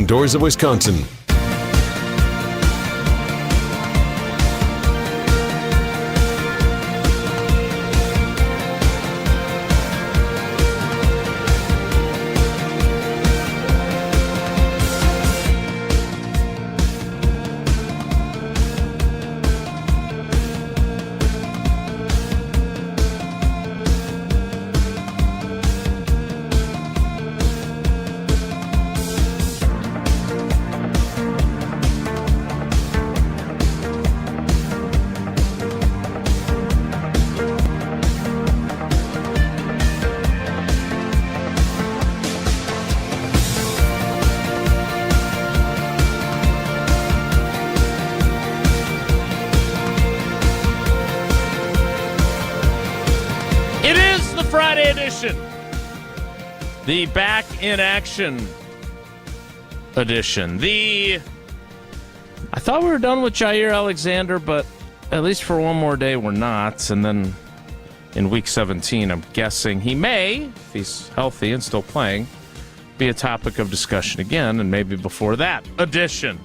doors of Wisconsin. Friday edition. The back in action edition. I thought we were done with Jaire Alexander, but at least for one more day we're not. And then in week 17, I'm guessing he may, if he's healthy and still playing, be a topic of discussion again, and maybe before that edition.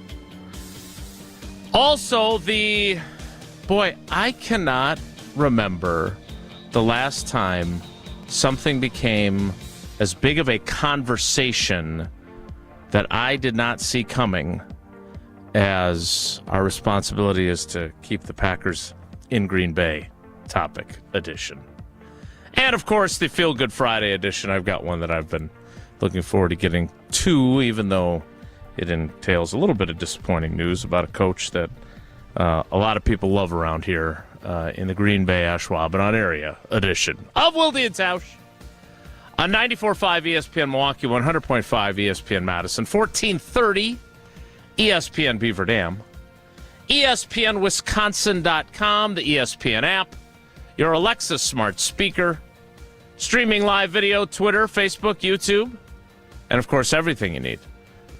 Also, I cannot remember the last time something became as big of a conversation that I did not see coming as our responsibility is to keep the Packers in Green Bay topic edition. And, of course, the Feelgood Friday edition. I've got one that I've been looking forward to getting to, even though it entails a little bit of disappointing news about a coach that a lot of people love around here in the Green Bay, Ashwaubenon area edition of Wilde and Tausch on 94.5 ESPN Milwaukee, 100.5 ESPN Madison, 1430 ESPN Beaver Dam, ESPNWisconsin.com, the ESPN app, your Alexa smart speaker, streaming live video, Twitter, Facebook, YouTube, and, of course, everything you need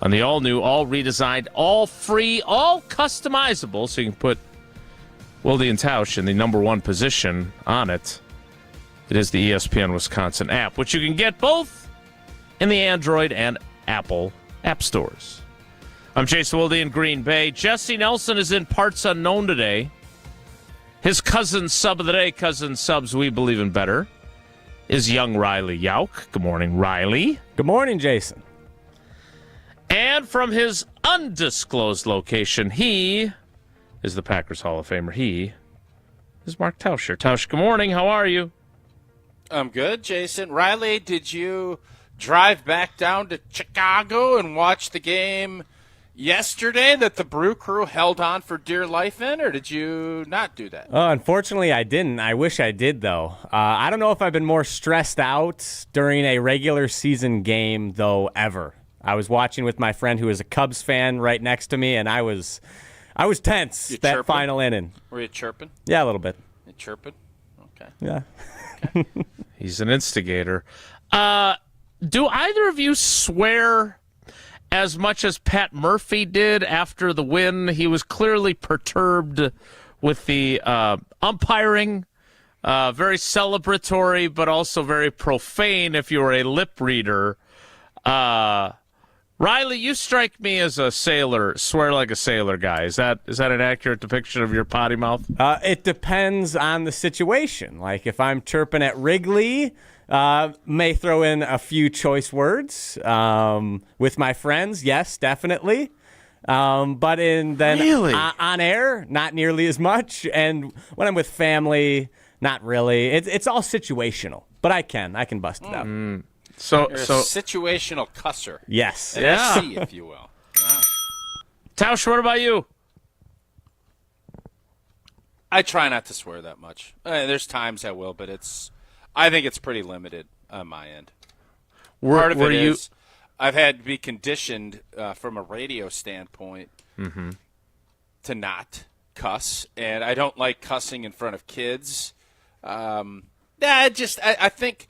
on the all-new, all-redesigned, all-free, all-customizable, so you can put Wilde and Tausch in the number one position on it. It is the ESPN Wisconsin app, which you can get both in the Android and Apple app stores. I'm Jason Wilde in Green Bay. Jesse Nelson is in parts unknown today. His cousin sub of the day, cousin subs we believe in better, is young Riley Yauk. Good morning, Riley. Good morning, Jason. And from his undisclosed location, he is the Packers Hall of Famer. He is Mark Tauscher. Tausch, good morning. How are you? I'm good, Jason. Riley, did you drive back down to Chicago and watch the game yesterday that the Brew Crew held on for dear life in, or did you not do that? Unfortunately, I didn't. I wish I did, though. I don't know if I've been more stressed out during a regular season game, though, ever. I was watching with my friend who is a Cubs fan right next to me, and I was tense You that chirping? final inning. Were you chirping? Yeah, a little bit. You chirping? Okay. Yeah. Okay. He's an instigator. Do either of you swear as much as Pat Murphy did after the win? He was clearly perturbed with the umpiring, very celebratory, but also very profane if you were a lip reader. Riley, you strike me as a sailor, swear like a sailor guy. Is that an accurate depiction of your potty mouth? It depends on the situation. Like if I'm chirping at Wrigley, may throw in a few choice words. With my friends, yes, definitely. But Really? On air, not nearly as much. And when I'm with family, not really. It's all situational. But I can bust it out. So You're a situational cusser. Yes. An Yeah. SC, if you will. Tausch, what about you? I try not to swear that much. There's times I will, but I think it's pretty limited on my end. Part of it is I've had to be conditioned from a radio standpoint to not cuss, and I don't like cussing in front of kids. I think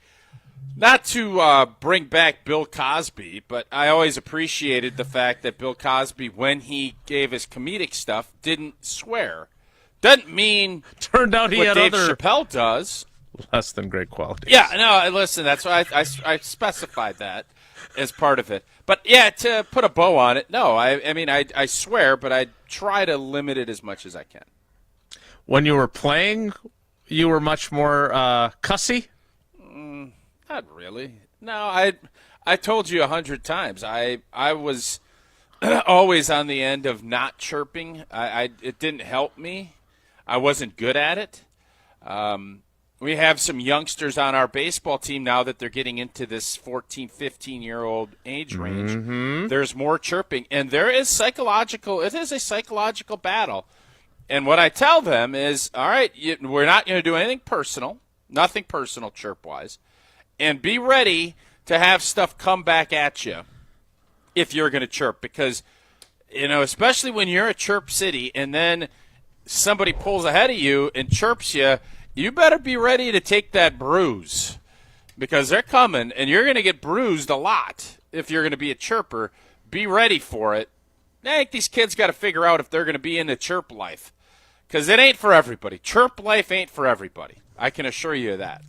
not to bring back Bill Cosby, but I always appreciated the fact that Bill Cosby, when he gave his comedic stuff, didn't swear. Doesn't mean Turned out he what had Dave other Chappelle does. less than great qualities. Yeah, no, listen, that's why I specified that. as part of it. But, yeah, to put a bow on it, no. I mean, I swear, but I try to limit it as much as I can. When you were playing, you were much more cussy? Not really. No, I told you 100 times. I was always on the end of not chirping. It didn't help me. I wasn't good at it. We have some youngsters on our baseball team now that they're getting into this 14, 15-year-old age range. Mm-hmm. There's more chirping, and it is a psychological battle. And what I tell them is, all right, we're not going to do anything personal, nothing personal chirp-wise, and be ready to have stuff come back at you if you're going to chirp. Because, especially when you're a chirp city and then somebody pulls ahead of you and chirps you, you better be ready to take that bruise because they're coming, and you're going to get bruised a lot if you're going to be a chirper. Be ready for it. I think these kids got to figure out if they're going to be in the chirp life because it ain't for everybody. Chirp life ain't for everybody. I can assure you of that.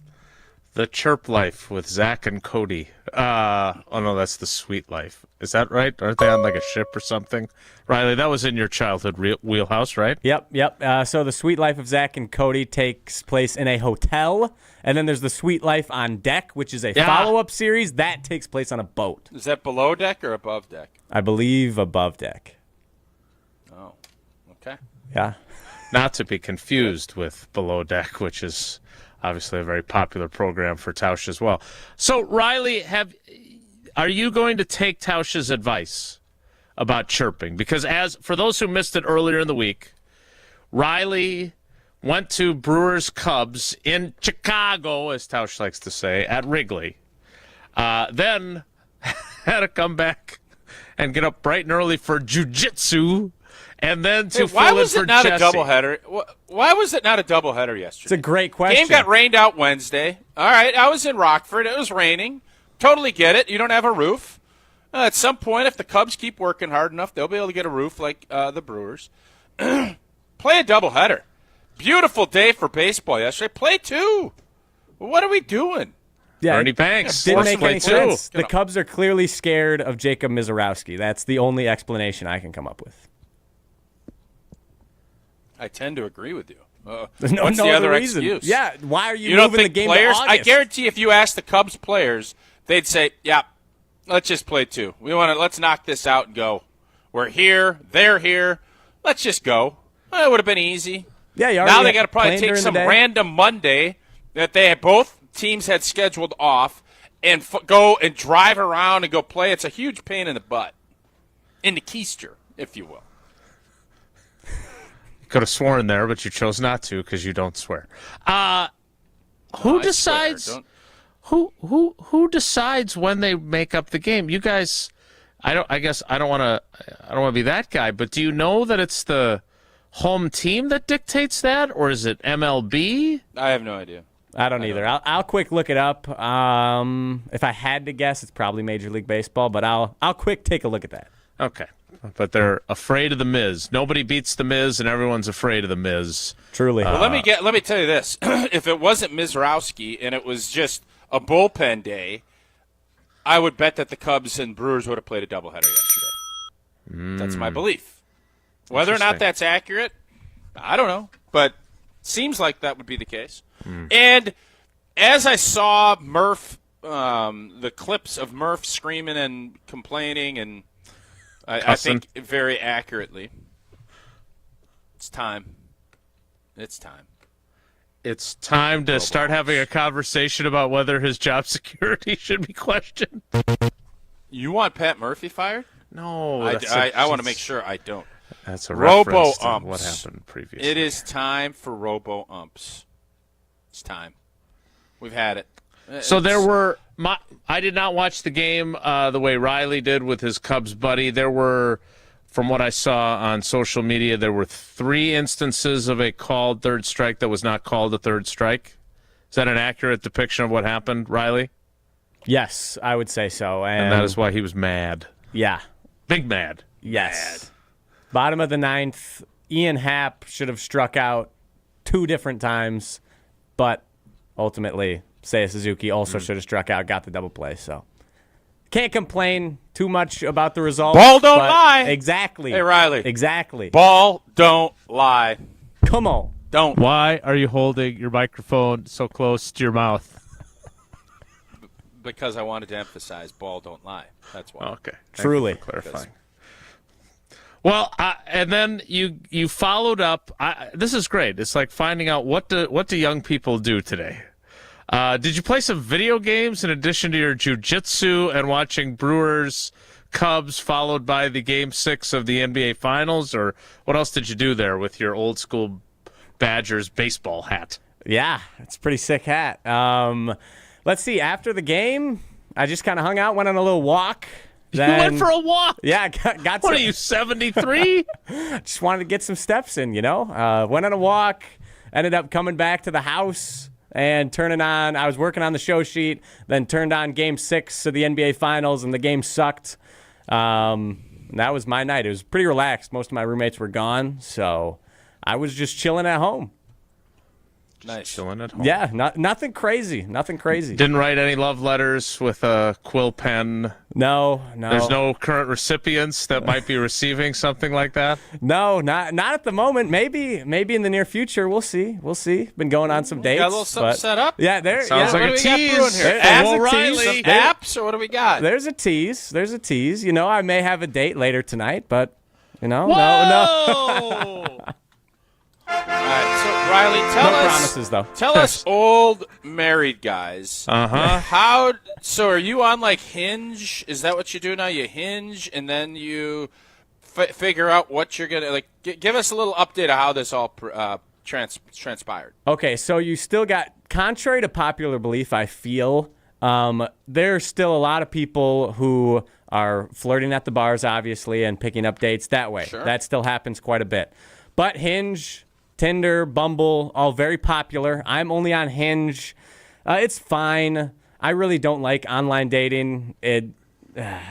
The Chirp Life with Zach and Cody. Oh, no, that's The Sweet Life. Is that right? Aren't they on like a ship or something? Riley, that was in your childhood wheelhouse, right? Yep. So The Sweet Life of Zach and Cody takes place in a hotel. And then there's The Sweet Life on Deck, which is a follow-up series. That takes place on a boat. Is that below deck or above deck? I believe above deck. Oh, okay. Yeah. Not to be confused with Below Deck, which is obviously a very popular program for Tausch as well. So, Riley, are you going to take Tausch's advice about chirping? Because for those who missed it earlier in the week, Riley went to Brewers-Cubs in Chicago, as Tausch likes to say, at Wrigley. Then had to come back and get up bright and early for jiu-jitsu. And then why was it not a doubleheader? Why was it not a doubleheader yesterday? It's a great question. Game got rained out Wednesday. All right, I was in Rockford. It was raining. Totally get it. You don't have a roof. At some point, if the Cubs keep working hard enough, they'll be able to get a roof like the Brewers. Play a doubleheader. Beautiful day for baseball yesterday. Play two. What are we doing? Yeah, Ernie Banks didn't make any sense. Too. The Cubs are clearly scared of Jacob Mizorowski. That's the only explanation I can come up with. I tend to agree with you. There's no What's the other reason. excuse? Yeah, why are you don't moving think the game players? to August? I guarantee if you ask the Cubs players, they'd say, "Yeah, let's just play two. Let's knock this out and go. We're here, they're here. Let's just go." Well, it would have been easy. Yeah, now they got to probably take some random Monday that both teams had scheduled off and go and drive around and go play. It's a huge pain in the butt, in the keister, if you will. Could have sworn there, but you chose not to because you don't swear. Who decides? Who decides when they make up the game? You guys, I don't want to be that guy. But do you know that it's the home team that dictates that, or is it MLB? I have no idea. I don't either. I'll quick look it up. If I had to guess, it's probably Major League Baseball, but I'll quick take a look at that. Okay. But they're afraid of the Miz. Nobody beats the Miz, and everyone's afraid of the Miz. Truly. Well, let me tell you this: if it wasn't Mizorowski and it was just a bullpen day, I would bet that the Cubs and Brewers would have played a doubleheader yesterday. That's my belief. Whether or not that's accurate, I don't know, but seems like that would be the case. And as I saw Murph, the clips of Murph screaming and complaining and. I think very accurately. It's time. It's time. It's time to start having a conversation about whether his job security should be questioned. You want Pat Murphy fired? No. I want to make sure I don't. That's a reference to Robo-umps. what happened previously. It is time for robo-umps. It's time. We've had it. So there were I did not watch the game the way Riley did with his Cubs buddy. There were, from what I saw on social media, there were 3 instances of a called third strike that was not called a third strike. Is that an accurate depiction of what happened, Riley? Yes, I would say so. And that is why he was mad. Yeah. Big mad. Yes. Mad. Bottom of the 9th, Ian Happ should have struck out 2 different times, but ultimately Seiya Suzuki also should have struck out, got the double play. So Can't complain too much about the result. Ball don't lie. Exactly. Hey, Riley. Exactly. Ball don't lie. Come on. Don't. Why are you holding your microphone so close to your mouth? Because I wanted to emphasize ball don't lie. That's why. Okay. Truly. Thank you for clarifying. Well, and then you followed up. This is great. It's like finding out what do young people do today. Did you play some video games in addition to your jiu-jitsu and watching Brewers-Cubs followed by the Game 6 of the NBA Finals? Or what else did you do there with your old school Badgers baseball hat? Yeah, it's a pretty sick hat. Let's see. After the game, I just kind of hung out, went on a little walk. You went for a walk? Yeah, got What some, are you, 73? just wanted to get some steps in, Went on a walk, ended up coming back to the house and turning on. I was working on the show sheet, then turned on Game 6 of the NBA Finals, and the game sucked. That was my night. It was pretty relaxed. Most of my roommates were gone, so I was just chilling at home. Nice. Chilling at home. Yeah, nothing crazy. Nothing crazy. Didn't write any love letters with a quill pen. No. There's no current recipients that might be receiving something like that. No, not at the moment. Maybe in the near future. We'll see. Been going on some dates. Got a little something set up? Yeah, there. Sounds yeah. like What a do we got brewing tease. here? There's Well, a tease. Riley. Some apps, or what do we got? There's a tease. I may have a date later tonight, but no. All right, so Riley, tell No us. promises, though. Tell us, old married guys. Uh-huh. So are you on like Hinge? Is that what you do now? You Hinge and then you figure out what you're gonna like. Give us a little update of how this all transpired. Okay, so you still got, contrary to popular belief, I feel, there's still a lot of people who are flirting at the bars, obviously, and picking up dates that way. Sure. That still happens quite a bit. But Hinge, Tinder, Bumble, all very popular. I'm only on Hinge. It's fine. I really don't like online dating.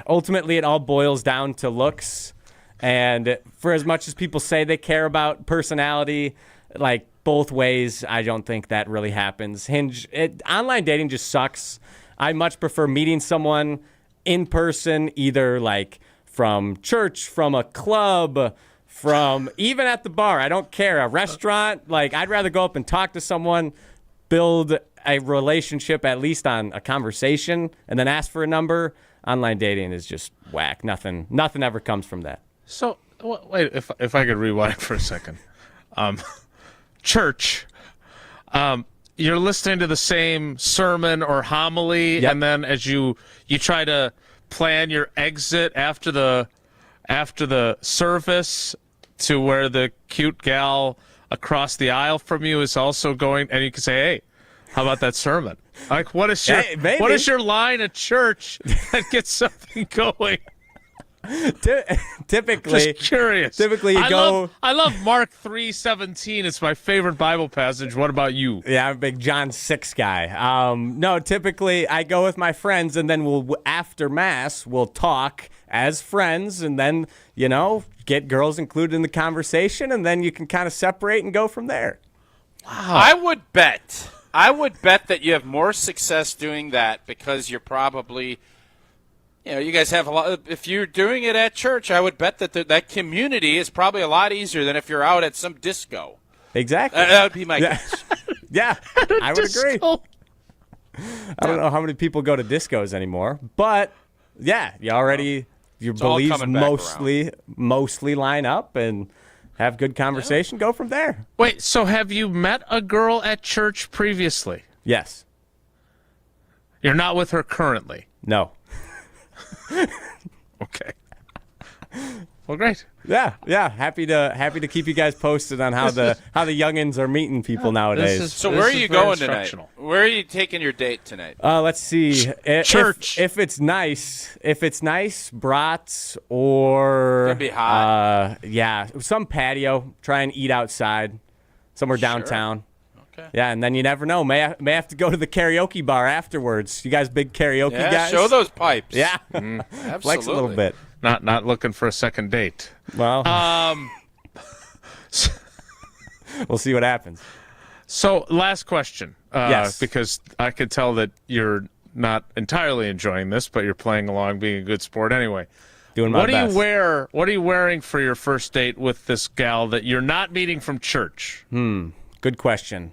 Ultimately, it all boils down to looks. And for as much as people say they care about personality, like both ways, I don't think that really happens. Online dating just sucks. I much prefer meeting someone in person, either like from church, from a club, from even at the bar. I don't care. A restaurant, like I'd rather go up and talk to someone, build a relationship, at least on a conversation, and then ask for a number. Online dating is just whack. Nothing ever comes from that. So, wait, if I could rewind for a second. Church, you're listening to the same sermon or homily, Yep. and then as you try to plan your exit after the service to where the cute gal across the aisle from you is also going, and you can say, "Hey, how about that sermon?" Like, what is your line at church that gets something going? Typically, Just curious. Typically, I love Mark 3:17. It's my favorite Bible passage. What about you? Yeah, I'm a big John 6 guy. No, typically I go with my friends, and then after Mass, we'll talk as friends, and then, get girls included in the conversation, and then you can kind of separate and go from there. Wow. I would bet that you have more success doing that because you're probably, you guys have a lot. If you're doing it at church, I would bet that that community is probably a lot easier than if you're out at some disco. Exactly. That would be my guess. Yeah, I would agree. I don't know how many people go to discos anymore, but yeah, your beliefs mostly line up and have good conversation. Go from there. Wait, so have you met a girl at church previously? Yes. You're not with her currently? No. Okay. Well, great. Yeah. Happy to keep you guys posted on how the youngins are meeting people nowadays. So where are you going tonight? Where are you taking your date tonight? Let's see. Church. If it's nice, brats or It'd be hot. some patio. Try and eat outside, somewhere downtown. Okay. Yeah, and then you never know. May have to go to the karaoke bar afterwards. You guys big karaoke guys? Show those pipes. Yeah. Absolutely. Flex a little bit. Not looking for a second date. Well, we'll see what happens. So last question, Yes. because I could tell that you're not entirely enjoying this, but you're playing along, being a good sport anyway. Doing my best. What are you wearing for your first date with this gal that you're not meeting from church? Good question.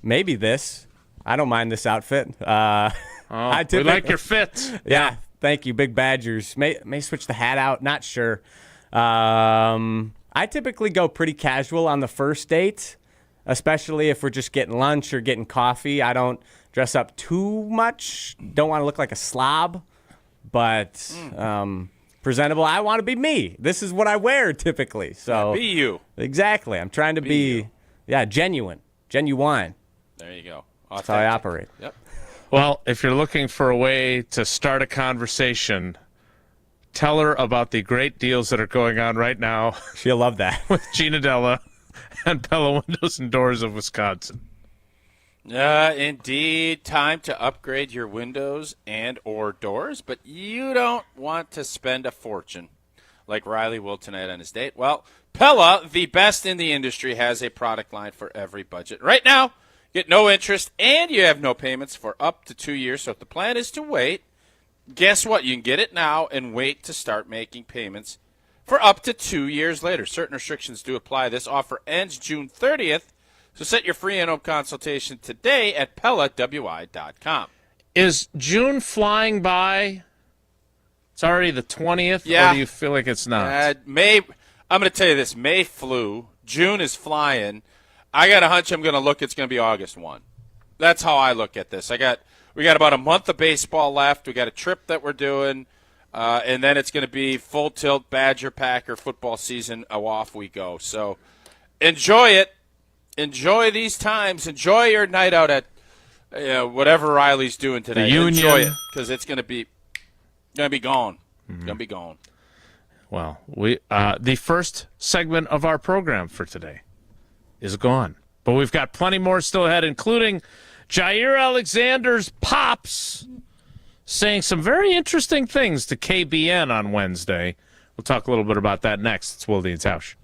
Maybe this. I don't mind this outfit. We like your fit. Yeah, thank you, Big Badgers. May switch the hat out. Not sure. I typically go pretty casual on the first date, especially if we're just getting lunch or getting coffee. I don't dress up too much. Don't want to look like a slob, but presentable. I want to be me. This is what I wear typically. So be you. Exactly. I'm trying to be genuine. Genuine. There you go. That's how I operate. Yep. Well, if you're looking for a way to start a conversation, tell her about the great deals that are going on right now. She'll love that. With Gina Della and Pella Windows and Doors of Wisconsin. Indeed. Time to upgrade your windows and or doors, but you don't want to spend a fortune like Riley will tonight on his date. Well, Pella, the best in the industry, has a product line for every budget. Right now, you get no interest and you have no payments for up to 2 years. So if the plan is to wait, guess what? You can get it now and wait to start making payments for up to 2 years later. Certain restrictions do apply. This offer ends June 30th. So set your free in-home consultation today at PellaWI.com. Is June flying by? It's already the 20th? Yeah. Or do you feel like it's not? May. I'm going to tell you this. May flew. June is flying. I got a hunch I'm going to look. It's going to be August 1. That's how I look at this. We got about a month of baseball left. We got a trip that we're doing. And then it's going to be full tilt Badger Packer football season. Off we go. So enjoy it. Enjoy these times. Enjoy your night out at whatever Riley's doing today. The Union. Enjoy it because it's going to be gone. It's going to be gone. Well, the first segment of our program for today is gone. But we've got plenty more still ahead, including Jaire Alexander's Pops saying some very interesting things to KBN on Wednesday. We'll talk a little bit about that next. It's Wilde and Tausch.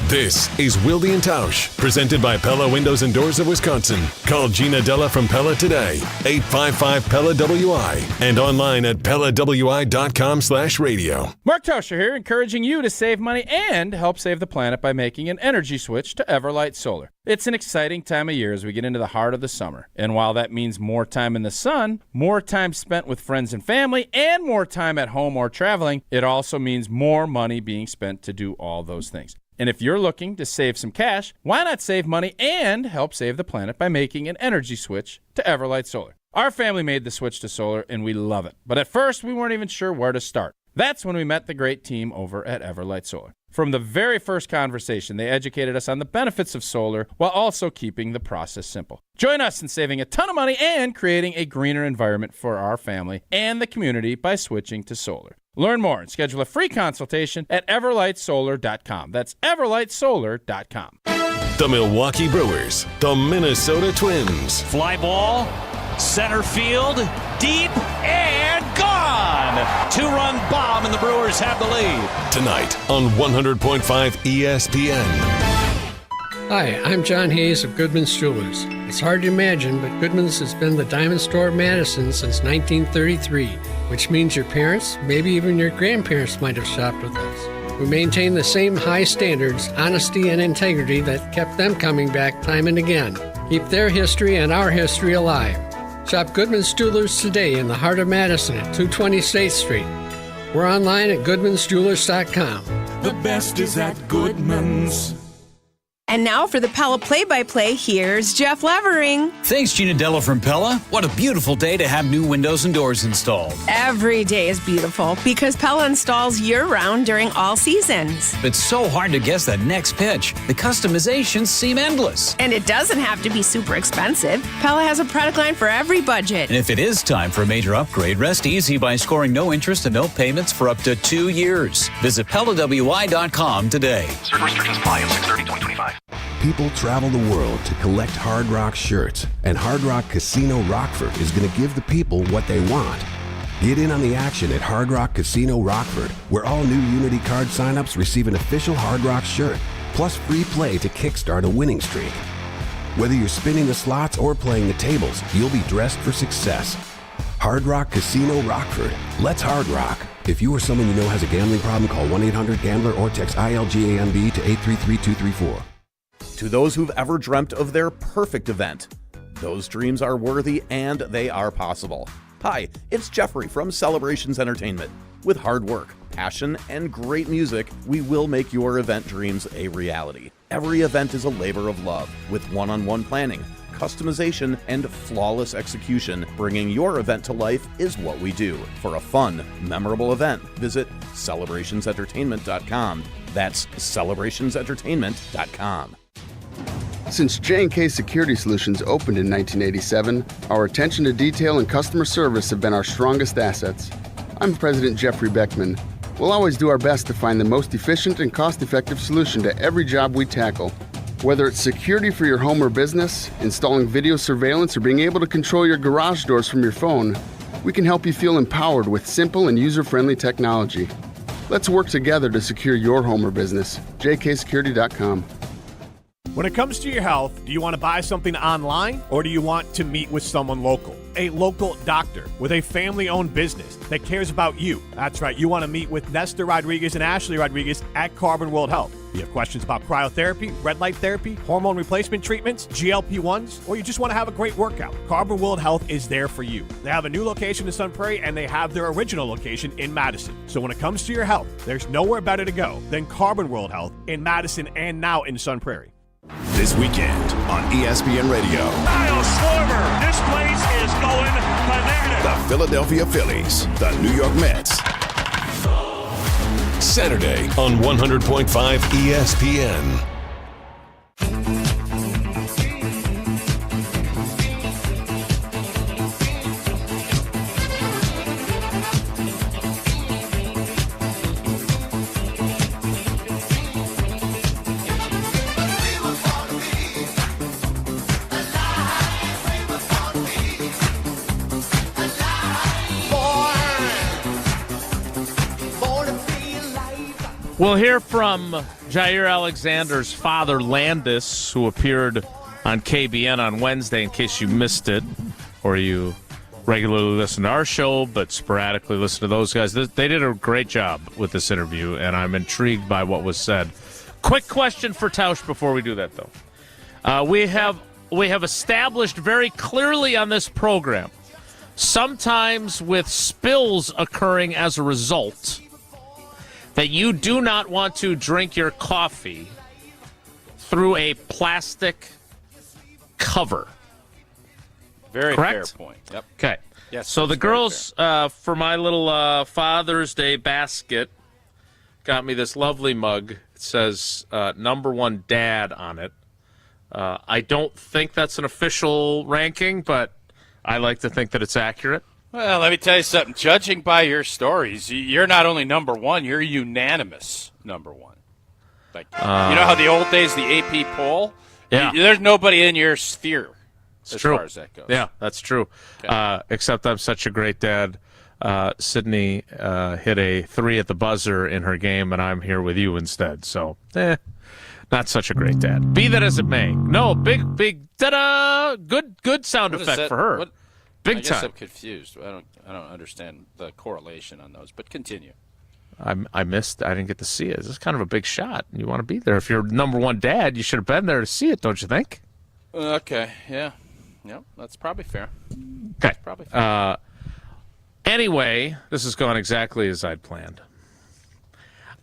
This is Wilde and Tausch, presented by Pella Windows and Doors of Wisconsin. Call Gina Della from Pella today, 855-PELLA-WI, and online at PellaWI.com/radio. Mark Tauscher here, encouraging you to save money and help save the planet by making an energy switch to Everlight Solar. It's an exciting time of year as we get into the heart of the summer. And while that means more time in the sun, more time spent with friends and family, and more time at home or traveling, it also means more money being spent to do all those things. And if you're looking to save some cash, why not save money and help save the planet by making an energy switch to Everlight Solar? Our family made the switch to solar, and we love it. But at first, we weren't even sure where to start. That's when we met the great team over at Everlight Solar. From the very first conversation, they educated us on the benefits of solar while also keeping the process simple. Join us in saving a ton of money and creating a greener environment for our family and the community by switching to solar. Learn more and schedule a free consultation at everlightsolar.com. That's everlightsolar.com. The Milwaukee Brewers, the Minnesota Twins. Fly ball, center field, deep, and gone! Two-run bomb, and the Brewers have the lead. Tonight on 100.5 ESPN. Hi, I'm John Hayes of Goodman's Jewelers. It's hard to imagine, but Goodman's has been the diamond store of Madison since 1933, which means your parents, maybe even your grandparents might have shopped with us. We maintain the same high standards, honesty, and integrity that kept them coming back time and again. Keep their history and our history alive. Shop Goodman's Jewelers today in the heart of Madison at 220 State Street. We're online at goodmansjewelers.com. The best is at Goodman's. And now for the Pella play-by-play, here's Jeff Levering. Thanks, Gina Della from Pella. What a beautiful day to have new windows and doors installed. Every day is beautiful because Pella installs year-round during all seasons. It's so hard to guess that next pitch. The customizations seem endless. And it doesn't have to be super expensive. Pella has a product line for every budget. And if it is time for a major upgrade, rest easy by scoring no interest and no payments for up to 2 years. Visit PellaWI.com today. Certain restrictions apply on 6/30/2025. People travel the world to collect Hard Rock shirts, and Hard Rock Casino Rockford is going to give the people what they want. Get in on the action at Hard Rock Casino Rockford, where all new Unity card signups receive an official Hard Rock shirt, plus free play to kickstart a winning streak. Whether you're spinning the slots or playing the tables, you'll be dressed for success. Hard Rock Casino Rockford. Let's Hard Rock. If you or someone you know has a gambling problem, call 1-800-GAMBLER or text ILGAMB to 833-234. To those who've ever dreamt of their perfect event, those dreams are worthy and they are possible. Hi, it's Jeffrey from Celebrations Entertainment. With hard work, passion, and great music, we will make your event dreams a reality. Every event is a labor of love, with one-on-one planning, customization, and flawless execution. Bringing your event to life is what we do. For a fun, memorable event, visit celebrationsentertainment.com. That's celebrationsentertainment.com. Since J&K Security Solutions opened in 1987, our attention to detail and customer service have been our strongest assets. I'm President Jeffrey Beckman. We'll always do our best to find the most efficient and cost-effective solution to every job we tackle. Whether it's security for your home or business, installing video surveillance, or being able to control your garage doors from your phone, we can help you feel empowered with simple and user-friendly technology. Let's work together to secure your home or business. jksecurity.com. When it comes to your health, do you want to buy something online or do you want to meet with someone local? A local doctor with a family-owned business that cares about you. That's right, you want to meet with Nestor Rodriguez and Ashley Rodriguez at Carbon World Health. You have questions about cryotherapy, red light therapy, hormone replacement treatments, GLP-1s, or you just want to have a great workout. Carbon World Health is there for you. They have a new location in Sun Prairie and they have their original location in Madison. So when it comes to your health, there's nowhere better to go than Carbon World Health in Madison and now in Sun Prairie. This weekend on ESPN Radio. Kyle Schwarber, this place is going bananas. The Philadelphia Phillies, the New York Mets. Saturday on 100.5 ESPN. We'll hear from Jaire Alexander's father, Landis, who appeared on KBN on Wednesday, in case you missed it, or you regularly listen to our show but sporadically listen to those guys. They did a great job with this interview, and I'm intrigued by what was said. Quick question for Tausch before we do that, though. We have established very clearly on this program, sometimes with spills occurring as a result, that you do not want to drink your coffee through a plastic cover. Very correct? fair point. Yep. Okay. Yes. So the girls, for my little Father's Day basket, got me this lovely mug. It says #1 Dad on it. I don't think that's an official ranking, but I like to think that it's accurate. Well, let me tell you something. Judging by your stories, you're not only #1, you're unanimous #1. Like, you know how the old days, the AP poll? Yeah. There's nobody in your sphere as true. far as that goes. Yeah, that's true. Okay. Except I'm such a great dad. Sydney hit a 3 at the buzzer in her game, and I'm here with you instead. So, not such a great dad. Be that as it may. No, big, ta-da! Good sound effect for her. Big time. I guess I'm confused. I don't understand the correlation on those, but continue. I missed. I didn't get to see it. This is kind of a big shot. You want to be there. If you're #1 dad, you should have been there to see it, don't you think? Okay. Yeah. Yep. That's probably fair. Okay. That's probably fair. Anyway, this has gone exactly as I'd planned.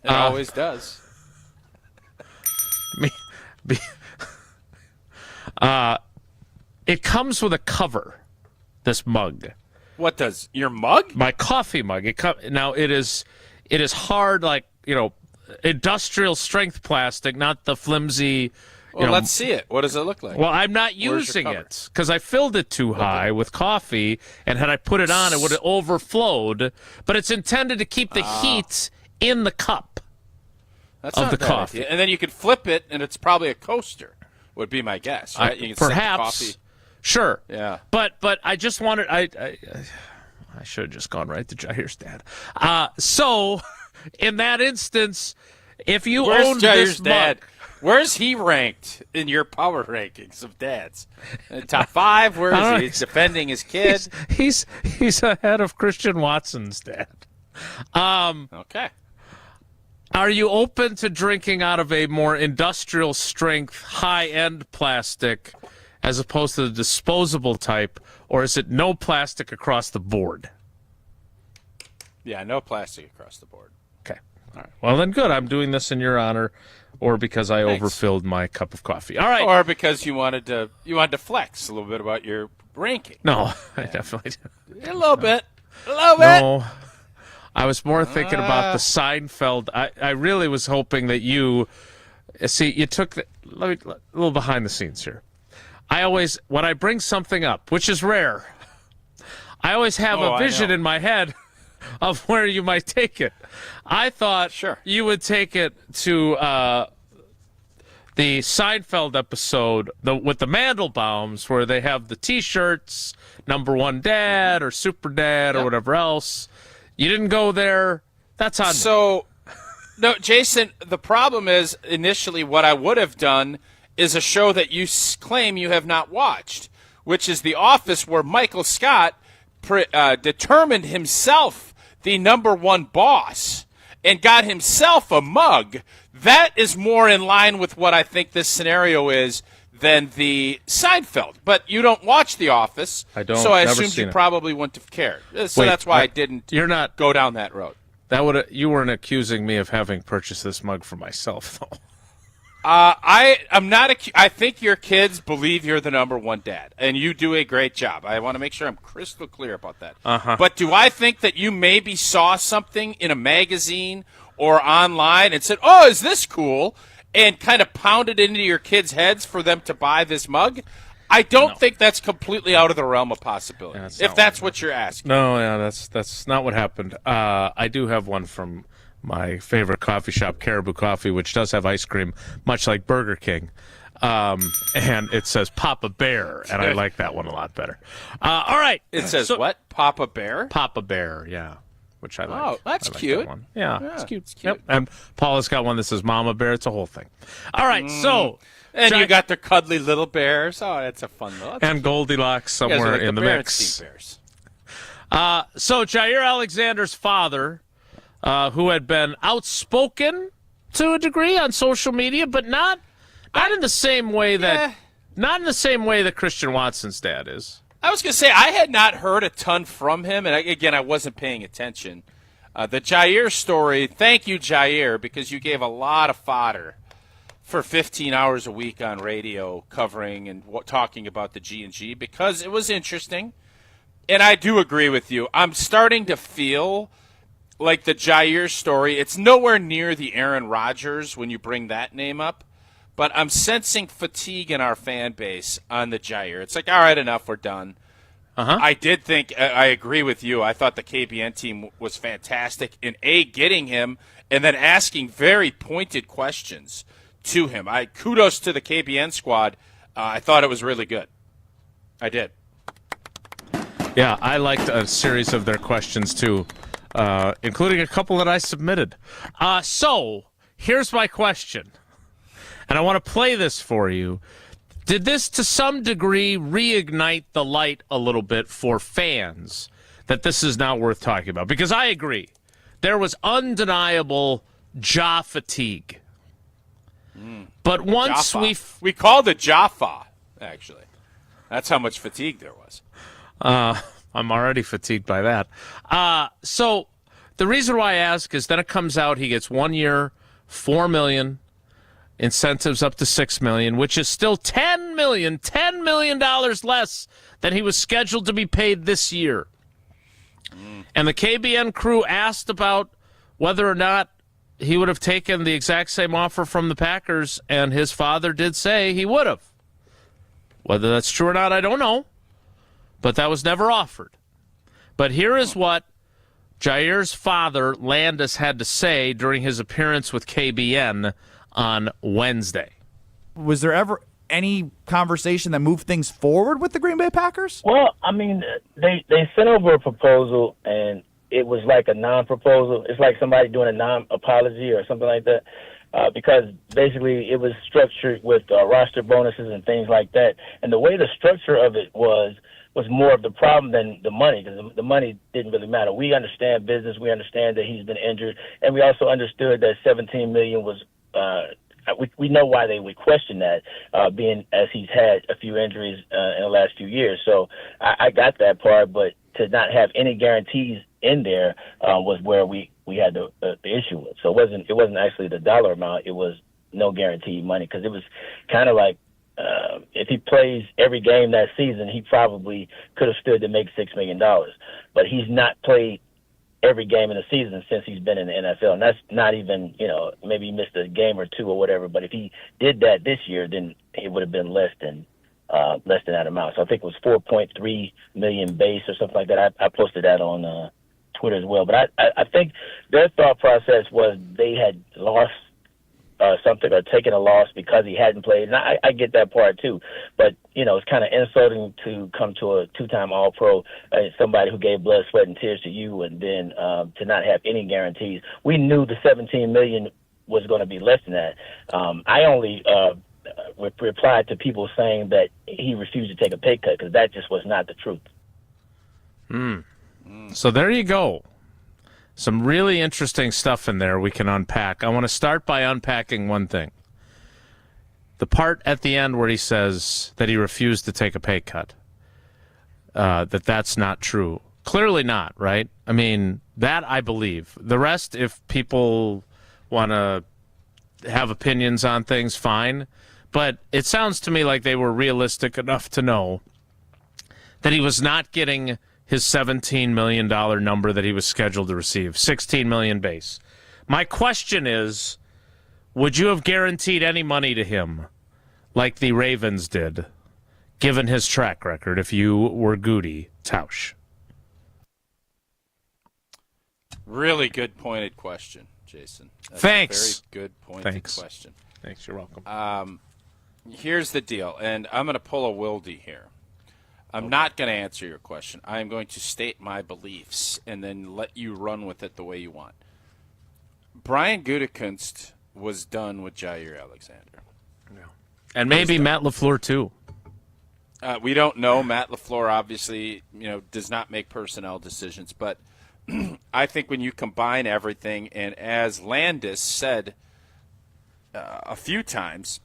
It always does. It comes with a cover. This mug. What does your mug? My coffee mug. Now it is hard, like, industrial strength plastic, not the flimsy. Well, let's see it. What does it look like? Well, I'm not using it because I filled it too high with coffee, and had I put it on, it would have overflowed. But it's intended to keep the heat in the cup of the coffee. And then you could flip it, and it's probably a coaster. Would be my guess. Right? You can perhaps. set the coffee. Sure. Yeah. But I just wanted I should have just gone right to Jaire's dad. So in that instance, if you Where's owned Jaire's this dad? Where's he ranked in your power rankings of dads? Top 5? Where is he? He's defending his kid. He's ahead of Christian Watson's dad. Okay. Are you open to drinking out of a more industrial strength, high-end plastic as opposed to the disposable type, or is it no plastic across the board? Yeah, no plastic across the board. Okay. All right. Well, then good. I'm doing this in your honor, or because I overfilled my cup of coffee. All right. Or because you wanted to flex a little bit about your ranking. No, I definitely did. A little bit. A little bit. No. I was more thinking about the Seinfeld. I really was hoping that you took a little behind the scenes here. When I bring something up, which is rare, I always have a vision in my head of where you might take it. I thought you would take it to the Seinfeld episode with the Mandelbaums, where they have the T-shirts, number one dad or super dad or whatever else. You didn't go there. That's on. So, no, Jason, the problem is initially what I would have done is a show that you claim you have not watched, which is The Office, where Michael Scott determined himself the number one boss and got himself a mug. That is more in line with what I think this scenario is than the Seinfeld. But you don't watch The Office, so I assumed you probably wouldn't have cared. So that's why I didn't go down that road. You weren't accusing me of having purchased this mug for myself, though. I'm not. I think your kids believe you're the number one dad, and you do a great job. I want to make sure I'm crystal clear about that. But do I think that you maybe saw something in a magazine or online and said, "Oh, is this cool?" and kind of pounded into your kids' heads for them to buy this mug? I don't think that's completely out of the realm of possibility. If that's what you're asking. No, that's not what happened. I do have one from my favorite coffee shop, Caribou Coffee, which does have ice cream, much like Burger King. And it says Papa Bear, and I like that one a lot better. All right. It says what? Papa Bear? Papa Bear, yeah, which I like. Oh, that's cute. That one. Yeah, it's cute. Yep. And Paula's got one that says Mama Bear. It's a whole thing. All right, so. And you got the cuddly little bears. Oh, that's a fun little. And Goldilocks somewhere in the mix. Bears. So Jaire Alexander's father, who had been outspoken to a degree on social media, but not in the same way that Christian Watson's dad is. I was going to say I had not heard a ton from him, and again, I wasn't paying attention. The Jaire story. Thank you, Jaire, because you gave a lot of fodder for 15 hours a week on radio covering and talking about the G&G, because it was interesting. And I do agree with you. I'm starting to feel like the Jaire story, it's nowhere near the Aaron Rodgers when you bring that name up, but I'm sensing fatigue in our fan base on the Jaire. It's like, all right, enough, we're done. I did think, I agree with you, I thought the KBN team was fantastic in getting him and then asking very pointed questions to him. Kudos to the KBN squad. I thought it was really good. I did. Yeah, I liked a series of their questions too, including a couple that I submitted. So here's my question, and I want to play this for you. Did this to some degree reignite the light a little bit for fans that this is now worth talking about? Because I agree. There was undeniable jaw fatigue. But once we called it Jaffa, actually. That's how much fatigue there was. I'm already fatigued by that. So the reason why I ask is then it comes out he gets 1 year, $4 million, incentives up to $6 million, which is still $10 million less than he was scheduled to be paid this year. And the KBN crew asked about whether or not he would have taken the exact same offer from the Packers, and his father did say he would have. Whether that's true or not, I don't know. But that was never offered. But here is what Jaire's father, Landis, had to say during his appearance with KBN on Wednesday. Was there ever any conversation that moved things forward with the Green Bay Packers? Well, I mean, they sent over a proposal, and it was like a non-proposal. It's like somebody doing a non-apology or something like that. because basically it was structured with roster bonuses and things like that. And the way the structure of it was more of the problem than the money, because the money didn't really matter. We understand business. We understand that he's been injured, and we also understood that $17 million was. We know why they would question that, being as he's had a few injuries in the last few years. So I got that part, but to not have any guarantees in there was where we had the issue with. So it wasn't actually the dollar amount. It was no guaranteed money, because it was kind of like if he plays every game that season, he probably could have stood to make $6 million. But he's not played every game in the season since he's been in the NFL. And that's not even, maybe he missed a game or two or whatever. But if he did that this year, then it would have been less than that amount. So I think it was 4.3 million base or something like that. I posted that on Twitter as well. But I think their thought process was they had lost something or taken a loss because he hadn't played. And I get that part too. But, it's kind of insulting to come to a two-time All-Pro, somebody who gave blood, sweat, and tears to you, and then to not have any guarantees. We knew the $17 million was going to be less than that. I only replied to people saying that he refused to take a pay cut, because that just was not the truth. So there you go. Some really interesting stuff in there we can unpack. I want to start by unpacking one thing. The part at the end where he says that he refused to take a pay cut, that's not true. Clearly not, right? I mean, that I believe. The rest, if people want to have opinions on things, fine. But it sounds to me like they were realistic enough to know that he was not getting his $17 million number that he was scheduled to receive, $16 million base. My question is, would you have guaranteed any money to him like the Ravens did, given his track record, if you were Goody Tausch? Really good pointed question, Jason. That's Thanks. A very good pointed question. Thanks, you're welcome. Here's the deal, and I'm going to pull a Wilde here. I'm not going to answer your question. I am going to state my beliefs and then let you run with it the way you want. Brian Gutekunst was done with Jaire Alexander. Yeah. And maybe Matt LaFleur, too. We don't know. Matt LaFleur obviously, does not make personnel decisions. But I think when you combine everything, and as Landis said a few times,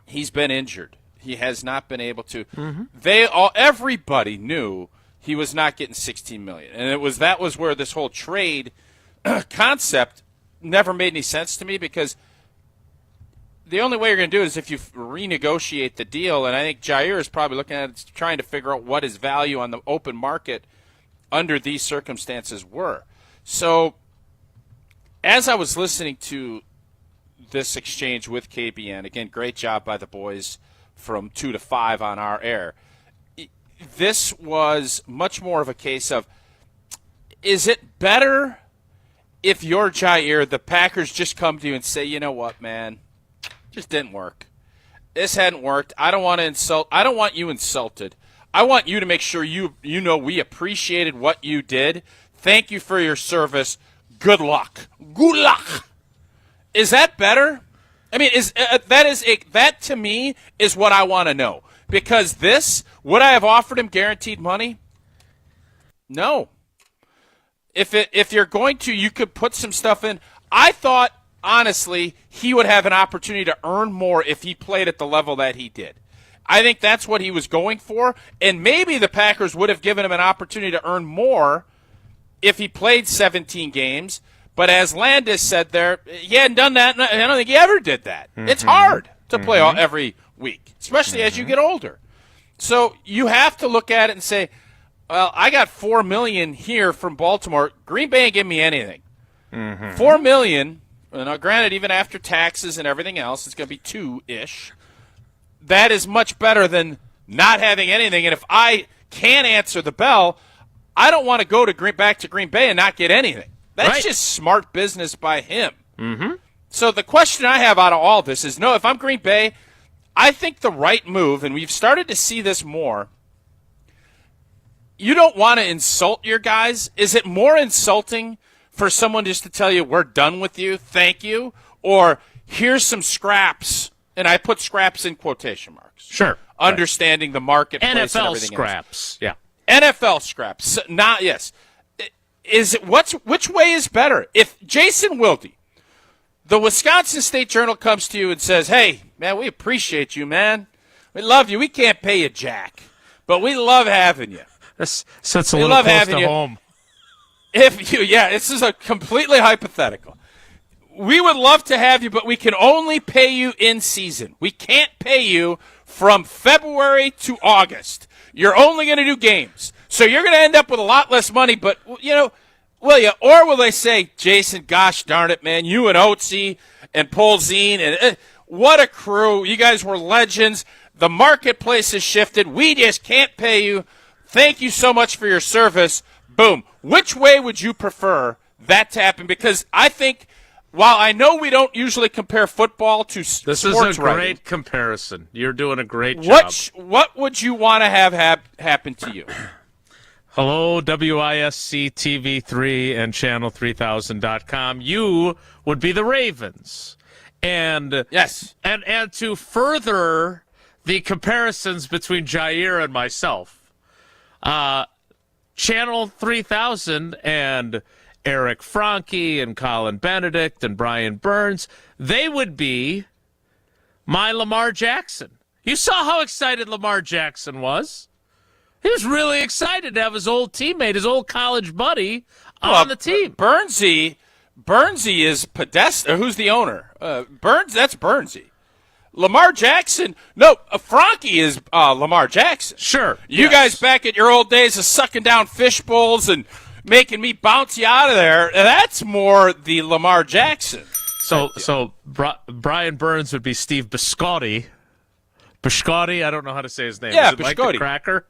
he's been injured. He has not been able to. Everybody knew he was not getting $16 million, and that was where this whole trade concept never made any sense to me, because the only way you're going to do it is if you renegotiate the deal. And I think Jaire is probably looking at it, trying to figure out what his value on the open market under these circumstances were. So, as I was listening to this exchange with KBN, again, great job by the boys from 2 to 5 on our air. This was much more of a case of, is it better if you're Jaire, the Packers just come to you and say, you know what, man, just didn't work. This hadn't worked. I don't want you insulted. I want you to make sure you know we appreciated what you did. Thank you for your service. Good luck. Good luck. Is that better? I mean, that to me is what I want to know. Because would I have offered him guaranteed money? No. If you're going to, you could put some stuff in. I thought, honestly, he would have an opportunity to earn more if he played at the level that he did. I think that's what he was going for, and maybe the Packers would have given him an opportunity to earn more if he played 17 games. But as Landis said there, he hadn't done that, and I don't think he ever did that. Mm-hmm. It's hard to play every week, especially as you get older. So you have to look at it and say, well, I got $4 million here from Baltimore. Green Bay ain't giving me anything. Mm-hmm. $4 million, and granted, even after taxes and everything else, it's going to be 2-ish. That is much better than not having anything. And if I can't answer the bell, I don't want to go back to Green Bay and not get anything. That's just smart business by him. Mm-hmm. So the question I have out of all this is, no, if I'm Green Bay, I think the right move, and we've started to see this more, you don't want to insult your guys. Is it more insulting for someone just to tell you, we're done with you, thank you, or here's some scraps, and I put scraps in quotation marks. Sure. Understanding the marketplace and NFL everything scraps. else. Yeah. NFL scraps. Not yes. Which way is better? If Jason Wilde, the Wisconsin State Journal, comes to you and says, "Hey, man, we appreciate you, man. We love you. We can't pay you jack, but we love having you." This sits a little close to home. This is a completely hypothetical. We would love to have you, but we can only pay you in season. We can't pay you from February to August. You're only going to do games. So you're going to end up with a lot less money, but, will you? Or will they say, Jason, gosh darn it, man, you and Otzi and Polzine, and what a crew. You guys were legends. The marketplace has shifted. We just can't pay you. Thank you so much for your service. Boom. Which way would you prefer that to happen? Because I think, while I know we don't usually compare football to this sports is a great writing, comparison. You're doing a great job. What would you want to have happen to you? Hello, WISC TV3 and Channel3000.com. You would be the Ravens. And yes. And to further the comparisons between Jaire and myself, Channel 3000 and Eric Franke and Colin Benedict and Brian Burns, they would be my Lamar Jackson. You saw how excited Lamar Jackson was. He was really excited to have his old teammate, his old college buddy, on the team. Burnsy is Podesta. Who's the owner? That's Burnsy. Lamar Jackson. No, Franke is Lamar Jackson. Sure. You guys back at your old days of sucking down fish bowls and making me bounce you out of there. That's more the Lamar Jackson. So Brian Burns would be Steve Biscotti. Biscotti, I don't know how to say his name. Yeah, is it Mike the Cracker?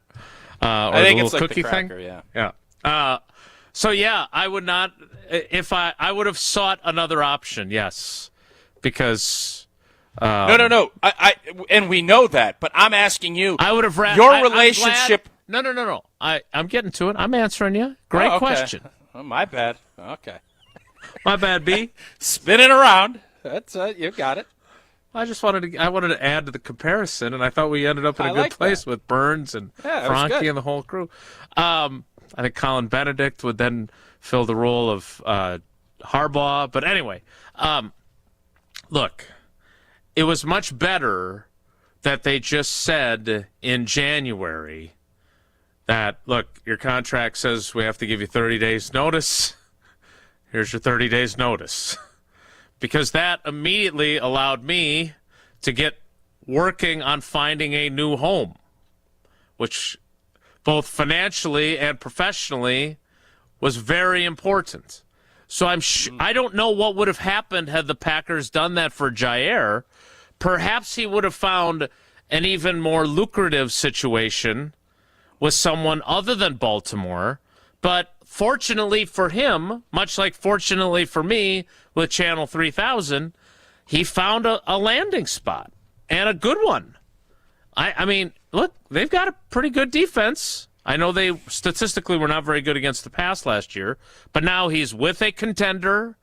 I think it's like cookie the cracker, thing? Yeah. So I would not. If I would have sought another option, yes, because no. And we know that, but I'm asking you. I would have your relationship. No. I'm getting to it. I'm answering you. Great question. Oh, my bad. Okay. My bad, B. Spinning around. That's you got it. I wanted to add to the comparison, and I thought we ended up in a good place with Burns and Franke and the whole crew. I think Colin Benedict would then fill the role of Harbaugh. But anyway, look, it was much better that they just said in January that, look, your contract says we have to give you 30 days notice. Here's your 30 days notice. Because that immediately allowed me to get working on finding a new home, which both financially and professionally was very important. So I don't know what would have happened had the Packers done that for Jaire. Perhaps he would have found an even more lucrative situation with someone other than Baltimore. But fortunately for him, much like fortunately for me with Channel 3000, he found a landing spot, and a good one. I mean, look, they've got a pretty good defense. I know they statistically were not very good against the pass last year, but now he's with a contender.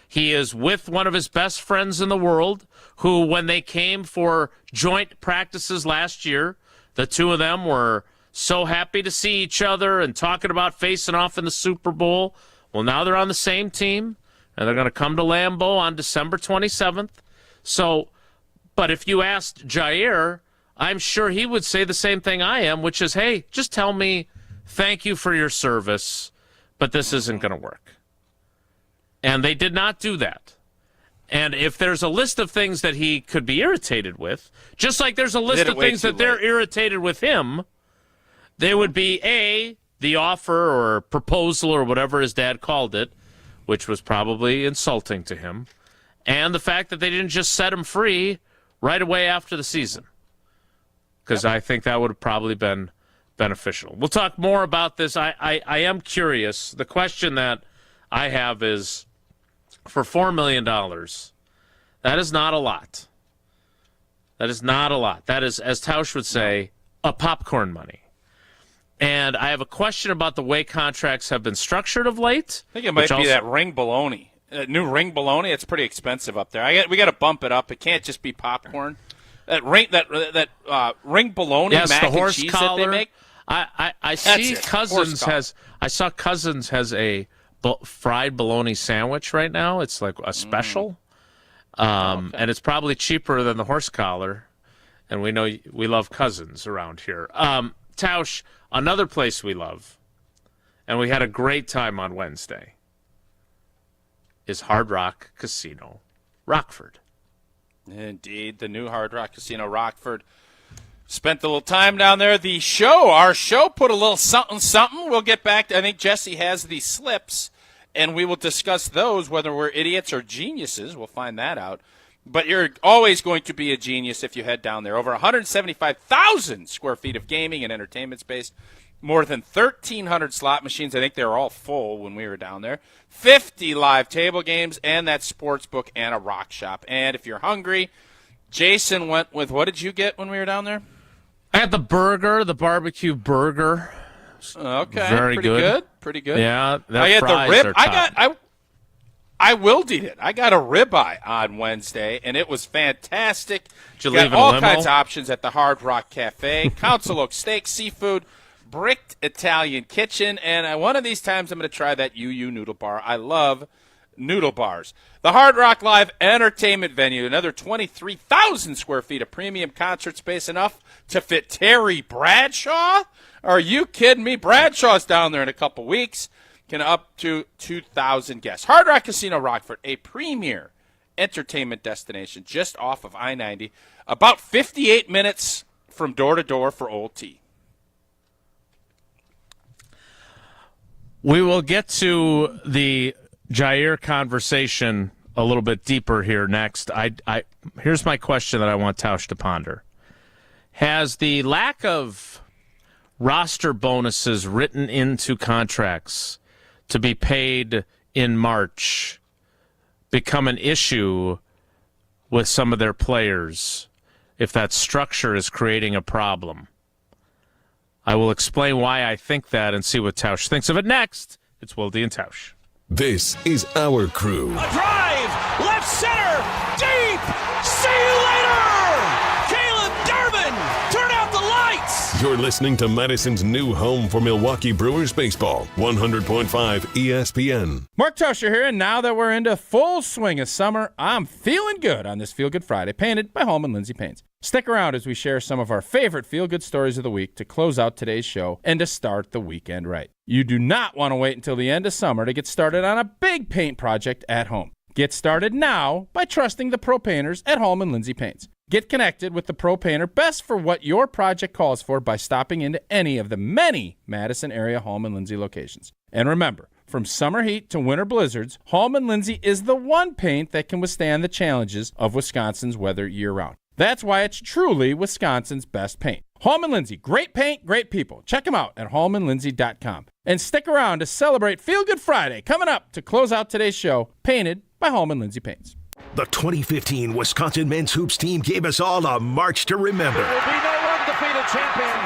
He is with one of his best friends in the world, who, when they came for joint practices last year, the two of them were so happy to see each other and talking about facing off in the Super Bowl. Well, now they're on the same team, and they're going to come to Lambeau on December 27th. So, but if you asked Jaire, I'm sure he would say the same thing I am, which is, hey, just tell me thank you for your service, but this isn't going to work. And they did not do that. And if there's a list of things that he could be irritated with, just like there's a list of things that they're irritated with him, there would be the offer or proposal or whatever his dad called it, which was probably insulting to him, and the fact that they didn't just set him free right away after the season, because I think that would have probably been beneficial. We'll talk more about this. I am curious. The question that I have is, for $4 million, that is not a lot. That is not a lot. That is, as Tausch would say, a popcorn money. And I have a question about the way contracts have been structured of late. I think it might be that ring baloney. New ring bologna, it's pretty expensive up there. We got to bump it up. It can't just be popcorn. That ring bologna mac and cheese that they make. I see Cousins has. I saw Cousins has a fried bologna sandwich right now. It's like a special, and it's probably cheaper than the horse collar. And we know we love Cousins around here. Tausch, another place we love, and we had a great time on Wednesday, is Hard Rock Casino, Rockford. Indeed, the new Hard Rock Casino, Rockford. Spent a little time down there. Our show put a little something. We'll get back to, I think Jesse has the slips, and we will discuss those, whether we're idiots or geniuses. We'll find that out. But you're always going to be a genius if you head down there. Over 175,000 square feet of gaming and entertainment space. More than 1,300 slot machines. I think they were all full when we were down there. 50 live table games, and that sports book and a rock shop. And if you're hungry, Jason went with, what did you get when we were down there? I had the barbecue burger. Okay, very good. Pretty good. Yeah, I had the rib. I willed eat it. I got a ribeye on Wednesday, and it was fantastic. Did you got leave in all a limo? kinds of options at the Hard Rock Cafe. Council Oak Steak, seafood, bricked Italian kitchen, and one of these times I'm going to try that UU noodle bar. I love noodle bars. The Hard Rock Live Entertainment Venue, another 23,000 square feet of premium concert space, enough to fit Terry Bradshaw? Are you kidding me? Bradshaw's down there in a couple weeks. Can up to 2,000 guests. Hard Rock Casino Rockford, a premier entertainment destination just off of I-90, about 58 minutes from door to door for Old T. We will get to the Jaire conversation a little bit deeper here next. Here's my question that I want Tausch to ponder. Has the lack of roster bonuses written into contracts to be paid in March become an issue with some of their players if that structure is creating a problem? I will explain why I think that and see what Tausch thinks of it next. It's Wilde and Tausch. This is our crew. A drive, left center, deep. See you later. Caleb Durbin, turn out the lights. You're listening to Madison's new home for Milwaukee Brewers baseball, 100.5 ESPN. Mark Tauscher here, and now that we're into full swing of summer, I'm feeling good on this Feelgood Friday, painted by Hallman Lindsay Paints. Stick around as we share some of our favorite feel-good stories of the week to close out today's show and to start the weekend right. You do not want to wait until the end of summer to get started on a big paint project at home. Get started now by trusting the pro painters at Hallman Lindsay Paints. Get connected with the pro painter best for what your project calls for by stopping into any of the many Madison area Hallman Lindsay locations. And remember, from summer heat to winter blizzards, Hallman Lindsay is the one paint that can withstand the challenges of Wisconsin's weather year-round. That's why it's truly Wisconsin's best paint. Hallman Lindsay, great paint, great people. Check them out at hallmanlindsay.com. And stick around to celebrate Feelgood Friday coming up to close out today's show, painted by Hallman Lindsay Paints. The 2015 Wisconsin men's hoops team gave us all a march to remember. There will be no undefeated champion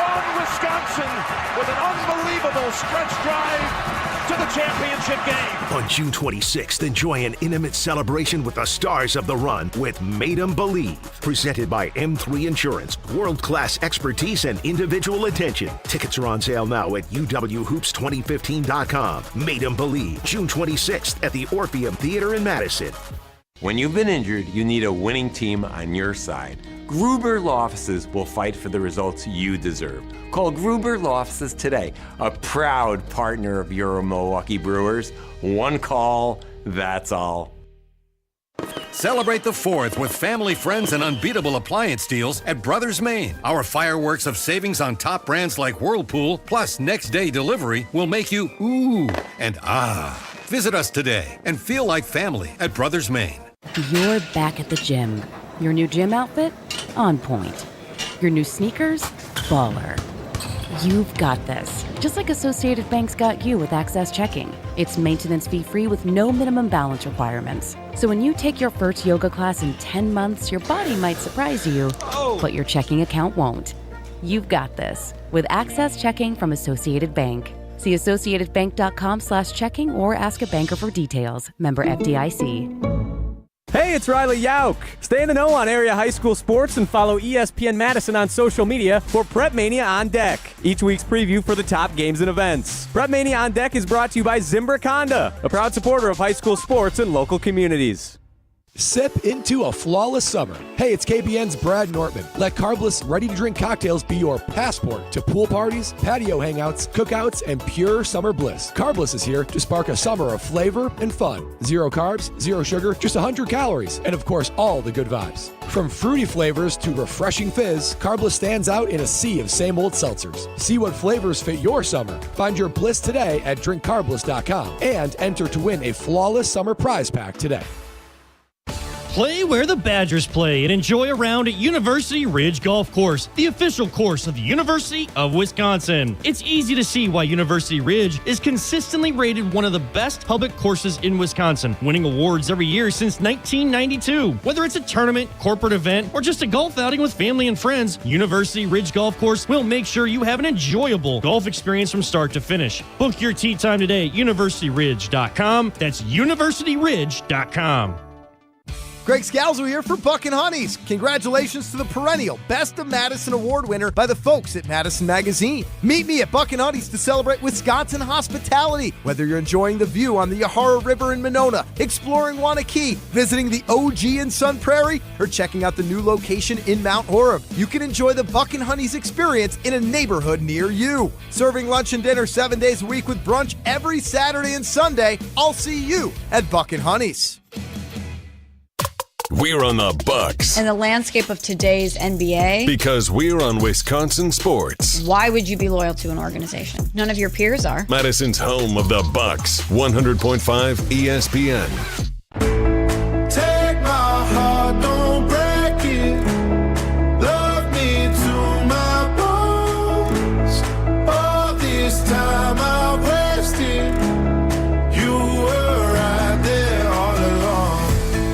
on Wisconsin with an unbelievable stretch drive to the championship game. On June 26th, enjoy an intimate celebration with the stars of the run with Made 'em Believe. Presented by M3 Insurance. World-class expertise and individual attention. Tickets are on sale now at uwhoops2015.com. Made 'em Believe. June 26th at the Orpheum Theater in Madison. When you've been injured, you need a winning team on your side. Gruber Law Offices will fight for the results you deserve. Call Gruber Law Offices today, a proud partner of your Milwaukee Brewers. One call, that's all. Celebrate the 4th with family, friends, and unbeatable appliance deals at Brothers Maine. Our fireworks of savings on top brands like Whirlpool, plus next day delivery, will make you ooh and ah. Visit us today and feel like family at Brothers Maine. You're back at the gym. Your new gym outfit? On point. Your new sneakers? Baller. You've got this. Just like Associated Bank's got you with Access Checking. It's maintenance fee-free with no minimum balance requirements. So when you take your first yoga class in 10 months, your body might surprise you, but your checking account won't. You've got this with Access Checking from Associated Bank. See associatedbank.com/checking or ask a banker for details. Member FDIC. Hey, it's Riley Yauk. Stay in the know on area high school sports and follow ESPN Madison on social media for Prep Mania on Deck, each week's preview for the top games and events. Prep Mania on Deck is brought to you by Zimbrick Honda, a proud supporter of high school sports and local communities. Sip into a flawless summer. Hey, it's KBN's Brad Nortman. Let carbless, ready-to-drink cocktails be your passport to pool parties, patio hangouts, cookouts, and pure summer bliss. Carbless is here to spark a summer of flavor and fun. 0 carbs, 0 sugar, just 100 calories, and of course, all the good vibes. From fruity flavors to refreshing fizz, Carbless stands out in a sea of same-old seltzers. See what flavors fit your summer. Find your bliss today at drinkcarbless.com and enter to win a flawless summer prize pack today. Play where the Badgers play and enjoy a round at University Ridge Golf Course, the official course of the University of Wisconsin. It's easy to see why University Ridge is consistently rated one of the best public courses in Wisconsin, winning awards every year since 1992. Whether it's a tournament, corporate event, or just a golf outing with family and friends, University Ridge Golf Course will make sure you have an enjoyable golf experience from start to finish. Book your tee time today at universityridge.com. That's universityridge.com. Greg Scalzo here for Buck and Honey's. Congratulations to the perennial Best of Madison Award winner by the folks at Madison Magazine. Meet me at Buck and Honey's to celebrate Wisconsin hospitality. Whether you're enjoying the view on the Yahara River in Monona, exploring Wanakee, visiting the OG in Sun Prairie, or checking out the new location in Mount Horeb, you can enjoy the Buck and Honey's experience in a neighborhood near you. Serving lunch and dinner 7 days a week with brunch every Saturday and Sunday. I'll see you at Buck and Honey's. We're on the Bucks. In the landscape of today's NBA. Because we're on Wisconsin sports. Why would you be loyal to an organization? None of your peers are. Madison's home of the Bucks. 100.5 ESPN. Take my heart, don't break it. Love me to my bones. All this time I wasted. You were right there all along.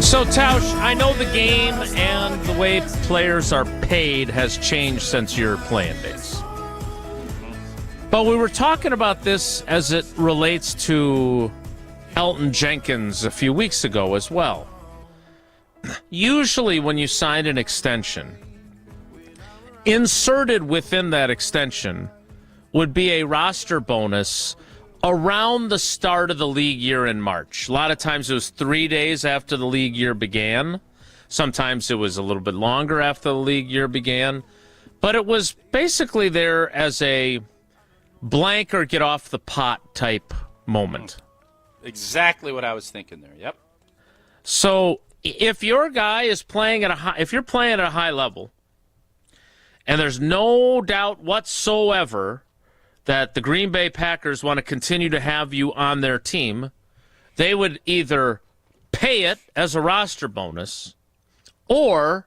So, Tausch, I know the game and the way players are paid has changed since your playing days. But we were talking about this as it relates to Elton Jenkins a few weeks ago as well. Usually when you sign an extension, inserted within that extension would be a roster bonus around the start of the league year in March. A lot of times it was 3 days after the league year began. Sometimes it was a little bit longer after the league year began. But it was basically there as a blank or get off the pot type moment. Exactly what I was thinking there. Yep. So if your guy is playing at if you're playing at a high level, and there's no doubt whatsoever that the Green Bay Packers want to continue to have you on their team, they would either pay it as a roster bonus or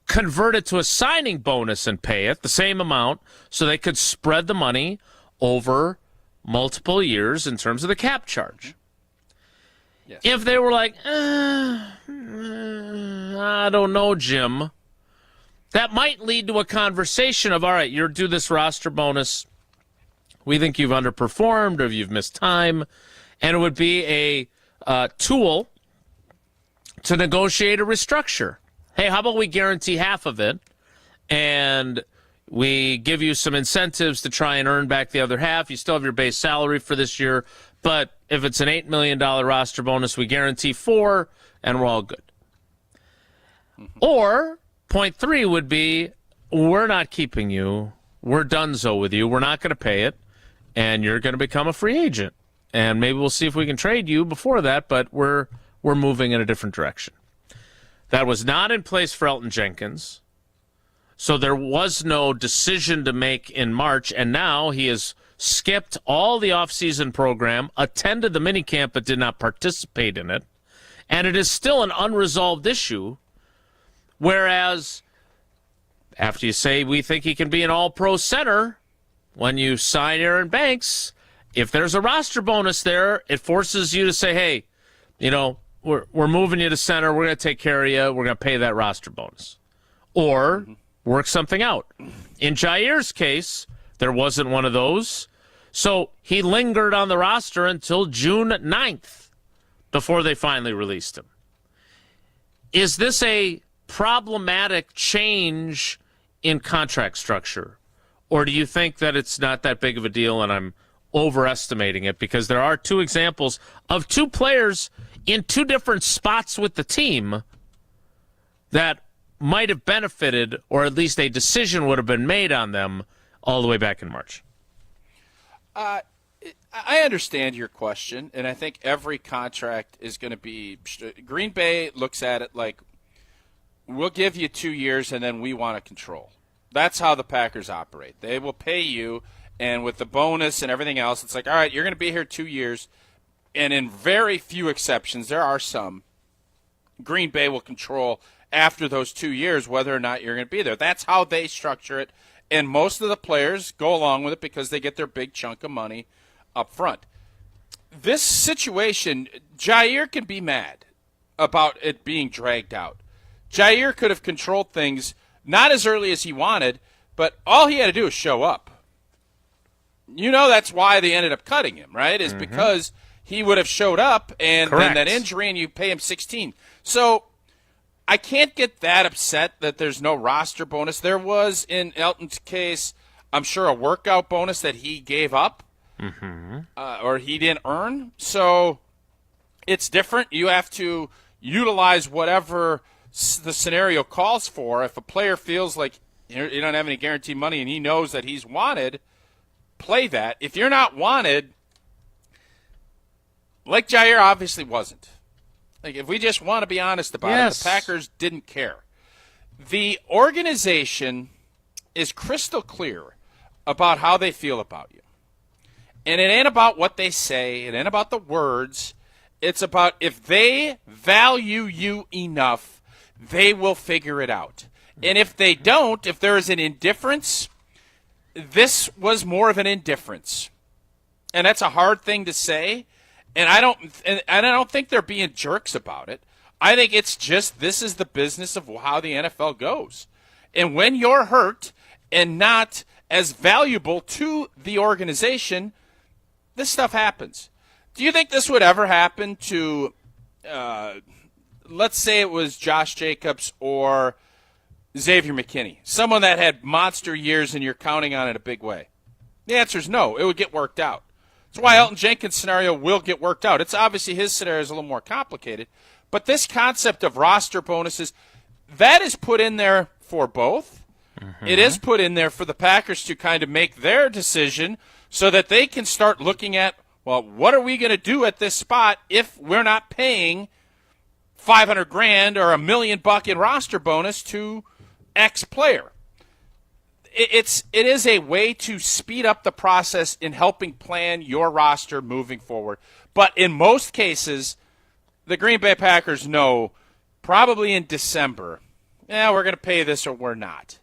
convert it to a signing bonus and pay it the same amount so they could spread the money over multiple years in terms of the cap charge. Yes. If they were like, I don't know, Jim, that might lead to a conversation of, all right, you're due this roster bonus. We think you've underperformed or you've missed time. And it would be a tool to negotiate a restructure. Hey, how about we guarantee half of it and we give you some incentives to try and earn back the other half. You still have your base salary for this year, but if it's an $8 million roster bonus, we guarantee $4 million and we're all good. Mm-hmm. Or point 3 would be, we're not keeping you. We're donezo with you. We're not going to pay it. And you're going to become a free agent. And maybe we'll see if we can trade you before that, but we're moving in a different direction. That was not in place for Elton Jenkins. So there was no decision to make in March, and now he has skipped all the offseason program, attended the minicamp but did not participate in it, and it is still an unresolved issue, whereas after you say we think he can be an all-pro center, when you sign Aaron Banks, if there's a roster bonus there, it forces you to say, hey, you know, we're moving you to center, we're going to take care of you, we're going to pay that roster bonus. Or work something out. In Jaire's case, there wasn't one of those, So he lingered on the roster until June 9th before they finally released him. Is this a problematic change in contract structure? Or do you think that it's not that big of a deal and I'm overestimating it? Because there are two examples of two players in two different spots with the team that might have benefited, or at least a decision would have been made on them all the way back in March. I understand your question, and I think every contract is going to be – Green Bay looks at it like, we'll give you 2 years and then we want to control. That's how the Packers operate. They will pay you, and with the bonus and everything else, it's like, all right, you're going to be here 2 years, and in very few exceptions, there are some, Green Bay will control after those 2 years whether or not you're going to be there. That's how they structure it, and most of the players go along with it because they get their big chunk of money up front. This situation, Jaire can be mad about it being dragged out. Jaire could have controlled things not as early as he wanted, but all he had to do was show up. You know that's why they ended up cutting him, right? Is because he would have showed up and then that injury and you pay him $16. So I can't get that upset that there's no roster bonus. There was, in Elton's case, I'm sure a workout bonus that he gave up or he didn't earn. So it's different. You have to utilize whatever the scenario calls for. If a player feels like you don't have any guaranteed money and he knows that he's wanted, play that. If you're not wanted, like Jaire obviously wasn't. Like, if we just want to be honest about it, the Packers didn't care. The organization is crystal clear about how they feel about you. And it ain't about what they say. It ain't about the words. It's about if they value you enough, they will figure it out. And if they don't, if there is an indifference, this was more of an indifference. And that's a hard thing to say. And I don't think they're being jerks about it. I think it's just this is the business of how the NFL goes. And when you're hurt and not as valuable to the organization, this stuff happens. Do you think this would ever happen to, let's say it was Josh Jacobs or Xavier McKinney, someone that had monster years and you're counting on it in a big way? The answer is no. It would get worked out. That's why Elton Jenkins' scenario will get worked out. It's obviously his scenario is a little more complicated. But this concept of roster bonuses, that is put in there for both. It is put in there for the Packers to kind of make their decision so that they can start looking at, well, what are we going to do at this spot if we're not paying $500,000 or $1 million in roster bonus to X player? It is a way to speed up the process in helping plan your roster moving forward. But in most cases, the Green Bay Packers know probably in December, we're going to pay this or we're not.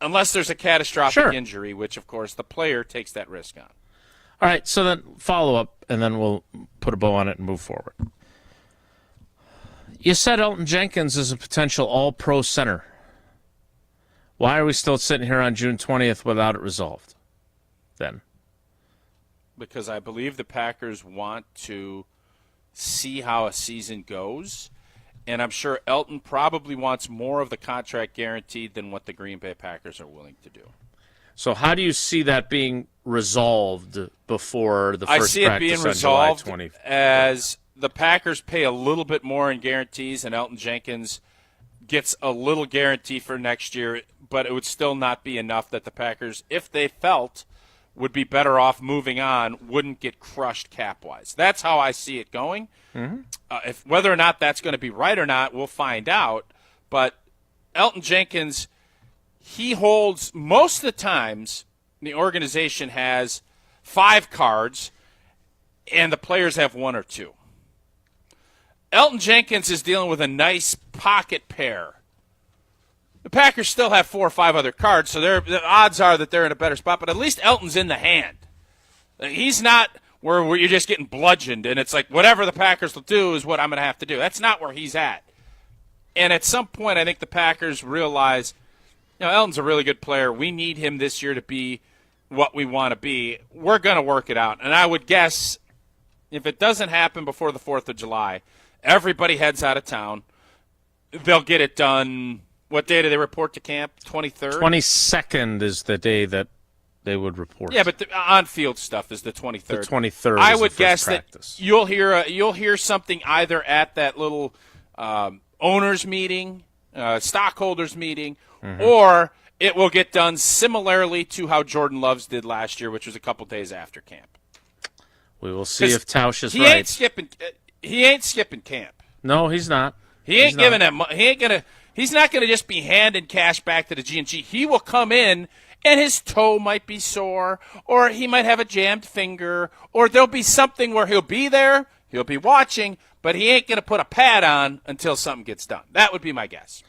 Unless there's a catastrophic injury, which, of course, the player takes that risk on. All right, so then follow up, and then we'll put a bow on it and move forward. You said Elton Jenkins is a potential all-pro center. Why are we still sitting here on June 20th without it resolved then? Because I believe the Packers want to see how a season goes, and I'm sure Elton probably wants more of the contract guaranteed than what the Green Bay Packers are willing to do. So how do you see that being resolved before the first practice on July 20th? I see it being resolved as the Packers pay a little bit more in guarantees, and Elton Jenkins gets a little guarantee for next year, but it would still not be enough that the Packers, if they felt would be better off moving on, wouldn't get crushed cap-wise. That's how I see it going. If whether or not that's going to be right or not, we'll find out. But Elton Jenkins, he holds most of the times the organization has 5 cards and the players have 1 or 2. Elton Jenkins is dealing with a nice pocket pair. The Packers still have 4 or 5 other cards, so the odds are that they're in a better spot, but at least Elton's in the hand. He's not where you're just getting bludgeoned, and it's like whatever the Packers will do is what I'm going to have to do. That's not where he's at. And at some point, I think the Packers realize, Elton's a really good player. We need him this year to be what we want to be, we're going to work it out. And I would guess if it doesn't happen before the 4th of July, everybody heads out of town. They'll get it done. What day do they report to camp? 23rd? 22nd is the day that they would report. Yeah, but the on-field stuff is the 23rd. The 23rd I is would the first guess practice. that you'll hear something either at that little owners meeting, stockholders meeting, or it will get done similarly to how Jordan Love's did last year, which was a couple days after camp. We will see if Tausch is he right. He ain't skipping camp. No, he's not. He's not going to just be handing cash back to the G&G. He will come in, and his toe might be sore, or he might have a jammed finger, or there'll be something where he'll be there, he'll be watching, but he ain't going to put a pad on until something gets done. That would be my guess.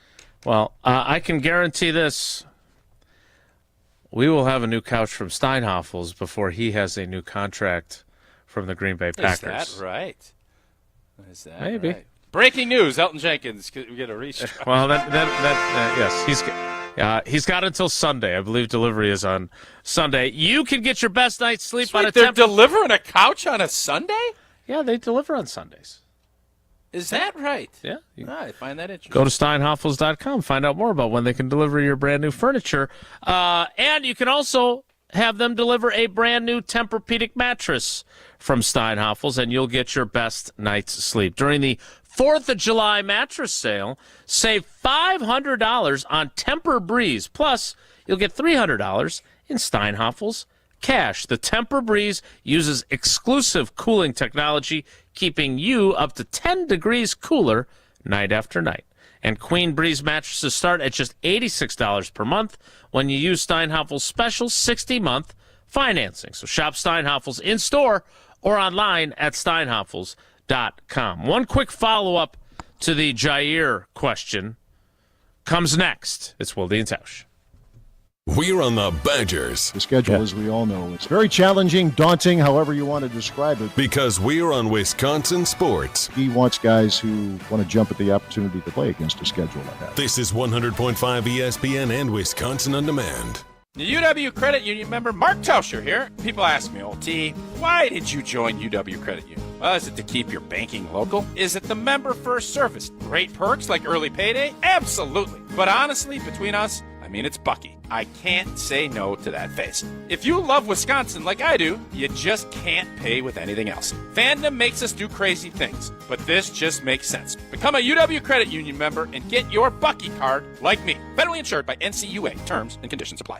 Well, I can guarantee this. We will have a new couch from Steinhoffel's before he has a new contract from the Green Bay Packers. Is that right? Is that Maybe. right? Breaking news, Elton Jenkins. We get a restrike. Well, yes. He's got until Sunday. I believe delivery is on Sunday. You can get your best night's sleep on a They're delivering a couch on a Sunday? Yeah, they deliver on Sundays. Is that right? Yeah. I find that interesting. Go to steinhoffels.com. Find out more about when they can deliver your brand new furniture. And you can also have them deliver a brand new Tempur-Pedic mattress from Steinhoffels, and you'll get your best night's sleep. During the 4th of July mattress sale, save $500 on Tempur-Breeze. Plus, you'll get $300 in Steinhoffels cash. The Tempur-Breeze uses exclusive cooling technology, keeping you up to 10 degrees cooler night after night. And Queen Breeze mattresses start at just $86 per month when you use Steinhoffel's special 60-month financing. So shop Steinhoffel's in-store or online at steinhoffels.com. One quick follow-up to the Jaire question comes next. It's Wilde and Tausch. We're on the Badgers. The schedule, as we all know, it's very challenging, daunting, however you want to describe it. Because we're on Wisconsin sports. He wants guys who want to jump at the opportunity to play against a schedule like that. This is 100.5 ESPN and Wisconsin On Demand. The UW Credit Union member Mark Tauscher here. People ask me, old T, why did you join UW Credit Union? Well, is it to keep your banking local? Is it the member first service? Great perks like early payday? Absolutely. But honestly, between us, it's Bucky. I can't say no to that face. If you love Wisconsin like I do, you just can't pay with anything else. Fandom makes us do crazy things, but this just makes sense. Become a UW Credit Union member and get your Bucky card like me. Federally insured by NCUA. Terms and conditions apply.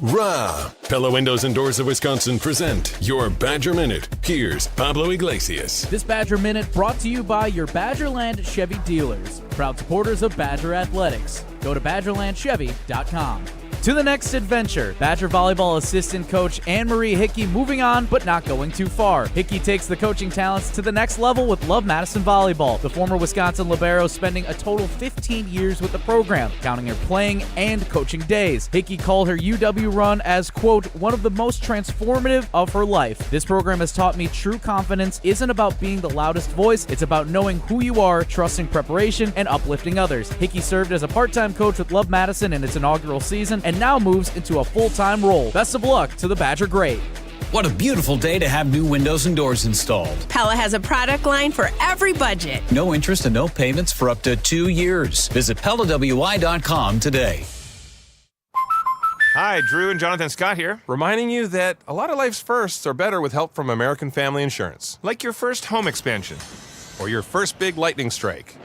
Rah. Pella Windows and Doors of Wisconsin present your Badger Minute. Here's Pablo Iglesias. This Badger Minute brought to you by your Badgerland Chevy dealers, proud supporters of Badger Athletics. Go to BadgerlandChevy.com. To the next adventure, Badger volleyball assistant coach Anne-Marie Hickey moving on but not going too far. Hickey takes the coaching talents to the next level with Love Madison Volleyball. The former Wisconsin libero spending a total 15 years with the program, counting her playing and coaching days. Hickey called her UW run as, quote, one of the most transformative of her life. This program has taught me true confidence isn't about being the loudest voice, it's about knowing who you are, trusting preparation, and uplifting others. Hickey served as a part-time coach with Love Madison in its inaugural season and now moves into a full-time role. Best of luck to the Badger Great. What a beautiful day to have new windows and doors installed. Pella has a product line for every budget. No interest and no payments for up to 2 years. Visit PellaWI.com today. Hi, Drew and Jonathan Scott here, reminding you that a lot of life's firsts are better with help from American Family Insurance. Like your first home expansion or your first big lightning strike.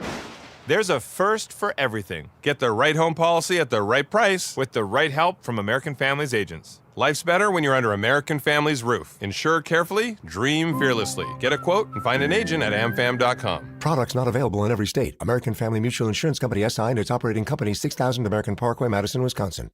There's a first for everything. Get the right home policy at the right price with the right help from American Family's agents. Life's better when you're under American Family's roof. Insure carefully, dream fearlessly. Get a quote and find an agent at amfam.com. Products not available in every state. American Family Mutual Insurance Company SI and its operating company 6000 American Parkway, Madison, Wisconsin.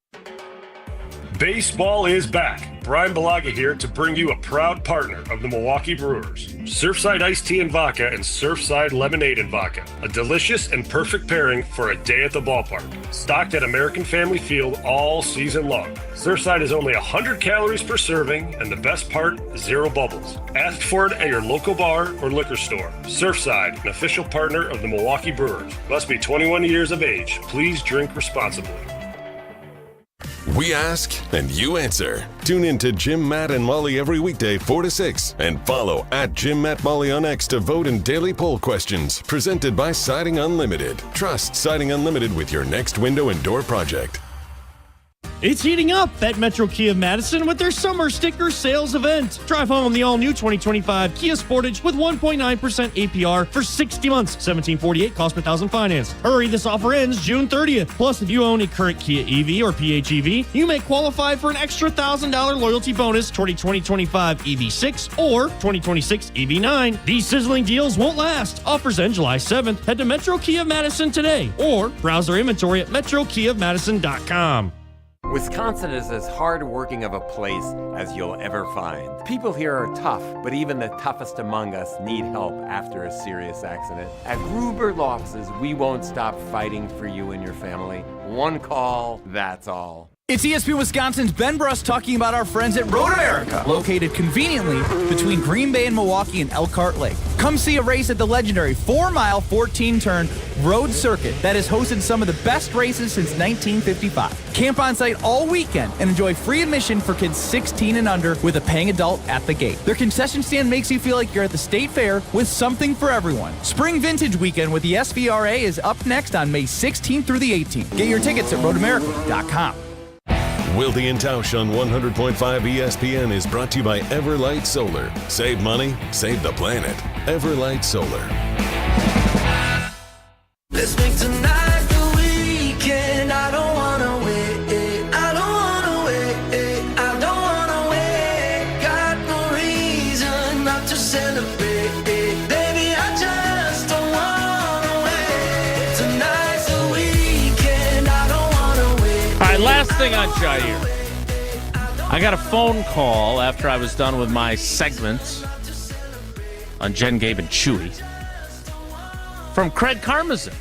Baseball is back. Brian Balaga here to bring you a proud partner of the Milwaukee Brewers. Surfside Iced Tea and Vodka and Surfside Lemonade and Vodka. A delicious and perfect pairing for a day at the ballpark. Stocked at American Family Field all season long. Surfside is only 100 calories per serving, and the best part, 0 bubbles. Ask for it at your local bar or liquor store. Surfside, an official partner of the Milwaukee Brewers. Must be 21 years of age. Please drink responsibly. We ask and you answer. Tune in to Jim, Matt, and Molly every weekday 4 to 6. And follow at Jim, Matt, Molly on X to vote in daily poll questions. Presented by Siding Unlimited. Trust Siding Unlimited with your next window and door project. It's heating up at Metro Kia of Madison with their summer sticker sales event. Drive home the all-new 2025 Kia Sportage with 1.9% APR for 60 months, $1,748 cost per thousand finance. Hurry, this offer ends June 30th. Plus, if you own a current Kia EV or PHEV, you may qualify for an extra $1,000 loyalty bonus toward a 2025 EV6 or 2026 EV9. These sizzling deals won't last. Offers end July 7th. Head to Metro Kia of Madison today or browse their inventory at metrokiaofmadison.com. Wisconsin is as hard-working of a place as you'll ever find. People here are tough, but even the toughest among us need help after a serious accident. At Gruber Law Offices, we won't stop fighting for you and your family. One call, that's all. It's ESPN Wisconsin's Ben Bruss talking about our friends at Road America, located conveniently between Green Bay and Milwaukee and Elkhart Lake. Come see a race at the legendary 4-mile, 14-turn road circuit that has hosted some of the best races since 1955. Camp on site all weekend and enjoy free admission for kids 16 and under with a paying adult at the gate. Their concession stand makes you feel like you're at the state fair with something for everyone. Spring Vintage Weekend with the SVRA is up next on May 16th through the 18th. Get your tickets at roadamerica.com. Wilde and Tausch on 100.5 ESPN is brought to you by Everlight Solar. Save money, save the planet. Everlight Solar. Let's make tonight the weekend. I don't wanna wait. I don't wanna wait. I don't wanna wait. Got no reason not to celebrate. Baby, I just don't wanna wait. Tonight's the weekend. I don't wanna wait. All right, last thing on Jaire. I got a phone call after I was done with my segment on Jen, Gabe, and Chewy from Craig Karmazin.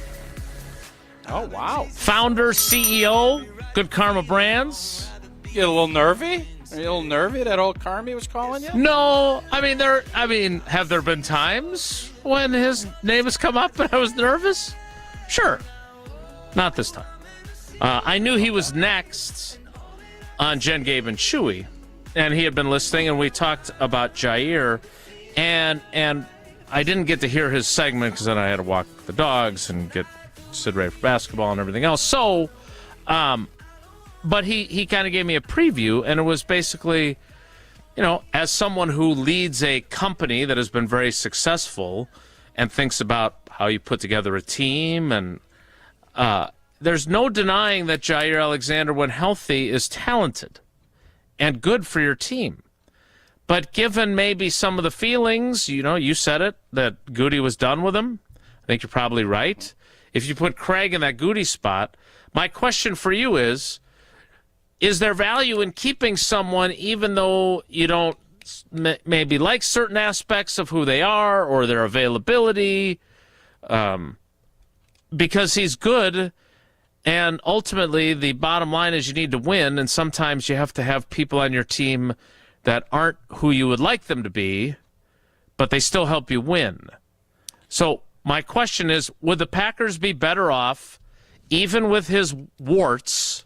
Oh, wow. Founder, CEO, Good Karma Brands. You get a little nervy? Are you a little nervy that old Carmi was calling you? No, have there been times when his name has come up and I was nervous? Sure. Not this time. I knew he was next on Jen, Gabe, and Chewy, and he had been listening, and we talked about Jaire, and I didn't get to hear his segment because then I had to walk the dogs and get Sid ready for basketball and everything else. So, but he kind of gave me a preview, and it was basically, as someone who leads a company that has been very successful and thinks about how you put together a team, and there's no denying that Jaire Alexander, when healthy, is talented and good for your team. But given maybe some of the feelings, you said it, that Goody was done with him. I think you're probably right. If you put Craig in that Goody spot, my question for you is there value in keeping someone even though you don't maybe like certain aspects of who they are or their availability, because he's good? And ultimately, the bottom line is you need to win, and sometimes you have to have people on your team that aren't who you would like them to be, but they still help you win. So my question is, would the Packers be better off, even with his warts,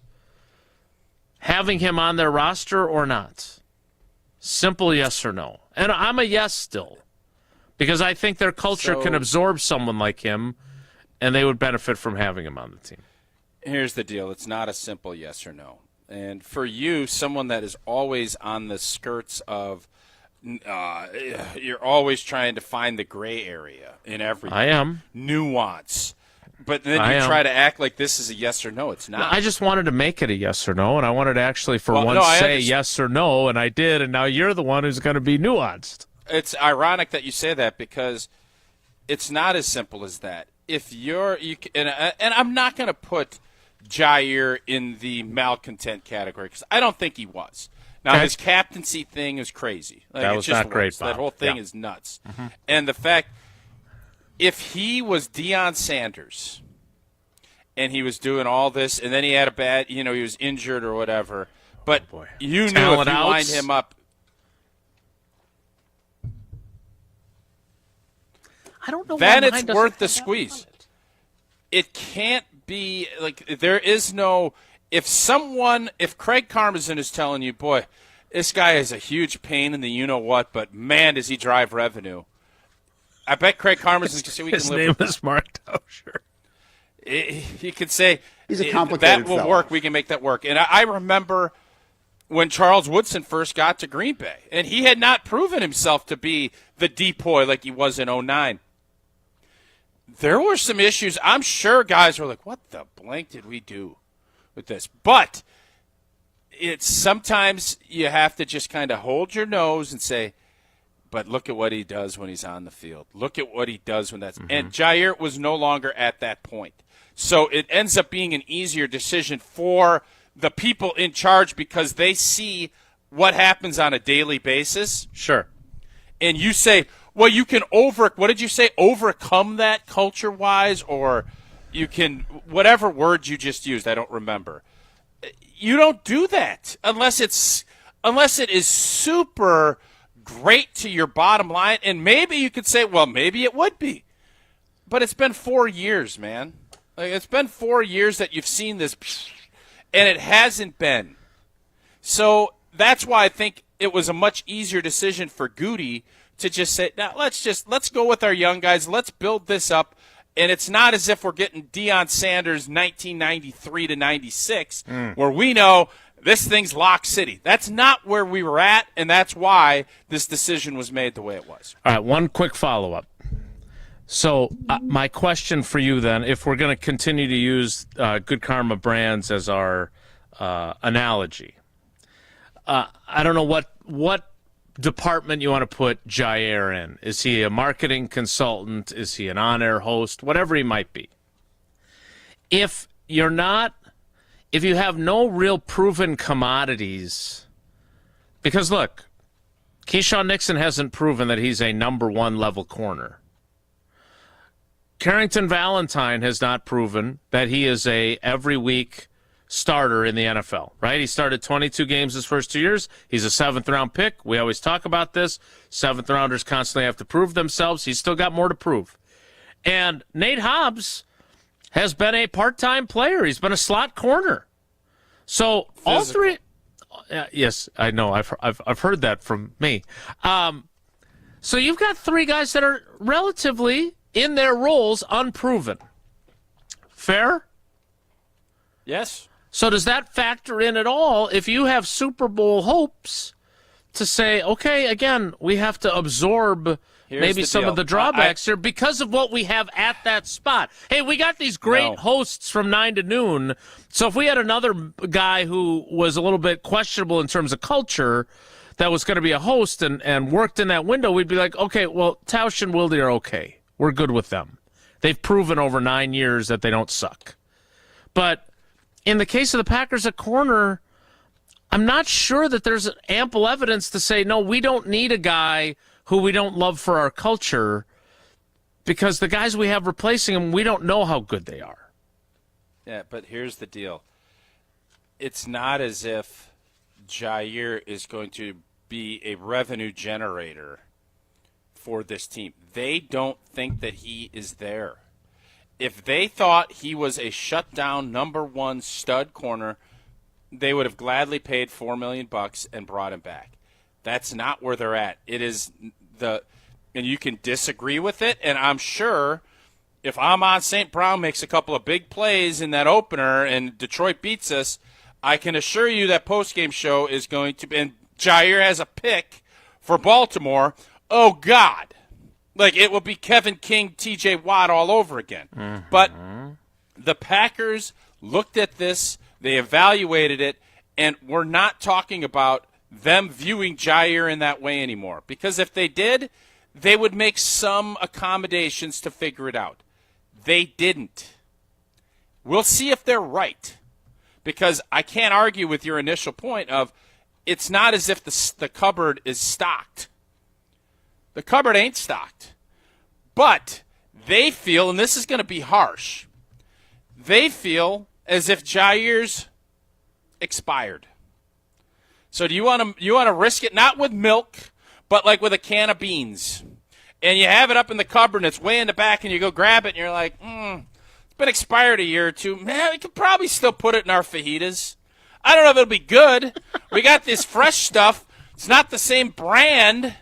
having him on their roster or not? Simple yes or no. And I'm a yes still, because I think their culture can absorb someone like him, and they would benefit from having him on the team. Here's the deal. It's not a simple yes or no. And for you, someone that is always on the skirts of you're always trying to find the gray area in everything. I am. Nuance. But then you try to act like this is a yes or no. It's not. I just wanted to make it a yes or no, and I wanted to actually say yes or no, and I did, and now you're the one who's going to be nuanced. It's ironic that you say that because it's not as simple as that. If and I'm not going to put Jaire in the malcontent category because I don't think he was. Now, his captaincy thing is crazy. That was not great, Bob. That whole thing is nuts. Mm-hmm. And the fact, if he was Deion Sanders and he was doing all this and then he had a bad, he was injured or whatever, but you knew if you lined him up. I don't know then it's worth the squeeze. It can't be like there is no if Craig Karmazin is telling you, boy, this guy is a huge pain in the you-know-what, but, man, does he drive revenue. I bet Craig Karmazin's going to say we His can live name with is Mark Tauscher. He could say, he's a complicated that will fellow. work, we can make that work. And I remember when Charles Woodson first got to Green Bay, and he had not proven himself to be the depoy like he was in 2009. There were some issues. I'm sure guys were like, what the blank did we do with this? But it's sometimes you have to just kind of hold your nose and say, but look at what he does when he's on the field. Look at what he does when that's and Jaire was no longer at that point. So it ends up being an easier decision for the people in charge because they see what happens on a daily basis. Sure. And you say, well, you can what did you say, overcome that culture-wise, or you can, whatever word you just used, I don't remember. You don't do that unless it is super great to your bottom line, and maybe you could say, well, maybe it would be. But it's been 4 years, man. Like, it's been 4 years that you've seen this, and it hasn't been. So that's why I think it was a much easier decision for Goody to just say, now let's go with our young guys. Let's build this up. And it's not as if we're getting Deion Sanders 1993 to 96, where we know this thing's Lock City. That's not where we were at, and that's why this decision was made the way it was. All right, one quick follow-up. So my question for you then, if we're going to continue to use Good Karma Brands as our analogy, I don't know what department you want to put Jaire in. Is he a marketing consultant? Is he an on-air host? Whatever he might be. If you have no real proven commodities, because look, Keyshawn Nixon hasn't proven that he's a number one level corner. Carrington Valentine has not proven that he is a every week starter in the NFL, right? He started 22 games his first 2 years. He's a 7th-round pick. We always talk about this. 7th-rounders constantly have to prove themselves. He's still got more to prove. And Nate Hobbs has been a part-time player. He's been a slot corner. So all three yes, I know. I've heard that from me. So you've got three guys that are relatively in their roles unproven. Fair? Yes. So does that factor in at all if you have Super Bowl hopes to say, okay, again, we have to absorb maybe some of the drawbacks here because of what we have at that spot? Hey, we got these great hosts from 9 to noon, so if we had another guy who was a little bit questionable in terms of culture that was going to be a host and worked in that window, we'd be like, okay, well, Tausch and Wilde are okay. We're good with them. They've proven over 9 years that they don't suck. But in the case of the Packers at corner, I'm not sure that there's ample evidence to say, no, we don't need a guy who we don't love for our culture because the guys we have replacing him, we don't know how good they are. Yeah, but here's the deal. It's not as if Jaire is going to be a revenue generator for this team. They don't think that he is there. If they thought he was a shutdown number one stud corner, they would have gladly paid $4 million and brought him back. That's not where they're at. It is and you can disagree with it, and I'm sure if Amon St. Brown makes a couple of big plays in that opener and Detroit beats us, I can assure you that postgame show is going to be, and Jaire has a pick for Baltimore. Oh, God. Like, it will be Kevin King, T.J. Watt all over again. Mm-hmm. But the Packers looked at this, they evaluated it, and we're not talking about them viewing Jaire in that way anymore. Because if they did, they would make some accommodations to figure it out. They didn't. We'll see if they're right. Because I can't argue with your initial point of it's not as if the cupboard is stocked. The cupboard ain't stocked. But they feel, and this is going to be harsh, they feel as if Jaire's expired. So do you want to risk it, not with milk, but like with a can of beans? And you have it up in the cupboard, and it's way in the back, and you go grab it, and you're like, it's been expired a year or two. Man, we could probably still put it in our fajitas. I don't know if it'll be good. We got this fresh stuff. It's not the same brand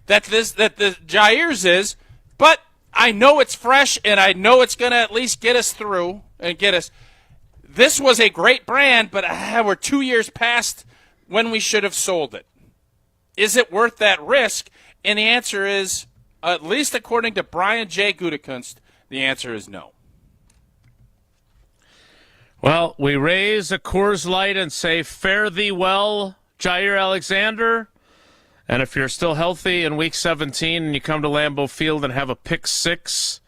that the Jaire's is, but I know it's fresh, and I know it's going to at least get us through and get us. This was a great brand, but we're 2 years past when we should have sold it. Is it worth that risk? And the answer is, at least according to Brian J. Gutekunst, the answer is no. Well, we raise a Coors Light and say, fare thee well, Jaire Alexander. And if you're still healthy in Week 17 and you come to Lambeau Field and have a pick 6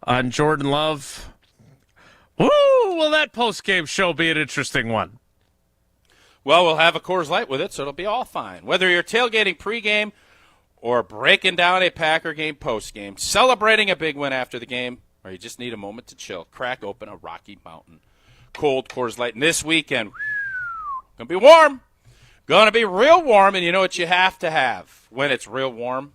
on Jordan Love, woo, will that post-game show be an interesting one? Well, we'll have a Coors Light with it, so it'll be all fine. Whether you're tailgating pregame or breaking down a Packer game postgame, celebrating a big win after the game, or you just need a moment to chill, crack open a Rocky Mountain cold Coors Light. And this weekend, going to be warm. Going to be real warm, and you know what you have to have when it's real warm?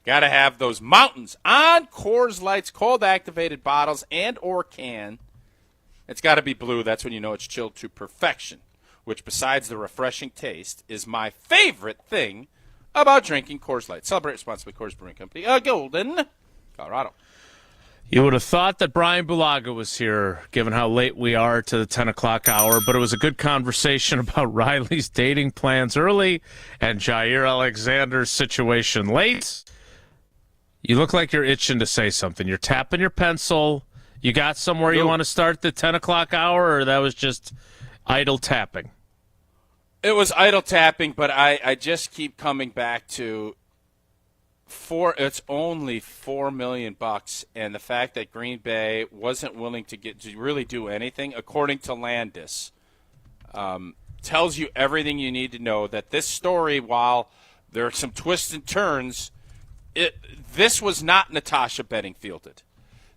Got to have those mountains on Coors Light's cold-activated bottles and or can. It's got to be blue. That's when you know it's chilled to perfection, which besides the refreshing taste is my favorite thing about drinking Coors Light. Celebrate responsibly, Coors Brewing Company, Golden, Colorado. You would have thought that Brian Bulaga was here, given how late we are to the 10 o'clock hour, but it was a good conversation about Riley's dating plans early and Jaire Alexander's situation late. You look like you're itching to say something. You're tapping your pencil. You got somewhere you want to start the 10 o'clock hour, or that was just idle tapping? It was idle tapping, but I just keep coming back to it's only $4 million, and the fact that Green Bay wasn't willing to really do anything, according to Landis, tells you everything you need to know. That this story, while there are some twists and turns, this was not Natasha Bedingfielded.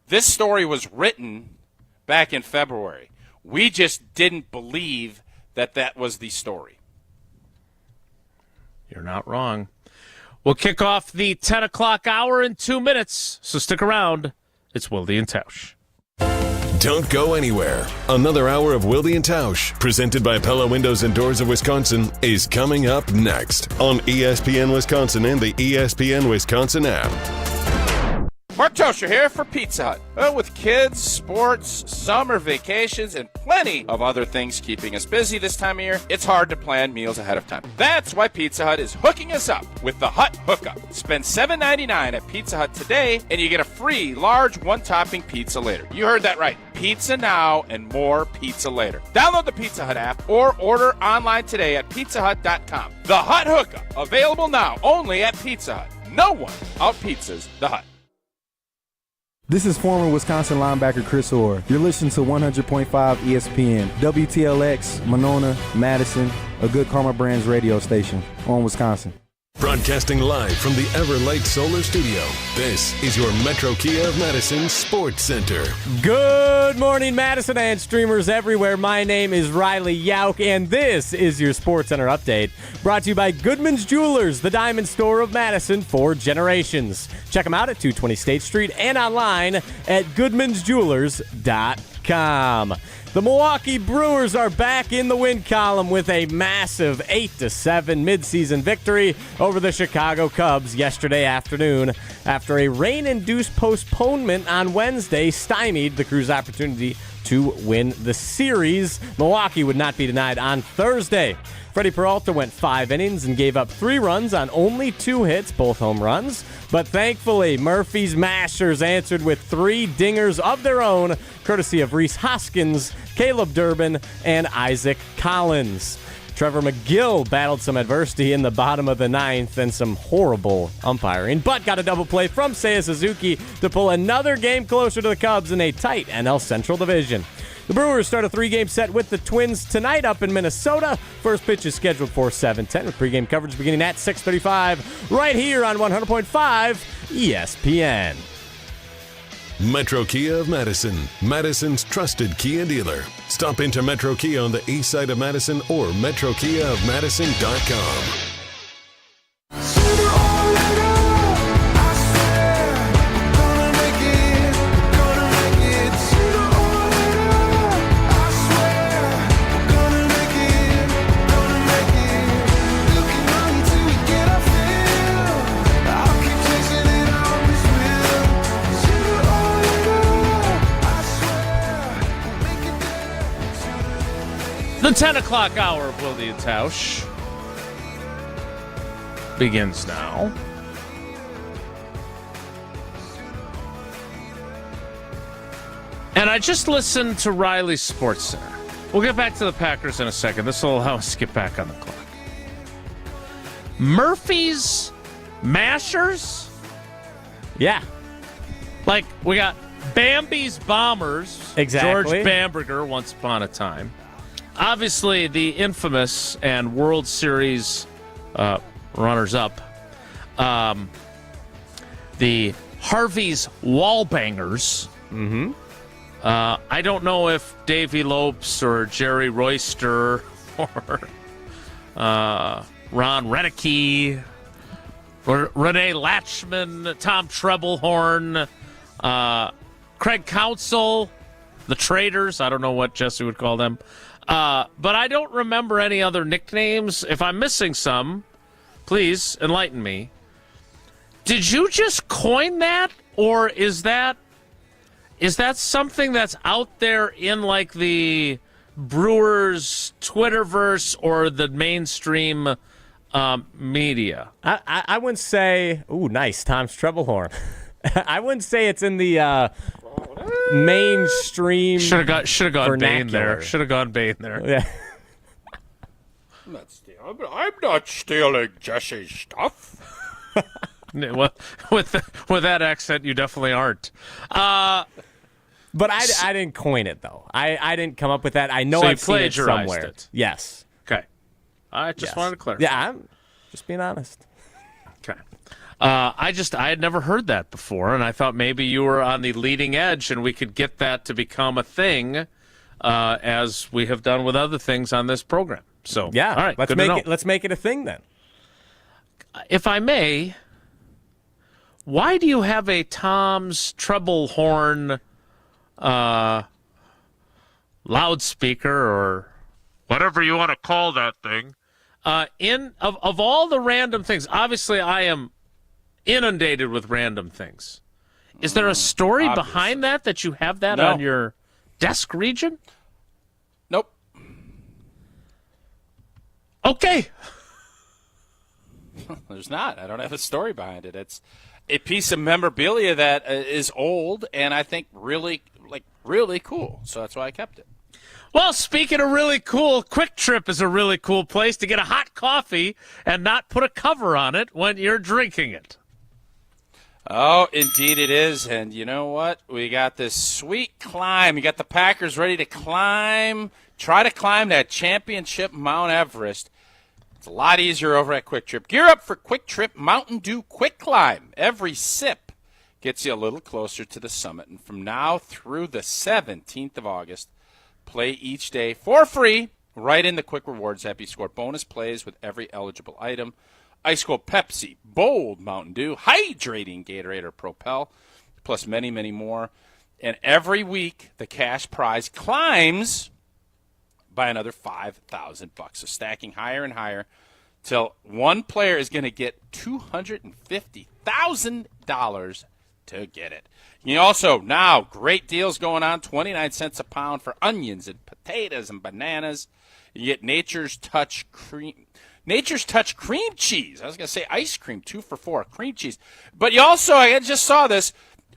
This story was written back in February. We just didn't believe that was the story. You're not wrong. We'll kick off the 10 o'clock hour in 2 minutes, so stick around. It's Wilde and Tausch. Don't go anywhere. Another hour of Wilde and Tausch, presented by Pella Windows and Doors of Wisconsin, is coming up next on ESPN Wisconsin and the ESPN Wisconsin app. Mark Toscher here for Pizza Hut. With kids, sports, summer vacations, and plenty of other things keeping us busy this time of year, it's hard to plan meals ahead of time. That's why Pizza Hut is hooking us up with the Hut Hookup. Spend $7.99 at Pizza Hut today, and you get a free large one-topping pizza later. You heard that right. Pizza now and more pizza later. Download the Pizza Hut app or order online today at pizzahut.com. The Hut Hookup, available now only at Pizza Hut. No one out-pizzas the Hut. This is former Wisconsin linebacker Chris Orr. You're listening to 100.5 ESPN, WTLX, Monona, Madison, a Good Karma Brands radio station on Wisconsin. Broadcasting live from the Everlight Solar Studio, this is your Metro Kia of Madison Sports Center. Good morning, Madison and streamers everywhere. My name is Riley Yauk, and this is your Sports Center update, brought to you by Goodman's Jewelers, the diamond store of Madison for generations. Check them out at 220 State Street and online at goodmansjewelers.com. The Milwaukee Brewers are back in the win column with a massive 8-7 midseason victory over the Chicago Cubs yesterday afternoon after a rain-induced postponement on Wednesday stymied the Crew's opportunity to win the series. Milwaukee would not be denied on Thursday. Freddie Peralta went 5 innings and gave up 3 runs on only 2 hits, both home runs. But thankfully, Murphy's Mashers answered with 3 dingers of their own, courtesy of Rhys Hoskins, Caleb Durbin, and Isaac Collins. Trevor McGill battled some adversity in the bottom of the 9th and some horrible umpiring, but got a double play from Seiya Suzuki to pull another game closer to the Cubs in a tight NL Central division. The Brewers start a 3-game set with the Twins tonight up in Minnesota. First pitch is scheduled for 7:10 with pregame coverage beginning at 6:35 right here on 100.5 ESPN. Metro Kia of Madison, Madison's trusted Kia dealer. Stop into Metro Kia on the east side of Madison or metrokiaofmadison.com. The 10 o'clock hour of Wilde and Tausch begins now. And I just listened to Riley's Sports Center. We'll get back to the Packers in a second. This will allow us to get back on the clock. Murphy's Mashers? Yeah. Like, we got Bambi's Bombers. Exactly. George Bamberger, once upon a time. Obviously, the infamous and World Series runners-up. The Harvey's Wallbangers. Mm-hmm. I don't know if Davey Lopes or Jerry Royster or Ron Renicky or Renee Latchman, Tom Trebelhorn, Craig Counsell, the Traders. I don't know what Jesse would call them. But I don't remember any other nicknames. If I'm missing some, please enlighten me. Did you just coin that, or is that something that's out there in like the Brewers Twitterverse or the mainstream media? I wouldn't say. Ooh, nice, Tom's Trebelhorn. I wouldn't say it's in the mainstream. Should have gone Bane vernacular. there. Should have gone Bane there. Yeah. I'm not stealing Jesse's stuff. Well, with that accent, you definitely aren't. But I didn't coin it, though. I didn't come up with that. I know So you I've seen it plagiarized somewhere. it. Yes. Okay. I just wanted to clarify. Yeah, I'm just being honest. Okay. I had never heard that before, and I thought maybe you were on the leading edge, and we could get that to become a thing, as we have done with other things on this program. So Yeah. all right. Let's make it a thing then. If I may, why do you have a Tom's Trebelhorn loudspeaker or whatever you want to call that thing? Of all the random things, obviously I am inundated with random things. Is there a story behind that you have that on your desk region? Nope. Okay. There's not. I don't have a story behind it. It's a piece of memorabilia that is old and I think really cool. So that's why I kept it. Well, speaking of really cool, Quick Trip is a really cool place to get a hot coffee and not put a cover on it when you're drinking it. Oh, indeed it is. And you know what? We got this sweet climb. You got the Packers ready to try to climb that championship Mount Everest. It's a lot easier over at Quick Trip. Gear up for Quick Trip Mountain Dew Quick Climb. Every sip gets you a little closer to the summit. And from now through the 17th of August, play each day for free right in the Quick Rewards app. You score bonus plays with every eligible item. Ice Cold Pepsi, Bold Mountain Dew, Hydrating Gatorade or Propel, plus many, many more. And every week, the cash prize climbs by another $5,000. So stacking higher and higher till one player is going to get $250,000 to get it. You also, now, great deals going on, 29 cents a pound for onions and potatoes and bananas. You get Nature's Touch cream cheese. I was going to say ice cream, 2 for $4, cream cheese. But you also, I just saw this,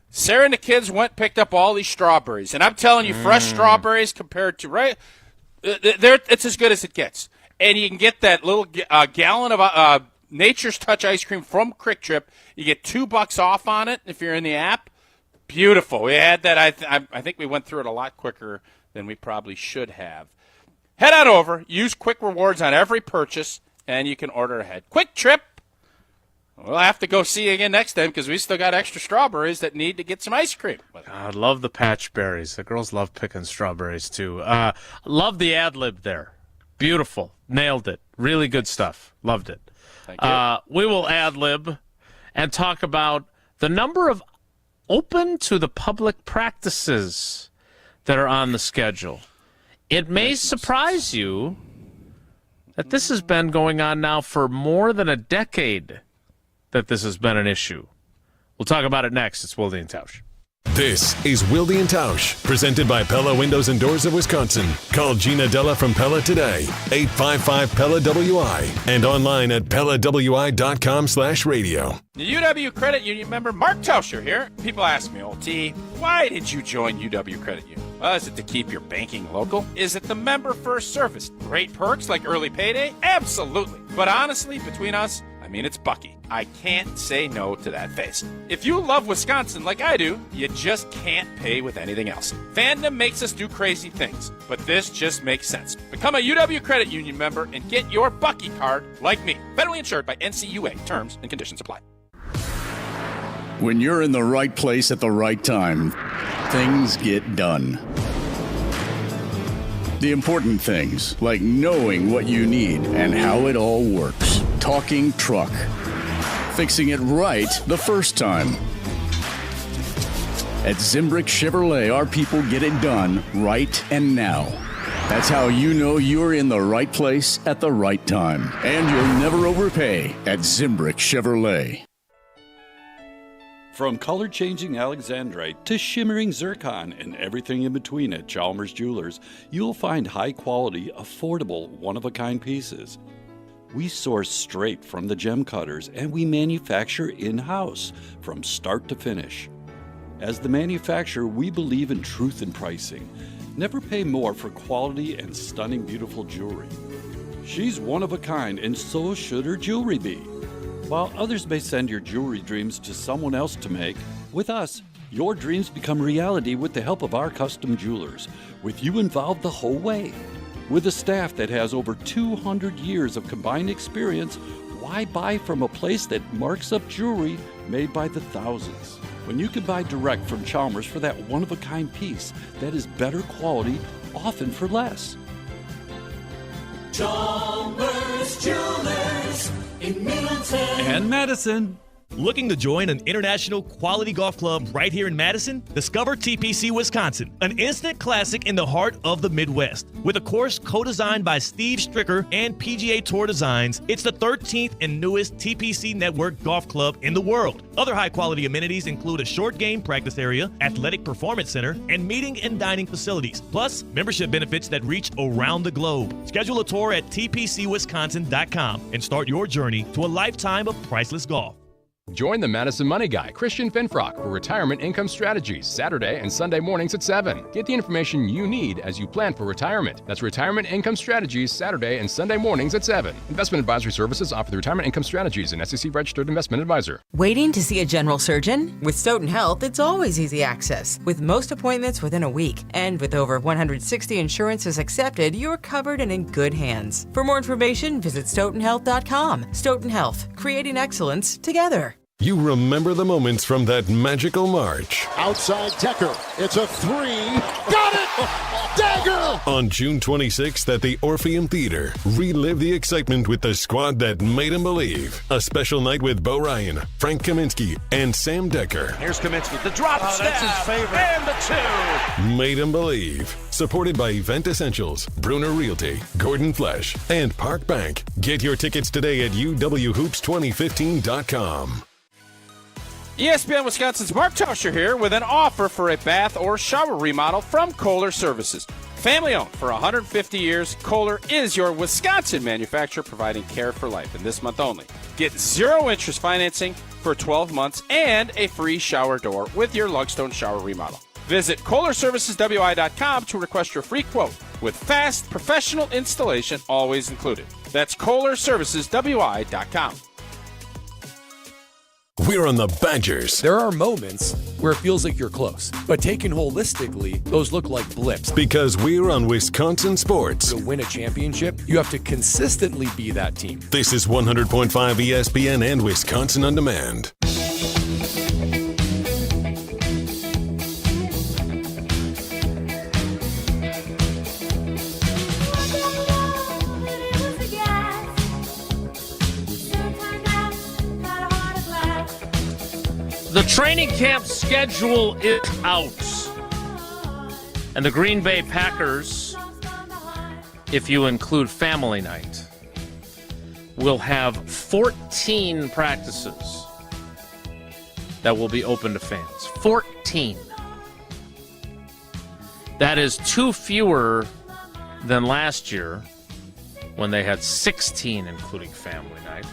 Sarah and the kids picked up all these strawberries. And I'm telling you, fresh strawberries compared to, right, it's as good as it gets. And you can get that little gallon of Nature's Touch ice cream from Quick Trip. You get $2 off on it if you're in the app. Beautiful. We had that. I think we went through it a lot quicker than we probably should have. Head on over. Use Quick Rewards on every purchase, and you can order ahead. Quick Trip. We'll have to go see you again next time because we still got extra strawberries that need to get some ice cream. I love the patch berries. The girls love picking strawberries, too. Love the ad-lib there. Beautiful. Nailed it. Really good stuff. Loved it. Thank you. We will ad-lib and talk about the number of open to the public practices that are on the schedule. It may surprise you that this has been going on now for more than a decade, that this has been an issue. We'll talk about it next. It's Wilde and Tausch. This is Wilde and Tausch, presented by Pella Windows and Doors of Wisconsin. Call Gina Della from Pella today, 855-PELLA-WI, and online at PellaWI.com/radio. The UW Credit Union member Mark Tauscher here. People ask me, old T, why did you join UW Credit Union? Is it to keep your banking local? Is it the member-first service? Great perks like early payday? Absolutely. But honestly, between us, it's Bucky. I can't say no to that face. If you love Wisconsin like I do, you just can't pay with anything else. Fandom makes us do crazy things, but this just makes sense. Become a UW Credit Union member and get your Bucky card like me. Federally insured by NCUA. Terms and conditions apply. When you're in the right place at the right time, things get done. The important things, like knowing what you need and how it all works. Talking truck. Fixing it right the first time. At Zimbrick Chevrolet, our people get it done right and now. That's how you know you're in the right place at the right time. And you'll never overpay at Zimbrick Chevrolet. From color-changing alexandrite to shimmering zircon and everything in between at Chalmers Jewelers, you'll find high-quality, affordable, one-of-a-kind pieces. We source straight from the gem cutters, and we manufacture in-house from start to finish. As the manufacturer, we believe in truth in pricing. Never pay more for quality and stunning, beautiful jewelry. She's one of a kind, and so should her jewelry be. While others may send your jewelry dreams to someone else to make, with us, your dreams become reality with the help of our custom jewelers, with you involved the whole way. With a staff that has over 200 years of combined experience, why buy from a place that marks up jewelry made by the thousands? When you can buy direct from Chalmers for that one-of-a-kind piece that is better quality, often for less. Chalmers Jewelers in Middleton and Madison. Looking to join an international quality golf club right here in Madison? Discover TPC Wisconsin, an instant classic in the heart of the Midwest. With a course co-designed by Steve Stricker and PGA Tour Designs, it's the 13th and newest TPC Network golf club in the world. Other high-quality amenities include a short game practice area, athletic performance center, and meeting and dining facilities, plus membership benefits that reach around the globe. Schedule a tour at tpcwisconsin.com and start your journey to a lifetime of priceless golf. Join the Madison Money Guy, Christian Finfrock, for Retirement Income Strategies, Saturday and Sunday mornings at 7. Get the information you need as you plan for retirement. That's Retirement Income Strategies, Saturday and Sunday mornings at 7. Investment advisory services offered through Retirement Income Strategies, an SEC-registered investment advisor. Waiting to see a general surgeon? With Stoughton Health, it's always easy access, with most appointments within a week. And with over 160 insurances accepted, you're covered and in good hands. For more information, visit stoughtonhealth.com. Stoughton Health, creating excellence together. You remember the moments from that magical March. Outside Decker. It's a three. Got it! Dagger! On June 26th at the Orpheum Theater, relive the excitement with the squad that made him believe. A special night with Bo Ryan, Frank Kaminsky, and Sam Decker. Here's Kaminsky. The drop stab. That's his favorite. And the two. Made him believe. Supported by Event Essentials, Bruner Realty, Gordon Flesh, and Park Bank. Get your tickets today at uwhoops2015.com. ESPN Wisconsin's Mark Tauscher here with an offer for a bath or shower remodel from Kohler Services. Family owned for 150 years, Kohler is your Wisconsin manufacturer providing care for life. And this month only, get 0 interest financing for 12 months and a free shower door with your Lugstone shower remodel. Visit KohlerServicesWI.com to request your free quote with fast professional installation always included. That's KohlerServicesWI.com. We're on the Badgers. There are moments where it feels like you're close, but taken holistically, those look like blips. Because we're on Wisconsin sports. To win a championship, you have to consistently be that team. This is 100.5 ESPN and Wisconsin On Demand. The training camp schedule is out. And the Green Bay Packers, if you include family night, will have 14 practices that will be open to fans. 14. That is 2 fewer than last year when they had 16, including family night.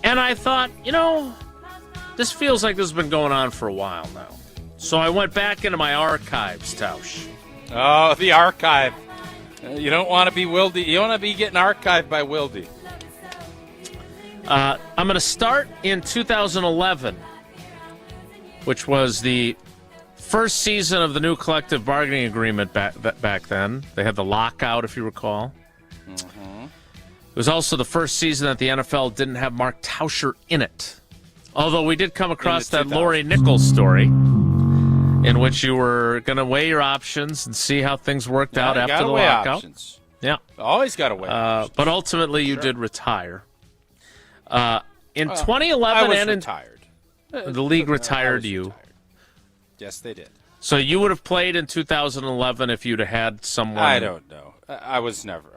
And I thought, this feels like this has been going on for a while now. So I went back into my archives, Tausch. Oh, the archive. You don't want to be Wilde. You don't want to be getting archived by Wilde. I'm going to start in 2011, which was the first season of the new collective bargaining agreement back then. They had the lockout, if you recall. Mm-hmm. It was also the first season that the NFL didn't have Mark Tauscher in it. Although we did come across that Lori Nichols story in which you were going to weigh your options and see how things worked out after the lockout. Options. Yeah. Always got to weigh options. But ultimately you did retire. In 2011, I was retired. The league retired you. Retired. Yes, they did. So you would have played in 2011 if you'd have had someone. I don't know. I was never.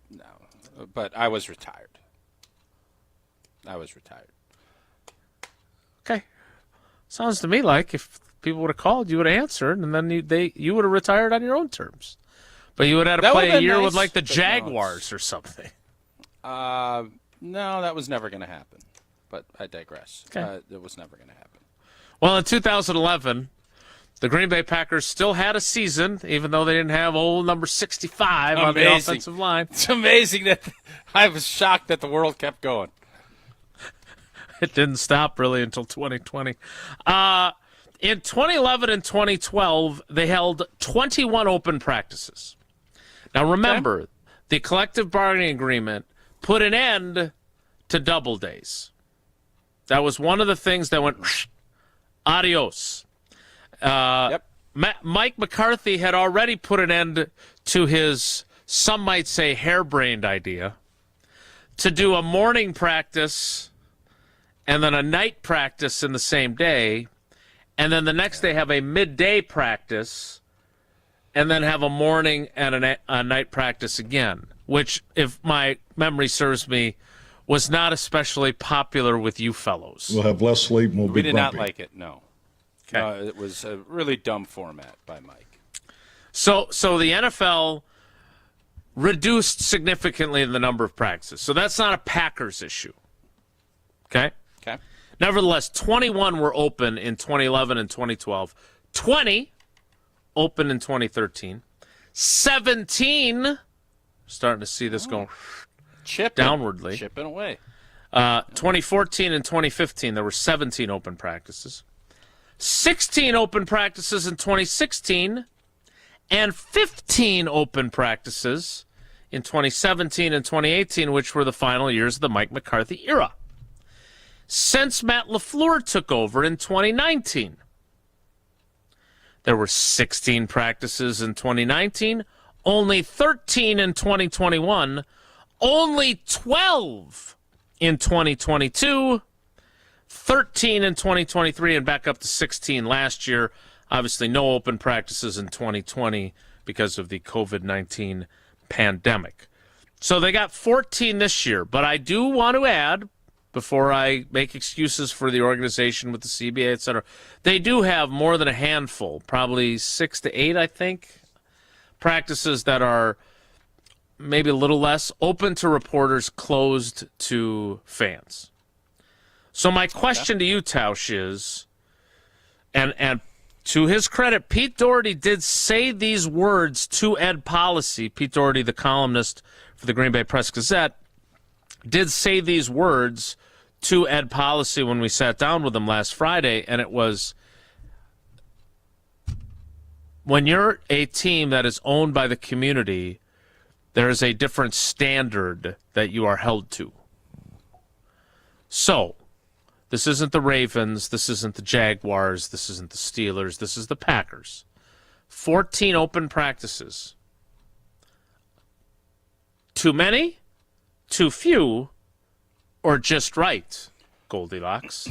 No, but I was retired. Okay. Sounds to me like if people would have called, you would have answered, and then you would have retired on your own terms. But you would have had to play a year with like the Jaguars or something. No, that was never going to happen. But I digress. Okay. It was never going to happen. Well, in 2011, the Green Bay Packers still had a season, even though they didn't have old number 65 on the offensive line. It's amazing that I was shocked that the world kept going. It didn't stop really until 2020. In 2011 and 2012, they held 21 open practices. Now, remember, the collective bargaining agreement put an end to double days. That was one of the things that went adios. Mike McCarthy had already put an end to his, some might say, harebrained idea to do a morning practice and then a night practice in the same day, and then the next day have a midday practice, and then have a morning and a night practice again, which, if my memory serves me, was not especially popular with you fellows. We'll have less sleep and we'll be We did grumpy. not like it, no. Okay. It was a really dumb format by Mike. So the NFL reduced significantly the number of practices. So that's not a Packers issue. Okay? Okay. Nevertheless, 21 were open in 2011 and 2012. 20 open in 2013. 17, starting to see this going downwardly. Chipping away. 2014 and 2015, there were 17 open practices. 16 open practices in 2016, and 15 open practices in 2017 and 2018, which were the final years of the Mike McCarthy era. Since Matt LaFleur took over in 2019, there were 16 practices in 2019, only 13 in 2021, only 12 in 2022, 13 in 2023, and back up to 16 last year. Obviously, no open practices in 2020 because of the COVID-19 pandemic. So they got 14 this year, but I do want to add, before I make excuses for the organization with the CBA, et cetera, they do have more than a handful, probably 6 to 8, I think, practices that are maybe a little less open to reporters, closed to fans. So my question to you, Tausch, is, and to his credit, Pete Doherty did say these words to Ed Policy. Pete Doherty, the columnist for the Green Bay Press-Gazette, did say these words to Ed Policy when we sat down with him last Friday, and it was, when you're a team that is owned by the community, there is a different standard that you are held to. So, this isn't the Ravens, this isn't the Jaguars, this isn't the Steelers, this is the Packers. 14 open practices. Too many? Too few? Or just right, Goldilocks?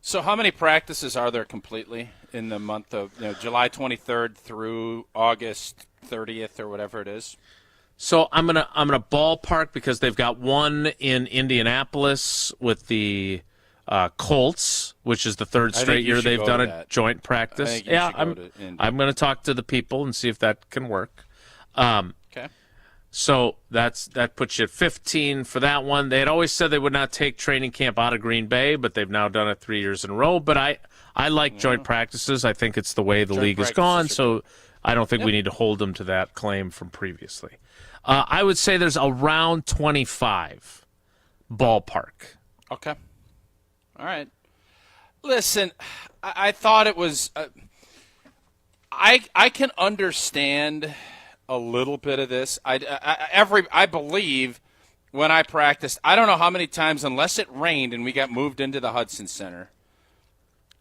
So how many practices are there completely in the month of July 23rd through August 30th or whatever it is? So I'm gonna ballpark because they've got one in Indianapolis with the Colts, which is the third straight year they've done a joint practice. I'm going to talk to the people and see if that can work. Okay. So that puts you at 15 for that one. They had always said they would not take training camp out of Green Bay, but they've now done it 3 years in a row. But I like joint practices. I think it's the way the league has gone, so I don't think we need to hold them to that claim from previously. I would say there's around 25 ballpark. Okay. All right. Listen, I thought it was I can understand a little bit of this. I believe when I practiced, I don't know how many times, unless it rained and we got moved into the Hudson Center,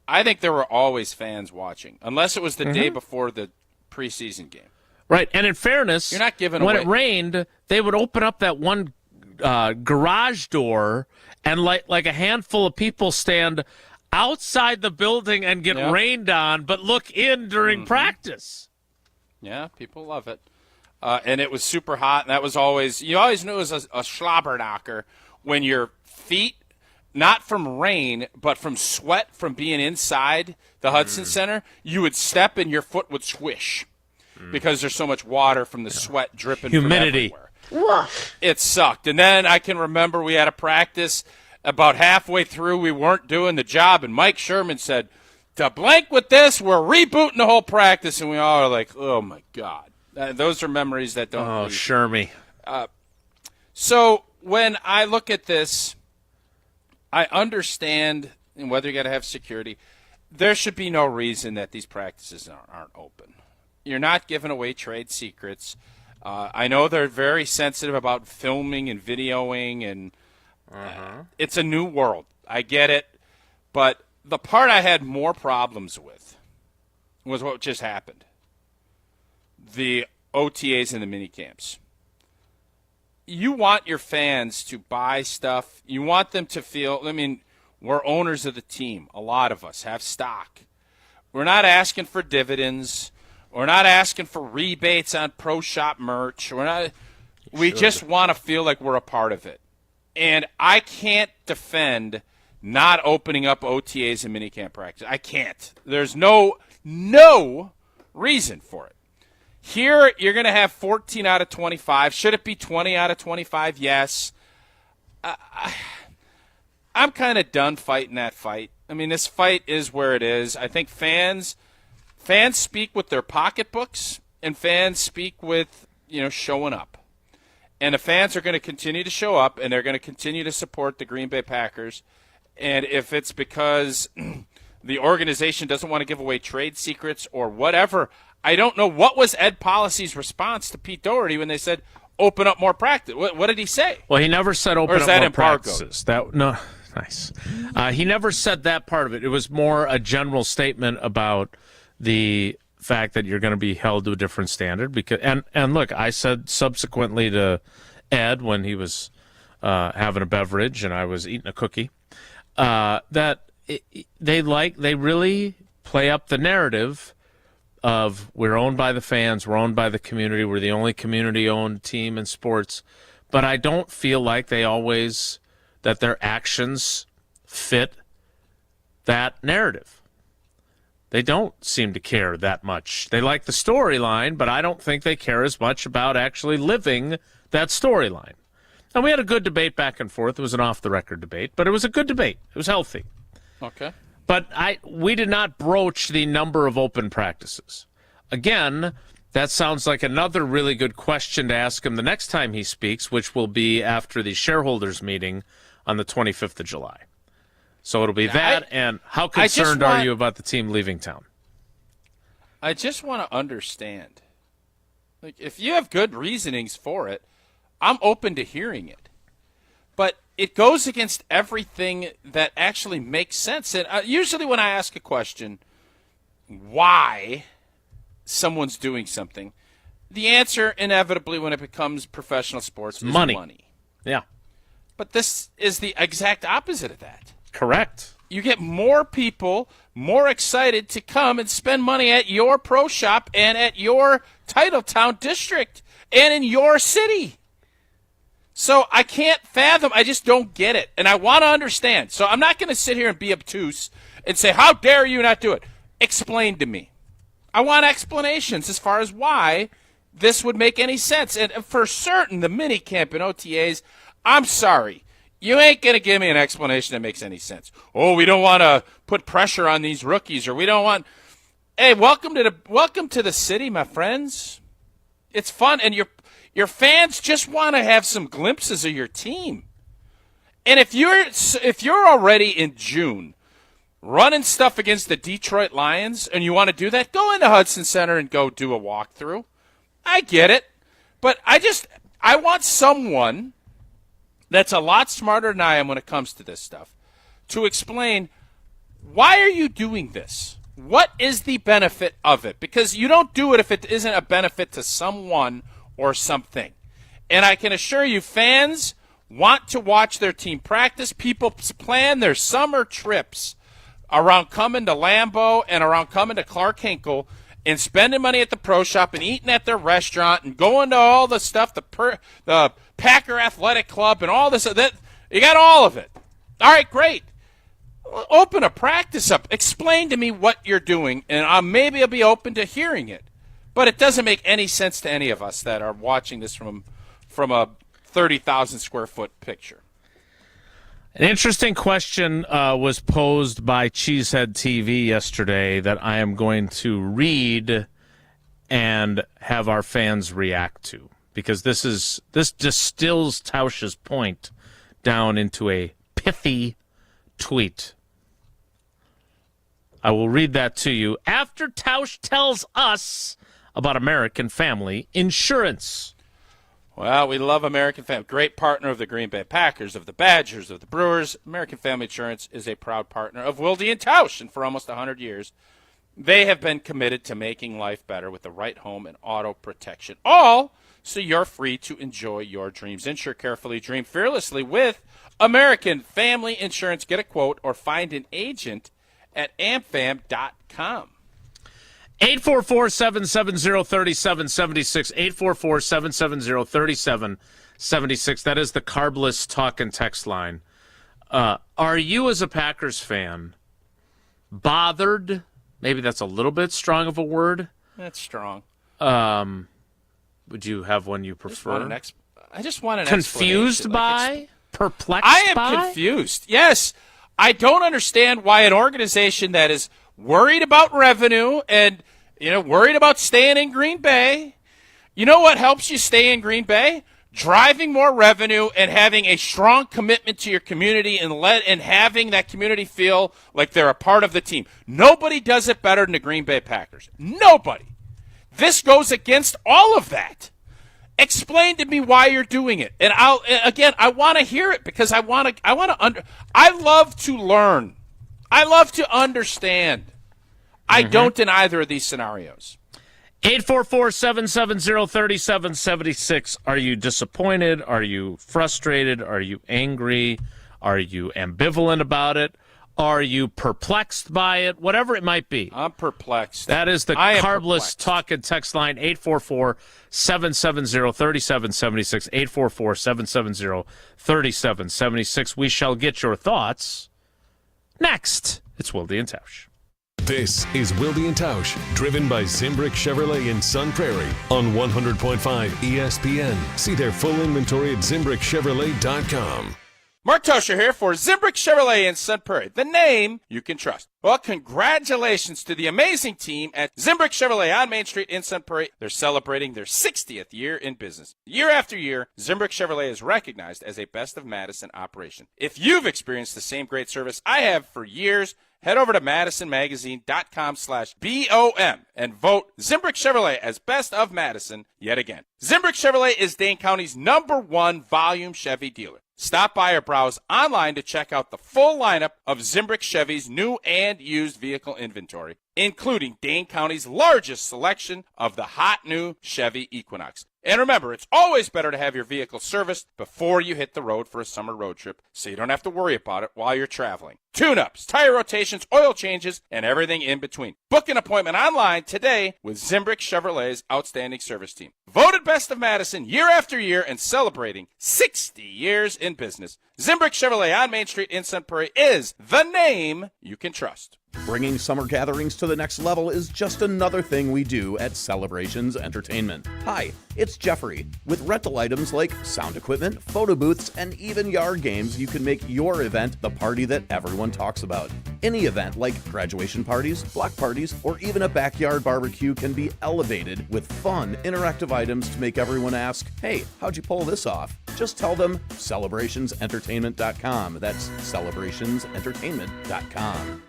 I think there were always fans watching, unless it was the day before the preseason game. Right, and in fairness, you're not giving when away. It rained, they would open up that one garage door, and like a handful of people stand outside the building and get rained on, but look in during practice. Yeah, people love it. And it was super hot, and that was always – you always knew it was a slobber knocker when your feet, not from rain, but from sweat from being inside the Hudson Center, you would step and your foot would swish because there's so much water from the sweat dripping humidity from everywhere. It sucked. And then I can remember we had a practice about halfway through. We weren't doing the job, and Mike Sherman said, to blank with this, we're rebooting the whole practice. And we all are like, oh, my God. Those are memories that don't leave. Shermy. So when I look at this, I understand whether you got to have security. There should be no reason that these practices aren't open. You're not giving away trade secrets. I know they're very sensitive about filming and videoing, and it's a new world. I get it. But the part I had more problems with was what just happened. The OTAs and the mini camps. You want your fans to buy stuff. You want them to feel, we're owners of the team. A lot of us have stock. We're not asking for dividends. We're not asking for rebates on pro shop merch. We just want to feel like we're a part of it. And I can't defend not opening up OTAs and minicamp practice. I can't. There's no reason for it. Here, you're going to have 14 out of 25. Should it be 20 out of 25? Yes. I'm kind of done fighting that fight. This fight is where it is. I think fans speak with their pocketbooks, and fans speak with, showing up. And the fans are going to continue to show up, and they're going to continue to support the Green Bay Packers. And if it's because the organization doesn't want to give away trade secrets or whatever, I don't know. What was Ed Policy's response to Pete Doherty when they said, open up more practice? What did he say? Well, he never said open up more practices. Nice. He never said that part of it. It was more a general statement about the fact that you're going to be held to a different standard. And look, I said subsequently to Ed when he was having a beverage and I was eating a cookie, that they really play up the narrative of we're owned by the fans, we're owned by the community, we're the only community-owned team in sports. But I don't feel like that their actions fit that narrative. They don't seem to care that much. They like the storyline, but I don't think they care as much about actually living that storyline. And we had a good debate back and forth. It was an off-the-record debate, but it was a good debate. It was healthy. Okay. But we did not broach the number of open practices. Again, that sounds like another really good question to ask him the next time he speaks, which will be after the shareholders meeting on the 25th of July. So it'll be and how concerned are you about the team leaving town? I just want to understand. If you have good reasonings for it, I'm open to hearing it. But it goes against everything that actually makes sense. And usually when I ask a question, why someone's doing something, the answer inevitably when it becomes professional sports is money. Yeah. But this is the exact opposite of that. Correct. You get more people more excited to come and spend money at your pro shop and at your Titletown district and in your city. So I can't fathom. I just don't get it. And I want to understand. So I'm not going to sit here and be obtuse and say, how dare you not do it? Explain to me. I want explanations as far as why this would make any sense. And for certain, the mini camp and OTAs, I'm sorry. You ain't going to give me an explanation that makes any sense. Oh, we don't want to put pressure on these rookies, or we don't want. Hey, welcome to the city, my friends. It's fun, and your fans just want to have some glimpses of your team. And if you're already in June running stuff against the Detroit Lions, and you want to do that, go into Hudson Center and go do a walkthrough. I get it, but I want someone that's a lot smarter than I am when it comes to this stuff to explain, why are you doing this? What is the benefit of it? Because you don't do it if it isn't a benefit to someone or something. And I can assure you, fans want to watch their team practice. People plan their summer trips around coming to Lambeau and around coming to Clark Hinkle and spending money at the pro shop and eating at their restaurant and going to all the stuff, the Packer Athletic Club and all this. You got all of it. All right, great. Open a practice up. Explain to me what you're doing, and maybe I'll be open to hearing it. But it doesn't make any sense to any of us that are watching this from a 30,000 square foot picture. An interesting question was posed by Cheesehead TV yesterday that I am going to read and have our fans react to, because this distills Tausch's point down into a pithy tweet. I will read that to you after Tausch tells us about American Family Insurance. Well, we love American Family. Great partner of the Green Bay Packers, of the Badgers, of the Brewers. American Family Insurance is a proud partner of Wilde and Tausch, and for almost 100 years, they have been committed to making life better with the right home and auto protection. All so you're free to enjoy your dreams. Insure carefully, dream fearlessly with American Family Insurance. Get a quote or find an agent at amfam.com. 844-770-3776, 844-770-3776. That is the Carbless talk and text line. Are you, as a Packers fan, bothered? Maybe that's a little bit strong of a word. That's strong. Would you have one you prefer? I just want an confused explanation. by? Perplexed I am by? confused. Yes. I don't understand why an organization that is worried about revenue and worried about staying in Green Bay. You know what helps you stay in Green Bay? Driving more revenue and having a strong commitment to your community and having that community feel like they're a part of the team. Nobody does it better than the Green Bay Packers. Nobody. This goes against all of that. Explain to me why you're doing it. And I want to hear it because I love to learn. I love to understand. I don't in either of these scenarios. 844-770-3776. Are you disappointed? Are you frustrated? Are you angry? Are you ambivalent about it? Are you perplexed by it? Whatever it might be. I'm perplexed. That is the Carbless talk and text line, 844-770-3776, 844-770-3776. We shall get your thoughts next. It's Wilde and Tausch. This is Wilde and Tausch, driven by Zimbrick Chevrolet in Sun Prairie on 100.5 ESPN. See their full inventory at ZimbrickChevrolet.com. Mark Tosher here for Zimbrick Chevrolet in Sun Prairie, the name you can trust. Well, congratulations to the amazing team at Zimbrick Chevrolet on Main Street in Sun Prairie. They're celebrating their 60th year in business. Year after year, Zimbrick Chevrolet is recognized as a Best of Madison operation. If you've experienced the same great service I have for years, head over to madisonmagazine.com/BOM and vote Zimbrick Chevrolet as Best of Madison yet again. Zimbrick Chevrolet is Dane County's #1 volume Chevy dealer. Stop by or browse online to check out the full lineup of Zimbrick Chevy's new and used vehicle inventory. including Dane County's largest selection of the hot new Chevy Equinox. And remember, it's always better to have your vehicle serviced before you hit the road for a summer road trip, so you don't have to worry about it while you're traveling. Tune-ups, tire rotations, oil changes, and everything in between. Book an appointment online today with Zimbrick Chevrolet's outstanding service team. Voted Best of Madison year after year and celebrating 60 years in business. Zimbrick Chevrolet on Main Street in Sun Prairie is the name you can trust. Bringing summer gatherings to the next level is just another thing we do at Celebrations Entertainment. Hi, it's Jeffrey. With rental items like sound equipment, photo booths, and even yard games, you can make your event the party that everyone talks about. Any event like graduation parties, block parties, or even a backyard barbecue can be elevated with fun, interactive items to make everyone ask, hey, how'd you pull this off? Just tell them celebrationsentertainment.com. That's celebrationsentertainment.com.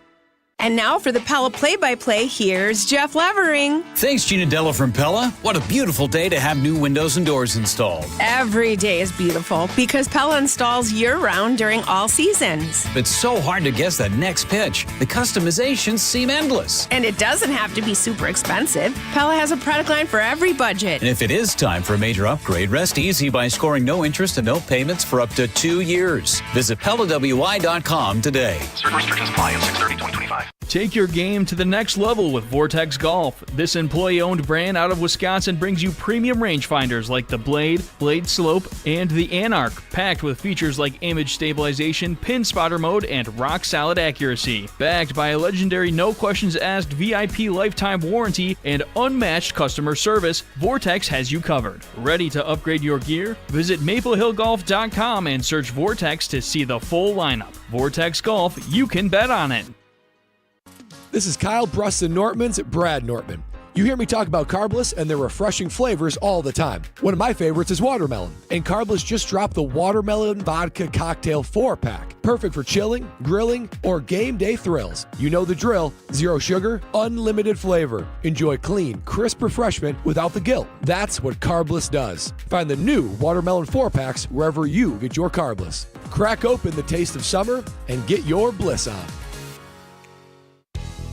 And now for the Pella play-by-play, here's Jeff Levering. Thanks, Gina Della from Pella. What a beautiful day to have new windows and doors installed. Every day is beautiful because Pella installs year-round during all seasons. It's so hard to guess that next pitch. The customizations seem endless. And it doesn't have to be super expensive. Pella has a product line for every budget. And if it is time for a major upgrade, rest easy by scoring no interest and no payments for up to 2 years. Visit PellaWI.com today. Certain restrictions apply on 6/30/2025. Take your game to the next level with Vortex Golf. This employee-owned brand out of Wisconsin brings you premium rangefinders like the Blade, Blade Slope, and the Anarch, packed with features like image stabilization, pin spotter mode, and rock-solid accuracy. Backed by a legendary no-questions-asked VIP lifetime warranty and unmatched customer service, Vortex has you covered. Ready to upgrade your gear? Visit MapleHillGolf.com and search Vortex to see the full lineup. Vortex Golf, you can bet on it. This is Kyle Bruston Nortman's Brad Nortman. You hear me talk about Carbless and their refreshing flavors all the time. One of my favorites is watermelon, and Carbless just dropped the Watermelon Vodka Cocktail 4-pack. Perfect for chilling, grilling, or game day thrills. You know the drill. Zero sugar, unlimited flavor. Enjoy clean, crisp refreshment without the guilt. That's what Carbless does. Find the new Watermelon 4-packs wherever you get your Carbless. Crack open the taste of summer and get your bliss on.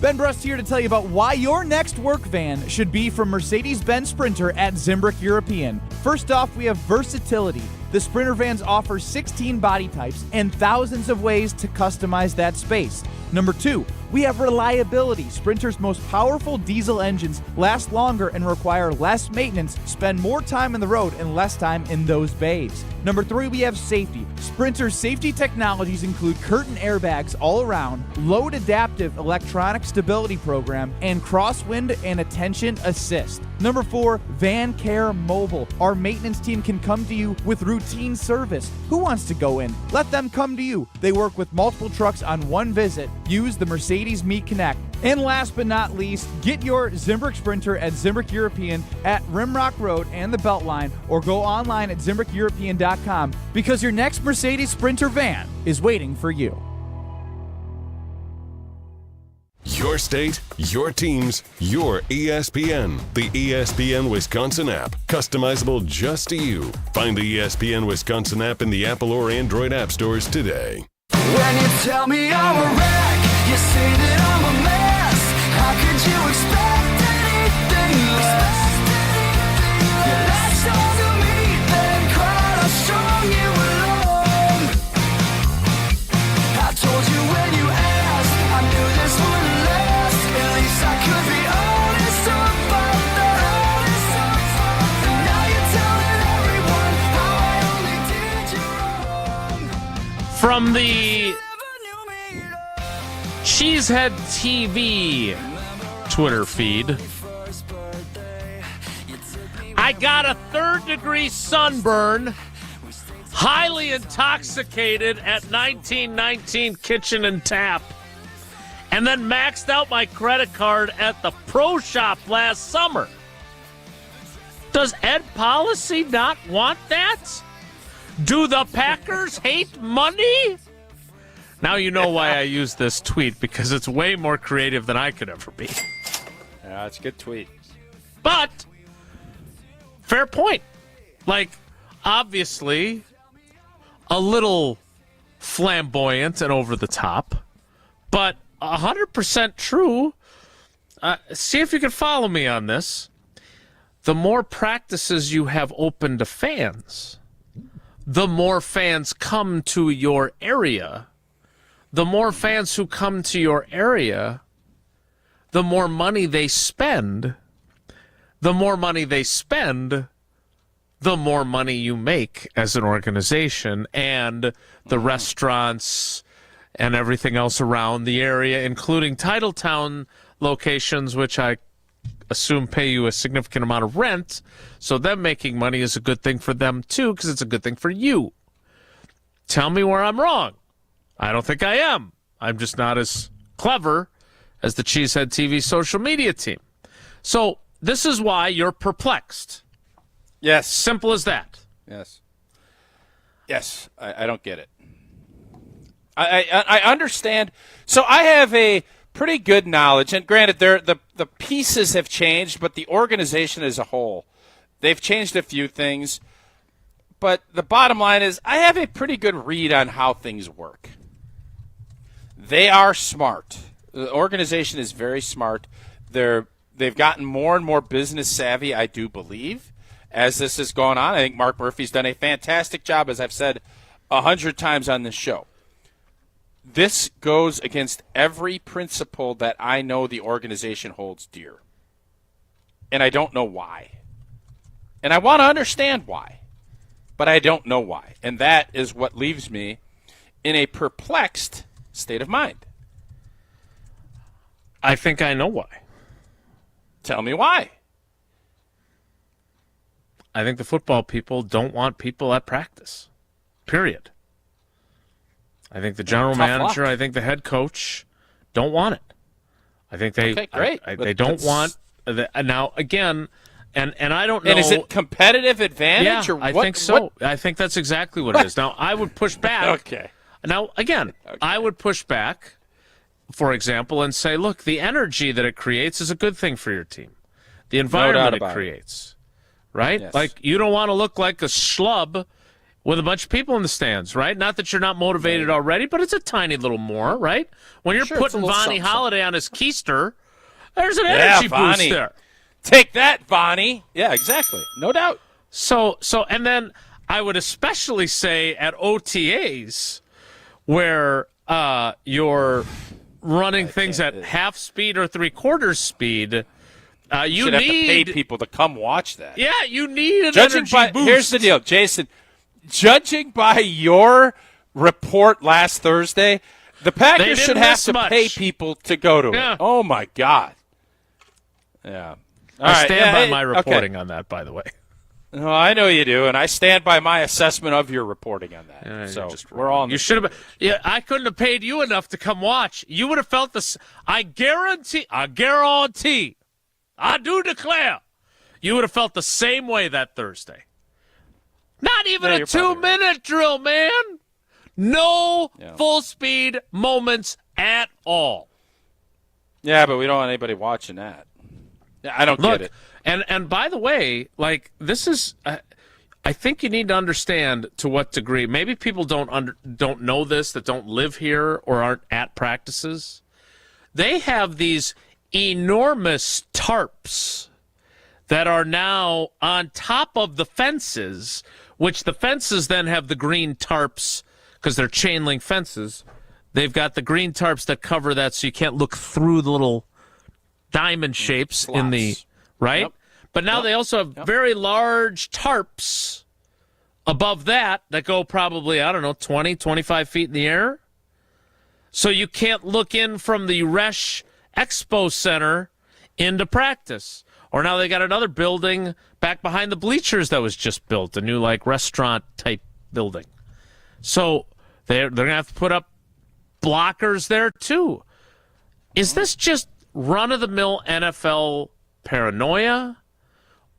Ben Brust here to tell you about why your next work van should be from Mercedes-Benz Sprinter at Zimbrick European. First off, we have versatility. The Sprinter vans offer 16 body types and thousands of ways to customize that space. Number 2, we have reliability. Sprinter's most powerful diesel engines last longer and require less maintenance, spend more time on the road and less time in those bays. Number 3, we have safety. Sprinter's safety technologies include curtain airbags all around, load adaptive electronic stability program, and crosswind and attention assist. Number 4, Van Care Mobile. Our maintenance team can come to you with routine service. Who wants to go in? Let them come to you. They work with multiple trucks on one visit. Use the Mercedes Me Connect. And last but not least, get your Zimbrick Sprinter at Zimbrick European at Rimrock Road and the Beltline, or go online at ZimbrickEuropean.com because your next Mercedes Sprinter van is waiting for you. Your state, your teams, your ESPN. The ESPN Wisconsin app. Customizable just to you. Find the ESPN Wisconsin app in the Apple or Android app stores today. When you tell me I'm a wreck, you say that I'm a mess. How could you expect anything less? You latched onto me, then cried how strong you alone. I told you when you asked, I knew this wouldn't last. At least I could be honest about that. And now you're telling everyone how I only did you wrong. From the Cheesehead TV Twitter feed, I got a 3rd-degree sunburn, highly intoxicated at 1919 Kitchen and Tap, and then maxed out my credit card at the Pro Shop last summer. Does Ed Policy not want that? Do the Packers hate money? Now you know why I use this tweet, because it's way more creative than I could ever be. Yeah, it's a good tweet. But, fair point. Like, obviously, a little flamboyant and over the top, but 100% true. see if you can follow me on this. The more practices you have open to fans, the more fans come to your area. The more fans who come to your area, the more money they spend. The more money they spend, the more money you make as an organization, and the restaurants and everything else around the area, including Titletown locations, which I assume pay you a significant amount of rent. So them making money is a good thing for them too, because it's a good thing for you. Tell me where I'm wrong. I don't think I am. I'm just not as clever as the Cheesehead TV social media team. So this is why you're perplexed. Yes. Simple as that. Yes. Yes, I don't get it. I understand. So I have a pretty good knowledge, and granted, the pieces have changed, but the organization as a whole, they've changed a few things. But the bottom line is I have a pretty good read on how things work. They are smart. The organization is very smart. They've gotten more and more business savvy, I do believe, as this has gone on. I think Mark Murphy's done a fantastic job, as I've said 100 times on this show. This goes against every principle that I know the organization holds dear. And I don't know why. And I want to understand why. But I don't know why. And that is what leaves me in a perplexed state of mind. I think I know why. Tell me why. I think the football people don't want people at practice. Period. I think the general manager, I think the head coach don't want it. I think they okay, great. They don't want now again, and I don't know. And is it competitive advantage yeah, or I what? think so. I think that's exactly what it is. Now I would push back. Okay. Now again, I would push back, for example, and say, look, the energy that it creates is a good thing for your team. The environment it creates, right? Yes. Like you don't want to look like a schlub with a bunch of people in the stands, right? Not that you're not motivated already, but it's a tiny little more, right? When you're putting Vonnie Holiday on his keister, there's an energy boost there. Take that, Vonnie. Yeah, exactly. No doubt. So, and then I would especially say at OTAs where you're running things at half speed or 3/4 speed, you should need have to pay people to come watch that. Yeah, you need an Judging energy by, boost. Here's the deal, Jason. Judging by your report last Thursday, the Packers should have to pay people to go to it. Oh, my God. Yeah. I stand by my reporting on that, by the way. No, I know you do, and I stand by my assessment of your reporting on that. Yeah, so we're all. You should have. Yeah, I couldn't have paid you enough to come watch. You would have felt this. I guarantee. I do declare. You would have felt the same way that Thursday. Not even a 2-minute drill, man. No full-speed moments at all. Yeah, but we don't want anybody watching that. Yeah, I don't get it. And by the way, like this is, I think you need to understand to what degree. Maybe people don't know this, that don't live here or aren't at practices. They have these enormous tarps that are now on top of the fences, which the fences then have the green tarps because they're chain link fences. They've got the green tarps that cover that so you can't look through the little diamond shapes in the, right? Yep. But now they also have very large tarps above that go probably, 20, 25 feet in the air. So you can't look in from the Resch Expo Center into practice. Or now they got another building back behind the bleachers that was just built, a new restaurant type building. So they're going to have to put up blockers there too. Is this just run-of-the-mill NFL paranoia?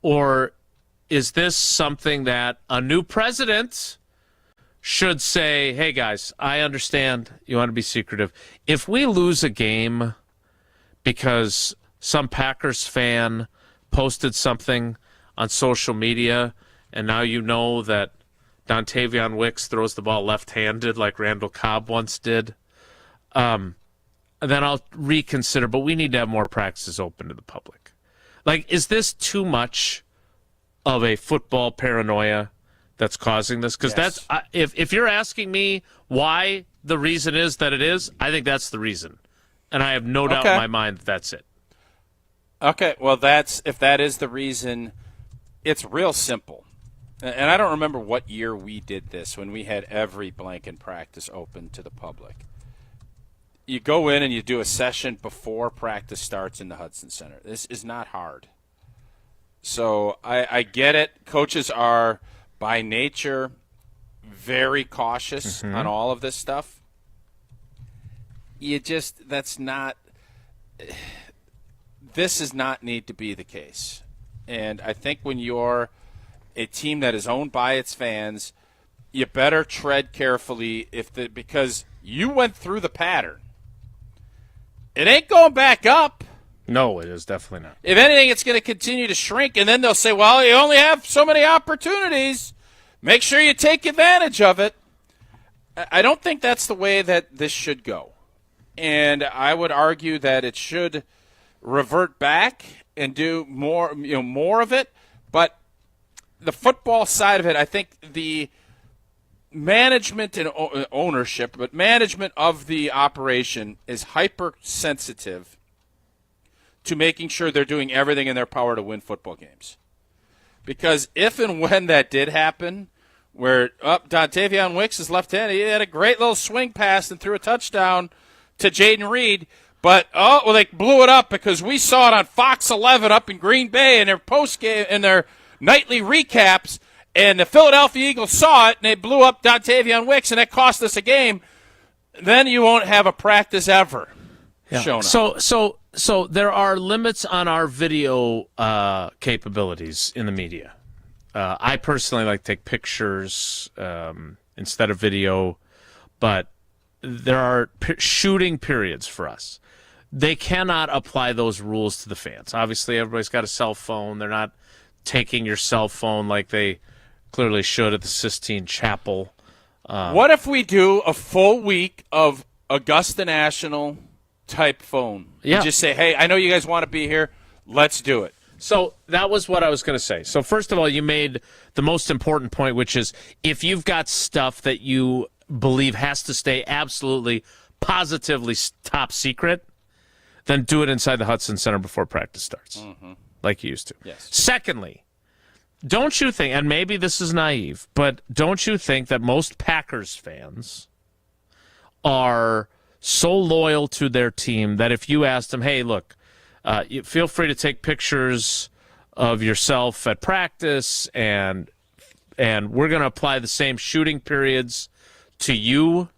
Or is this something that a new president should say, hey, guys, I understand you want to be secretive. If we lose a game because some Packers fan posted something on social media and now you know that Dontavion Wicks throws the ball left-handed like Randall Cobb once did, then I'll reconsider. But we need to have more practices open to the public. Like, is this too much of a football paranoia that's causing this? Because that's if you're asking me why the reason is that it is, I think that's the reason, and I have no doubt in my mind that that's it. Okay, well, if that is the reason, it's real simple. And I don't remember what year we did this when we had every blanket practice open to the public. You go in and you do a session before practice starts in the Hudson Center. This is not hard. So I get it. Coaches are, by nature, very cautious on all of this stuff. This does not need to be the case. And I think when you're a team that is owned by its fans, you better tread carefully because you went through the pattern. It ain't going back up. No, it is definitely not. If anything, it's going to continue to shrink, and then they'll say, well, you only have so many opportunities. Make sure you take advantage of it. I don't think that's the way that this should go. And I would argue that it should revert back and do more of it. But the football side of it, I think the management and ownership, but management of the operation is hypersensitive to making sure they're doing everything in their power to win football games. Because if and when that did happen, where Dontavion Wicks is left-handed, he had a great little swing pass and threw a touchdown to Jaden Reed, but they blew it up because we saw it on Fox 11 up in Green Bay in their post-game in their nightly recaps, and the Philadelphia Eagles saw it, and they blew up Dontavion Wicks, and that cost us a game. Then you won't have a practice ever shown up. So there are limits on our video capabilities in the media. I personally like to take pictures instead of video, but there are shooting periods for us. They cannot apply those rules to the fans. Obviously, everybody's got a cell phone. They're not taking your cell phone like they clearly should at the Sistine Chapel. What if we do a full week of Augusta National type phone? Yeah. You just say, hey, I know you guys want to be here. Let's do it. So that was what I was going to say. So first of all, you made the most important point, which is if you've got stuff that you believe has to stay absolutely, positively top secret, then do it inside the Hudson Center before practice starts, like you used to. Yes. Secondly, don't you think, and maybe this is naive, but don't you think that most Packers fans are so loyal to their team that if you asked them, hey, look, you feel free to take pictures of yourself at practice, and we're going to apply the same shooting periods to you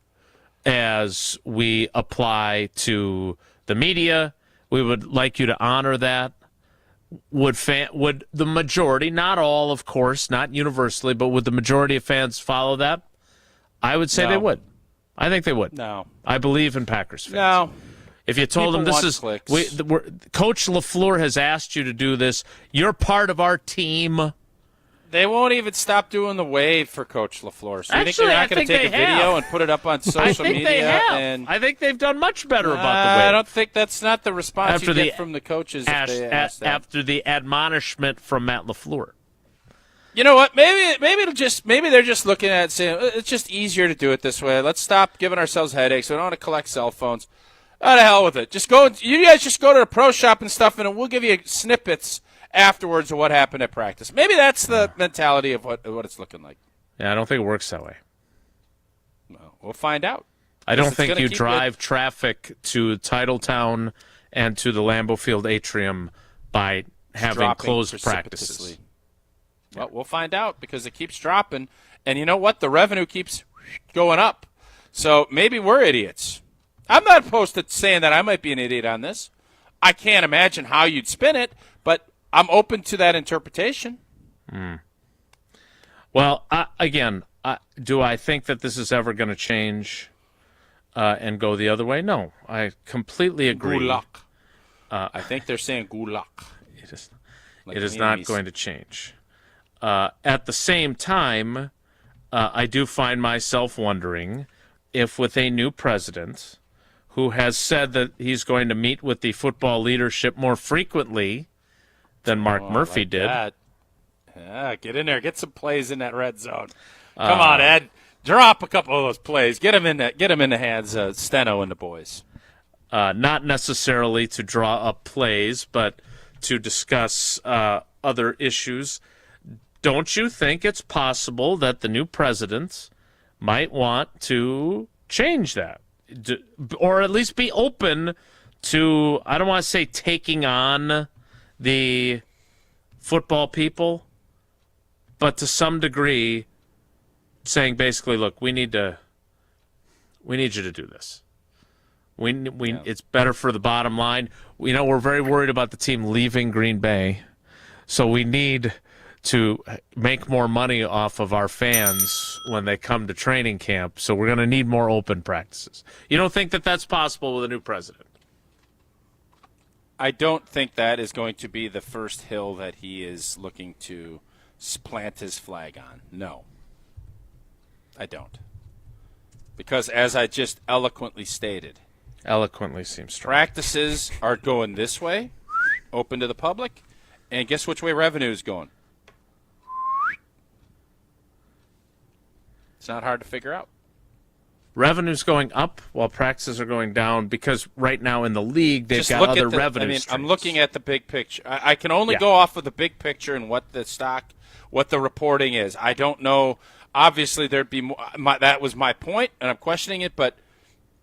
as we apply to the media. We would like you to honor that. Would the majority, not all, of course, not universally, but would the majority of fans follow that? I would say they would. I think they would. No. I believe in Packers fans. No. If you told them this is Coach LaFleur has asked you to do this, you're part of our team. They won't even stop doing the wave for Coach LaFleur. So you think they're not going to take a video and put it up on social media? They have. And I think they've done much better about the wave. I don't think that's not the response you get from the coaches if they ask that. After the admonishment from Matt LaFleur. You know what? Maybe they're just looking at it saying it's just easier to do it this way. Let's stop giving ourselves headaches. We don't want to collect cell phones. Oh, to hell with it. You guys just go to the pro shop and stuff, and we'll give you snippets afterwards of what happened at practice. Maybe that's the mentality of what it's looking like. Yeah, I don't think it works that way. No, we'll find out. I don't think you drive traffic to Titletown and to the Lambeau Field atrium by having closed practices. Well, we'll find out because it keeps dropping. And you know what? The revenue keeps going up. So maybe we're idiots. I'm not opposed to saying that I might be an idiot on this. I can't imagine how you'd spin it, but I'm open to that interpretation. Well, do I think that this is ever going to change and go the other way? No, I completely agree. Gulak. I think they're saying gulak. It is not going to change. At the same time, I do find myself wondering if with a new president who has said that he's going to meet with the football leadership more frequently than Mark Murphy did. That. Yeah, get in there. Get some plays in that red zone. Come on, Ed. Drop a couple of those plays. Get them in the hands of Steno and the boys. Not necessarily to draw up plays, but to discuss other issues. Don't you think it's possible that the new president might want to change that? Or at least be open to, I don't want to say taking on the football people, but to some degree saying basically, look, we need you to do this. It's better for the bottom line. We're very worried about the team leaving Green Bay, so we need to make more money off of our fans when they come to training camp, so we're going to need more open practices. You don't think that that's possible with a new president? I don't think that is going to be the first hill that he is looking to plant his flag on. No, I don't. Because as I just eloquently stated, eloquently seems strong. Practices are going this way, open to the public, and guess which way revenue is going? It's not hard to figure out. Revenue's going up while practices are going down because right now in the league they've got other revenue streams. I'm looking at the big picture. I can only go off of the big picture and what the reporting is. I don't know. Obviously, there'd be more. That was my point, and I'm questioning it. But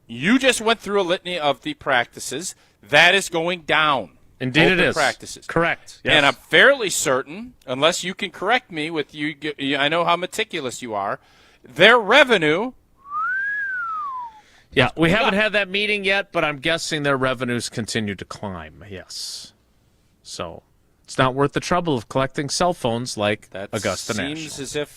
you just went through a litany of the practices. That is going down. Indeed, it is. Practices. Correct. Yes. And I'm fairly certain, unless you can correct me with you, I know how meticulous you are. Their revenue. Yeah, we haven't had that meeting yet, but I'm guessing their revenues continue to climb. Yes. So it's not worth the trouble of collecting cell phones like Augusta National.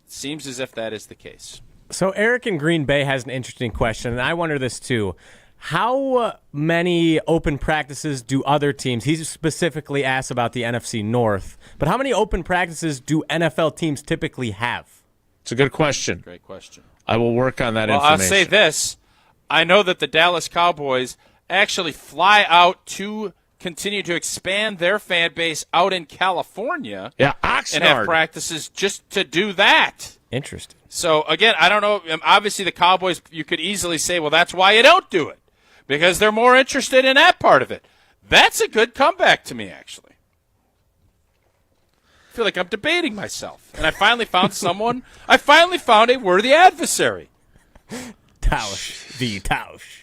Seems as if that is the case. So Eric in Green Bay has an interesting question, and I wonder this too. How many open practices do other teams, he specifically asked about the NFC North, but how many open practices do NFL teams typically have? It's a good question. Great question. I will work on that information. I'll say this. I know that the Dallas Cowboys actually fly out to continue to expand their fan base out in California. Yeah, Oxnard. And have practices just to do that. Interesting. So, again, I don't know. Obviously, the Cowboys, you could easily say, well, that's why you don't do it, because they're more interested in that part of it. That's a good comeback to me, actually. I feel like I'm debating myself. And I finally found a worthy adversary. Tausch v. Tausch.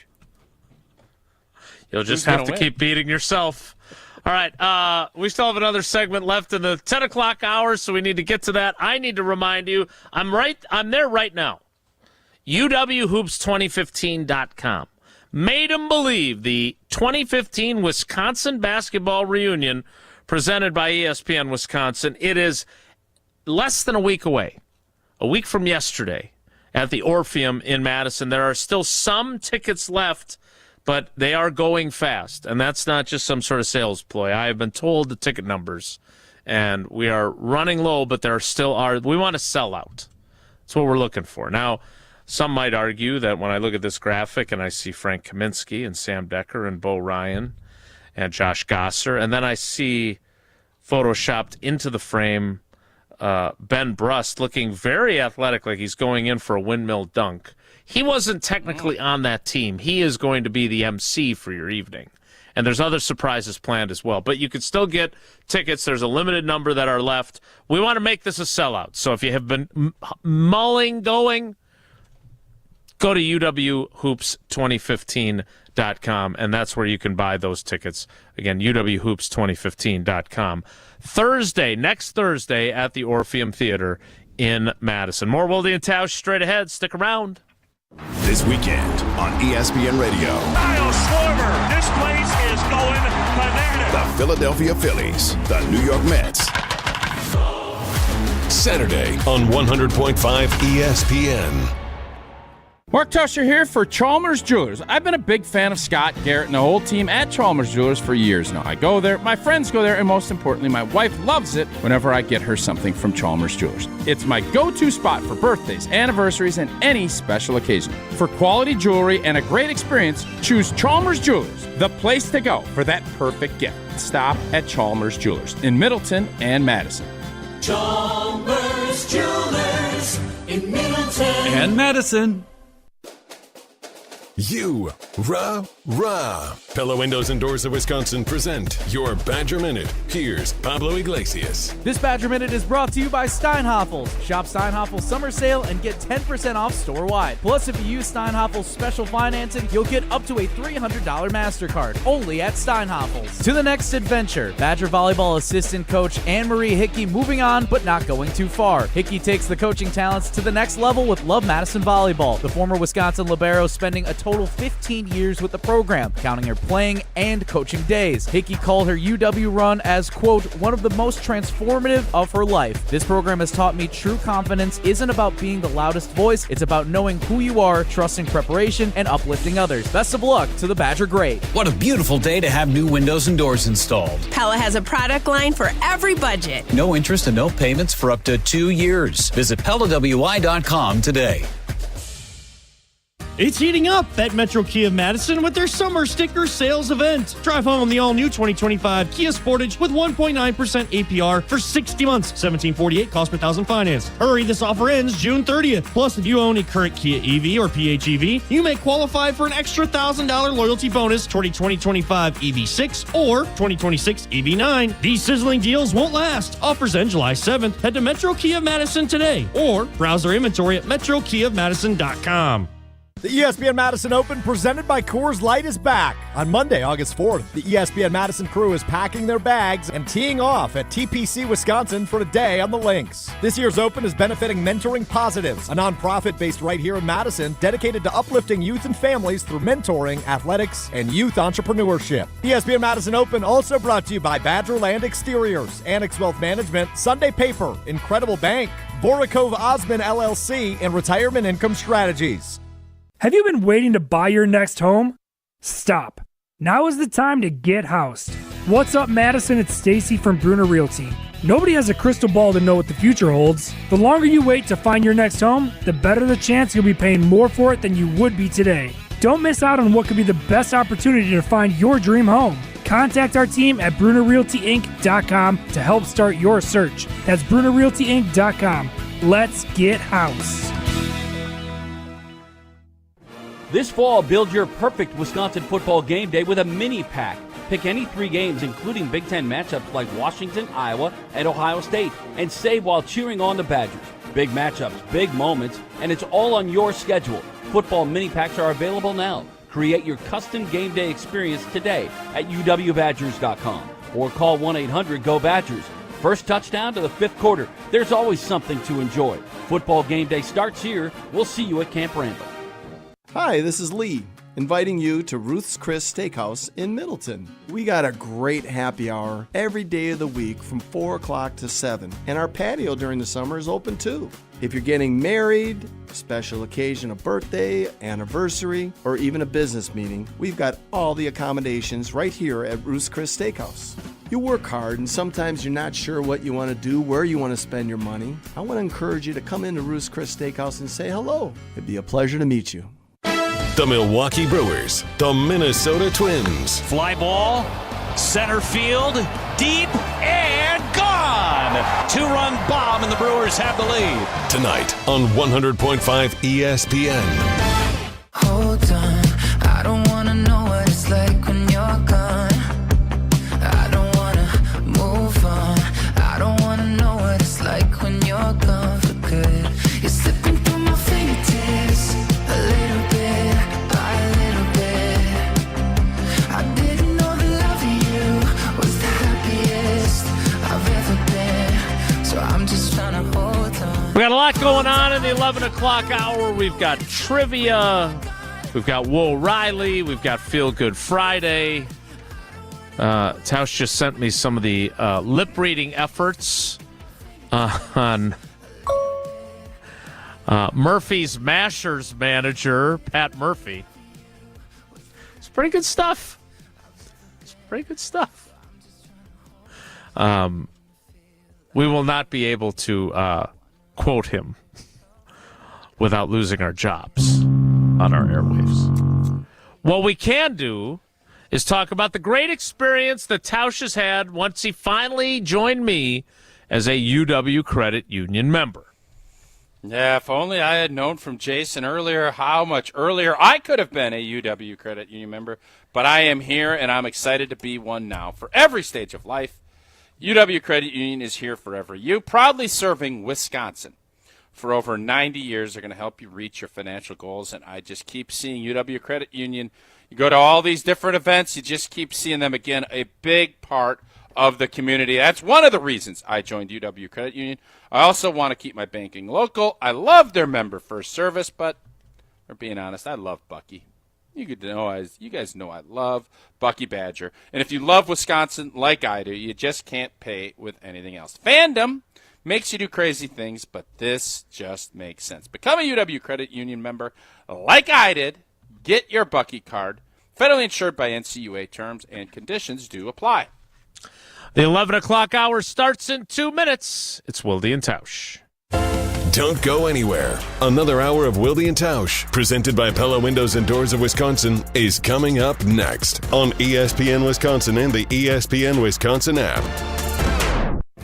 You'll just have to keep beating yourself. All right, we still have another segment left in the 10 o'clock hour, so we need to get to that. I need to remind you, I'm there right now. UWHoops2015.com. Made them believe the 2015 Wisconsin basketball reunion presented by ESPN Wisconsin. It is less than a week away, a week from yesterday, at the Orpheum in Madison. There are still some tickets left, but they are going fast, and that's not just some sort of sales ploy. I have been told the ticket numbers, and we are running low, but there still are. We want to sell out. That's what we're looking for. Now, some might argue that when I look at this graphic and I see Frank Kaminsky and Sam Decker and Bo Ryan and Josh Gosser, and then I see photoshopped into the frame Ben Brust looking very athletic, like he's going in for a windmill dunk. He wasn't technically on that team. He is going to be the MC for your evening. And there's other surprises planned as well. But you can still get tickets. There's a limited number that are left. We want to make this a sellout. So if you have been mulling going, go to UWHoops2015.com, and that's where you can buy those tickets. Again, UWHoops2015.com. Next Thursday at the Orpheum Theater in Madison. More Wilde and Tausch straight ahead. Stick around. This weekend on ESPN Radio. Kyle Schwarber, this place is going bananas. The Philadelphia Phillies, the New York Mets. Saturday on 100.5 ESPN. Mark Tusher here for Chalmers Jewelers. I've been a big fan of Scott, Garrett, and the whole team at Chalmers Jewelers for years now. I go there, my friends go there, and most importantly, my wife loves it whenever I get her something from Chalmers Jewelers. It's my go-to spot for birthdays, anniversaries, and any special occasion. For quality jewelry and a great experience, choose Chalmers Jewelers, the place to go for that perfect gift. Stop at Chalmers Jewelers in Middleton and Madison. Chalmers Jewelers in Middleton and Madison. Pella Windows and Doors of Wisconsin present your Badger Minute. Here's Pablo Iglesias. This Badger Minute is brought to you by Steinhafels. Shop Steinhafels summer sale and get 10% off store-wide. Plus, if you use Steinhafels special financing, you'll get up to a $300 MasterCard, only at Steinhafels. To the next adventure, Badger volleyball assistant coach Anne-Marie Hickey moving on, but not going too far. Hickey takes the coaching talents to the next level with Love Madison Volleyball. The former Wisconsin libero spending a total 15 years with the program, counting her playing and coaching days. Hickey called her UW run as, quote, one of the most transformative of her life. This program has taught me true confidence isn't about being the loudest voice, it's about knowing who you are, trusting preparation, and uplifting others. Best of luck to the Badger Great. What a beautiful day to have new windows and doors installed. Pella has a product line for every budget. No interest and no payments for up to 2 years. Visit PellaWI.com today. It's heating up at Metro Kia of Madison with their summer sticker sales event. Drive home the all-new 2025 Kia Sportage with 1.9% APR for 60 months, $1,748 cost per thousand finance. Hurry, this offer ends June 30th. Plus, if you own a current Kia EV or PHEV, you may qualify for an extra $1,000 loyalty bonus toward a 2025 EV6 or 2026 EV9. These sizzling deals won't last. Offers end July 7th. Head to Metro Kia of Madison today or browse their inventory at metrokiaofmadison.com. The ESPN Madison Open presented by Coors Light is back. On Monday, August 4th, the ESPN Madison crew is packing their bags and teeing off at TPC Wisconsin for a day on the links. This year's Open is benefiting Mentoring Positives, a nonprofit based right here in Madison dedicated to uplifting youth and families through mentoring, athletics, and youth entrepreneurship. ESPN Madison Open also brought to you by Badgerland Exteriors, Annex Wealth Management, Sunday Paper, Incredible Bank, Vorikov Osman LLC, and Retirement Income Strategies. Have you been waiting to buy your next home? Stop. Now is the time to get housed. What's up, Madison? It's Stacy from Bruner Realty. Nobody has a crystal ball to know what the future holds. The longer you wait to find your next home, the better the chance you'll be paying more for it than you would be today. Don't miss out on what could be the best opportunity to find your dream home. Contact our team at BrunerRealtyInc.com to help start your search. That's BrunerRealtyInc.com. Let's get housed. This fall, build your perfect Wisconsin football game day with a mini pack. Pick any 3 games, including Big Ten matchups like Washington, Iowa, and Ohio State, and save while cheering on the Badgers. Big matchups, big moments, and it's all on your schedule. Football mini packs are available now. Create your custom game day experience today at uwbadgers.com or call 1-800-GO-BADGERS. First touchdown to the 5th quarter. There's always something to enjoy. Football game day starts here. We'll see you at Camp Randall. Hi, this is Lee, inviting you to Ruth's Chris Steakhouse in Middleton. We got a great happy hour every day of the week from 4 o'clock to 7, and our patio during the summer is open too. If you're getting married, special occasion, a birthday, anniversary, or even a business meeting, we've got all the accommodations right here at Ruth's Chris Steakhouse. You work hard and sometimes you're not sure what you want to do, where you want to spend your money. I want to encourage you to come into Ruth's Chris Steakhouse and say hello. It'd be a pleasure to meet you. The Milwaukee Brewers, the Minnesota Twins. Fly ball, center field, deep, and gone! 2-run bomb, and the Brewers have the lead. Tonight on 100.5 ESPN. Hold on, I don't wanna know what it's like when you're gone. I don't wanna move on. I don't wanna know what it's like when you're gone for good. You're slipping through my fingertips a little bit by a little bit. I didn't know the love of you was the happiest I've ever been. So I'm just trying to hold on. We got a lot going on in the 11 o'clock hour. We've got trivia. We've got Will Riley. We've got Feelgood Friday. Tausch just sent me some of the lip-reading efforts on Murphy's Mashers manager, Pat Murphy. It's pretty good stuff. We will not be able to quote him without losing our jobs on our airwaves. What we can do is talk about the great experience that Tausch has had once he finally joined me as a UW Credit Union member. Yeah, if only I had known from Jason earlier how much earlier I could have been a UW Credit Union member. But I am here, and I'm excited to be one now. For every stage of life, UW Credit Union is here forever. You, proudly serving Wisconsin for over 90 years, are going to help you reach your financial goals. And I just keep seeing UW Credit Union. You go to all these different events, you just keep seeing them again, a big part of the community. That's one of the reasons I joined UW Credit Union. I also want to keep my banking local. I love their member first service, but for being honest, I love Bucky. You guys know I love Bucky Badger. And if you love Wisconsin like I do, you just can't pay with anything else. Fandom makes you do crazy things, but this just makes sense. Become a UW Credit Union member like I did. Get your Bucky card. Federally insured by NCUA. Terms and conditions do apply. The 11 o'clock hour starts in 2 minutes. It's Wilde and Tausch. Don't go anywhere. Another hour of Wilde and Tausch, presented by Pella Windows and Doors of Wisconsin, is coming up next on ESPN Wisconsin and the ESPN Wisconsin app.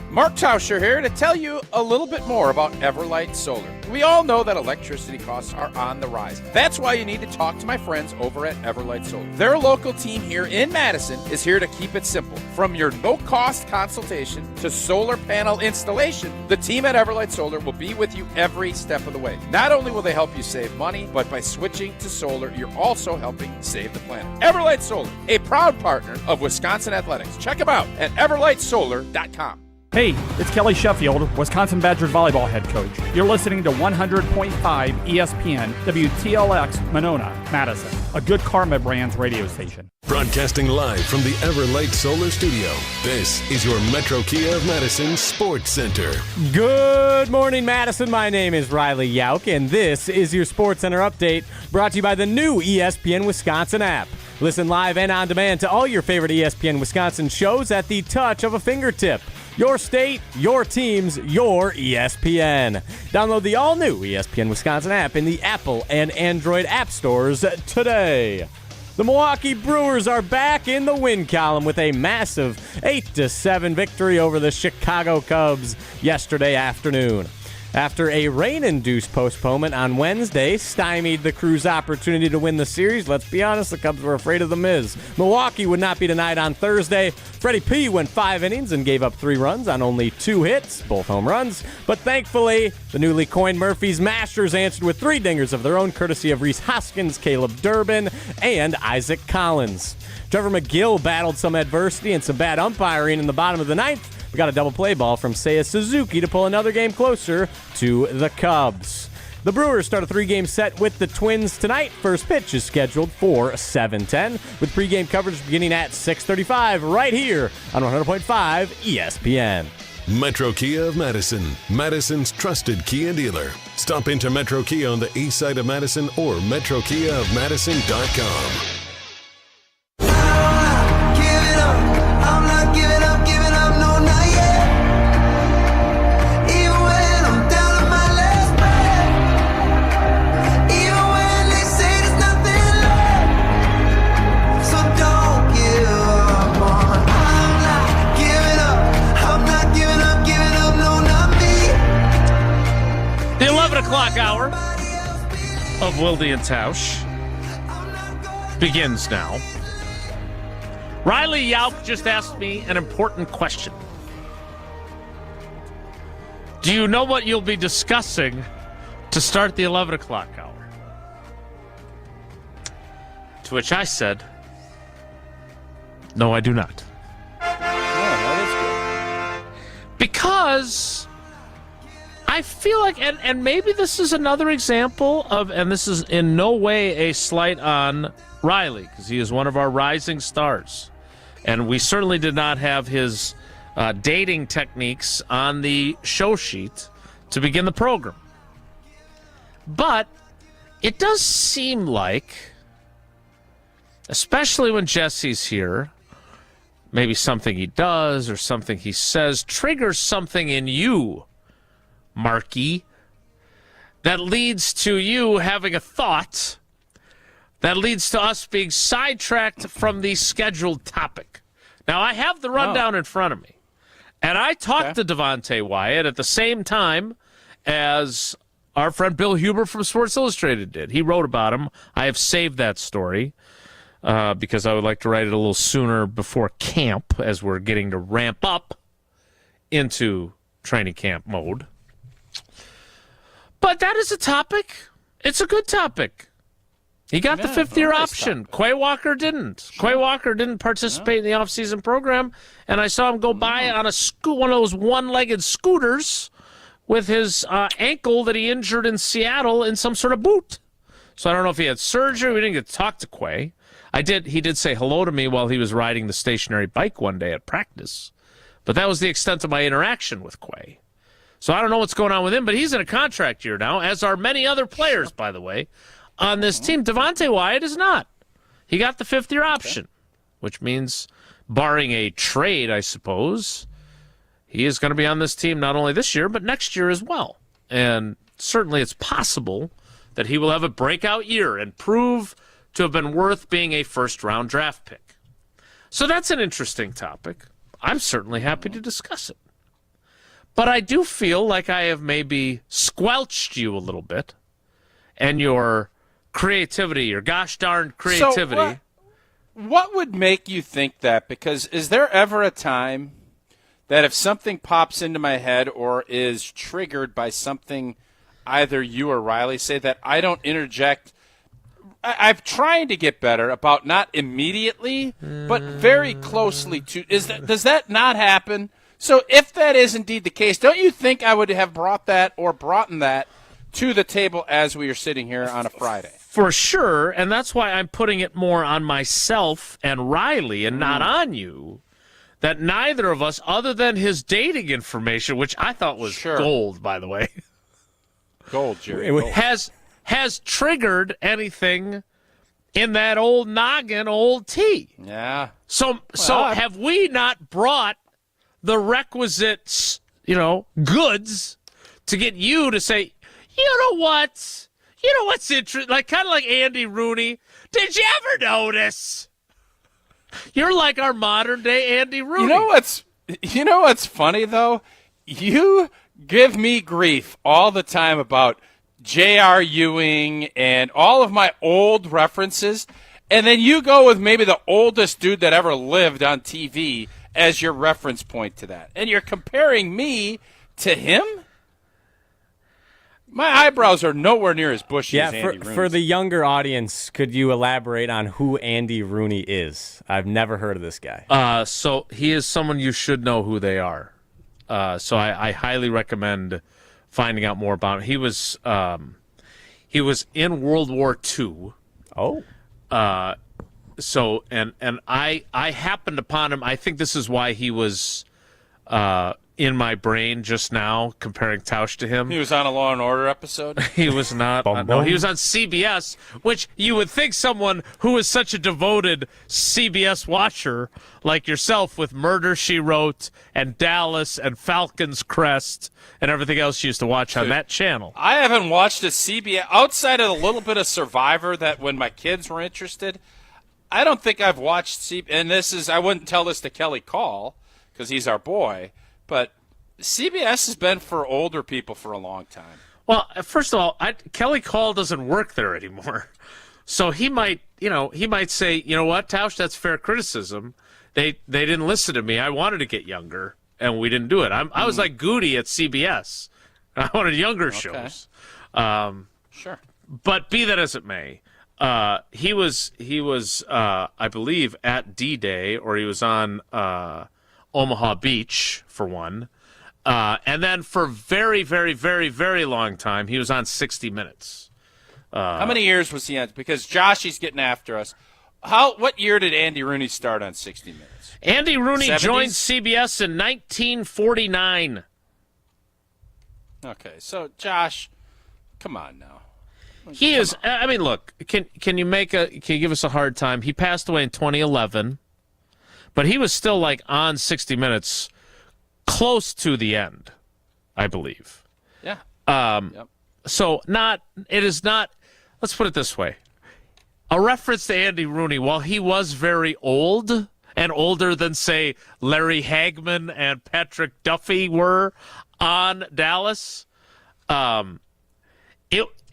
Mark Tauscher here to tell you a little bit more about Everlight Solar. We all know that electricity costs are on the rise. That's why you need to talk to my friends over at Everlight Solar. Their local team here in Madison is here to keep it simple. From your no-cost consultation to solar panel installation, the team at Everlight Solar will be with you every step of the way. Not only will they help you save money, but by switching to solar, you're also helping save the planet. Everlight Solar, a proud partner of Wisconsin Athletics. Check them out at everlightsolar.com. Hey, it's Kelly Sheffield, Wisconsin Badgers volleyball head coach. You're listening to 100.5 ESPN, WTLX, Monona, Madison, a good Karma Brands radio station. Broadcasting live from the Everlight Solar Studio, this is your Metro Kia of Madison Sports Center. Good morning, Madison. My name is Riley Yauk, and this is your Sports Center update brought to you by the new ESPN Wisconsin app. Listen live and on demand to all your favorite ESPN Wisconsin shows at the touch of a fingertip. Your state, your teams, your ESPN. Download the all-new ESPN Wisconsin app in the Apple and Android app stores today. The Milwaukee Brewers are back in the win column with a massive 8-7 victory over the Chicago Cubs yesterday afternoon. After a rain-induced postponement on Wednesday stymied the Crew's opportunity to win the series, let's be honest, the Cubs were afraid of the Miz. Milwaukee would not be denied on Thursday. Freddie P went 5 innings and gave up 3 runs on only 2 hits, both home runs. But thankfully, the newly coined Murphy's Mashers answered with 3 dingers of their own, courtesy of Rhys Hoskins, Caleb Durbin, and Isaac Collins. Trevor McGill battled some adversity and some bad umpiring in the bottom of the 9th. We got a double play ball from Seiya Suzuki to pull another game closer to the Cubs. The Brewers start a 3-game set with the Twins tonight. First pitch is scheduled for 7:10, with pregame coverage beginning at 6:35 right here on 100.5 ESPN. Metro Kia of Madison, Madison's trusted Kia dealer. Stop into Metro Kia on the east side of Madison or metrokiaofmadison.com. O'clock hour of Wilde and Tausch begins now. Riley Yauk just asked me an important question. Do you know what you'll be discussing to start the 11 o'clock hour? To which I said, no, I do not. that is good. Because I feel like, and maybe this is another example of, and this is in no way a slight on Riley, because he is one of our rising stars. And we certainly did not have his dating techniques on the show sheet to begin the program. But it does seem like, especially when Jesse's here, maybe something he does or something he says triggers something in you, Marky, that leads to you having a thought that leads to us being sidetracked from the scheduled topic. Now, I have the rundown in front of me, and I talked to Devonte Wyatt at the same time as our friend Bill Huber from Sports Illustrated did. He wrote about him. I have saved that story because I would like to write it a little sooner before camp as we're getting to ramp up into training camp mode. But that is a topic. It's a good topic. He got the fifth-year option. Quay Walker didn't. Quay Walker didn't participate in the offseason program, and I saw him go by on one of those one-legged scooters with his ankle that he injured in Seattle in some sort of boot. So I don't know if he had surgery. We didn't get to talk to Quay. He did say hello to me while he was riding the stationary bike one day at practice. But that was the extent of my interaction with Quay. So I don't know what's going on with him, but he's in a contract year now, as are many other players, by the way, on this team. Devonte Wyatt is not. He got the fifth-year option, which means, barring a trade, I suppose, he is going to be on this team not only this year, but next year as well. And certainly it's possible that he will have a breakout year and prove to have been worth being a first-round draft pick. So that's an interesting topic. I'm certainly happy to discuss it. But I do feel like I have maybe squelched you a little bit and your creativity, your gosh darn creativity. So what would make you think that? Because is there ever a time that if something pops into my head or is triggered by something either you or Riley say that I don't interject? I'm trying to get better about not immediately, but very closely to. Does that not happen? So if that is indeed the case, don't you think I would have brought that to the table as we are sitting here on a Friday? For sure, and that's why I'm putting it more on myself and Riley and not on you, that neither of us, other than his dating information, which I thought was gold, by the way. Gold, Jerry. Gold. Has triggered anything in that old noggin, old T. Yeah. So have we not brought the requisite, goods to get you to say, you know what's interesting? Like kind of like Andy Rooney. Did you ever notice? You're like our modern day Andy Rooney. You know what's funny though? You give me grief all the time about J.R. Ewing and all of my old references, and then you go with maybe the oldest dude that ever lived on TV as your reference point to that. And you're comparing me to him? My eyebrows are nowhere near as bushy as Andy Rooney's. For the younger audience, could you elaborate on who Andy Rooney is? I've never heard of this guy. So he is someone you should know who they are. So I highly recommend finding out more about him. He was in World War II. Oh. So I happened upon him. I think this is why he was in my brain just now, comparing Tausch to him. He was on a Law and Order episode? He was not. No, he was on CBS, which you would think someone who is such a devoted CBS watcher like yourself, with Murder, She Wrote and Dallas and Falcon's Crest and everything else you used to watch on that channel. I haven't watched a CBS outside of a little bit of Survivor that when my kids were interested. I don't think I've watched and I wouldn't tell this to Kelly Call because he's our boy, but CBS has been for older people for a long time. Well, first of all, Kelly Call doesn't work there anymore. So he might say, you know what, Tausch, that's fair criticism. They didn't listen to me. I wanted to get younger, and we didn't do it. I was like Goody at CBS. I wanted younger shows. Sure. But be that as it may, he was I believe at D-Day, or he was on Omaha Beach for one, and then for very, very, very, very long time he was on 60 Minutes. How many years was he on? Because Josh, he's getting after us. What year did Andy Rooney start on 60 Minutes? Andy Rooney 70s? joined CBS in 1949. Okay, so Josh, come on now. He is. I mean, look. Can you give us a hard time? He passed away in 2011, but he was still like on 60 Minutes, close to the end, I believe. Yeah. Yep. So it is not. Let's put it this way: a reference to Andy Rooney, while he was very old and older than, say, Larry Hagman and Patrick Duffy were on Dallas.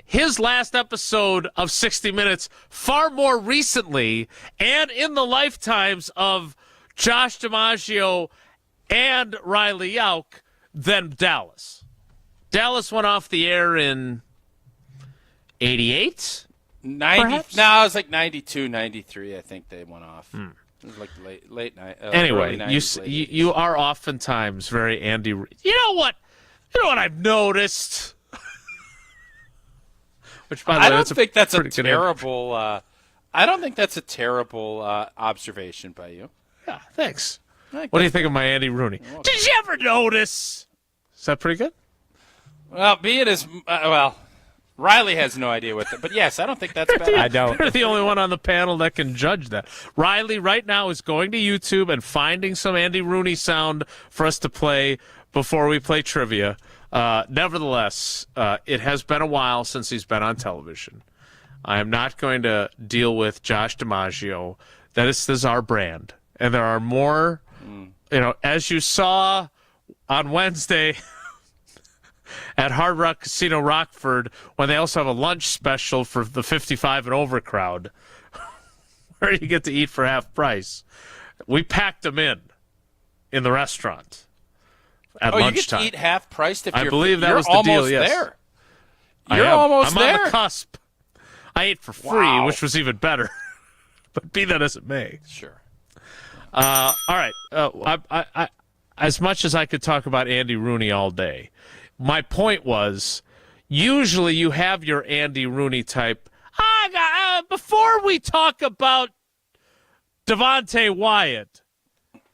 His last episode of 60 Minutes, far more recently, and in the lifetimes of Josh DiMaggio and Riley Yauk, than Dallas. Dallas went off the air in 88? 90. Perhaps? No, it was like 92, 93, I think they went off. It was like late night. Anyway, early 90s, you are oftentimes very Andy. You know what I've noticed? Which, by the way, I don't think that's a pretty good terrible. I don't think that's a terrible observation by you. Yeah, thanks. What do you think of my Andy Rooney? Did you ever notice? Is that pretty good? Well, be it as Riley has no idea what that, but yes, I don't think that's bad. I don't. You're the only one on the panel that can judge that. Riley right now is going to YouTube and finding some Andy Rooney sound for us to play before we play trivia. Nevertheless, it has been a while since he's been on television. I am not going to deal with Josh DiMaggio. This is our brand. And there are more, as you saw on Wednesday at Hard Rock Casino Rockford, when they also have a lunch special for the 55 and over crowd, where you get to eat for half price. We packed them in the restaurant at lunchtime. You get to eat half priced if I you're believe that was the deal, yes. There. You're almost there. I'm on the cusp. I ate for free, which was even better. But be that as it may. Sure. All right. I as much as I could talk about Andy Rooney all day, my point was, usually you have your Andy Rooney type. Before we talk about Devonte Wyatt,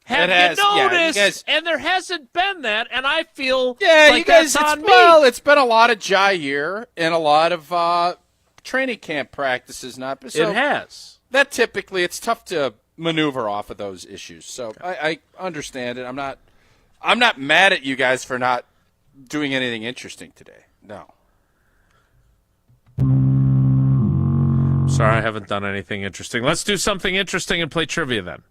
have you noticed? And there hasn't been that, and I feel like you guys. that's on me. Well, it's been a lot of Jaire and a lot of training camp practices. It has. That typically, it's tough to maneuver off of those issues. So I understand it. I'm not mad at you guys for not doing anything interesting today. No. Sorry, I haven't done anything interesting. Let's do something interesting and play trivia then.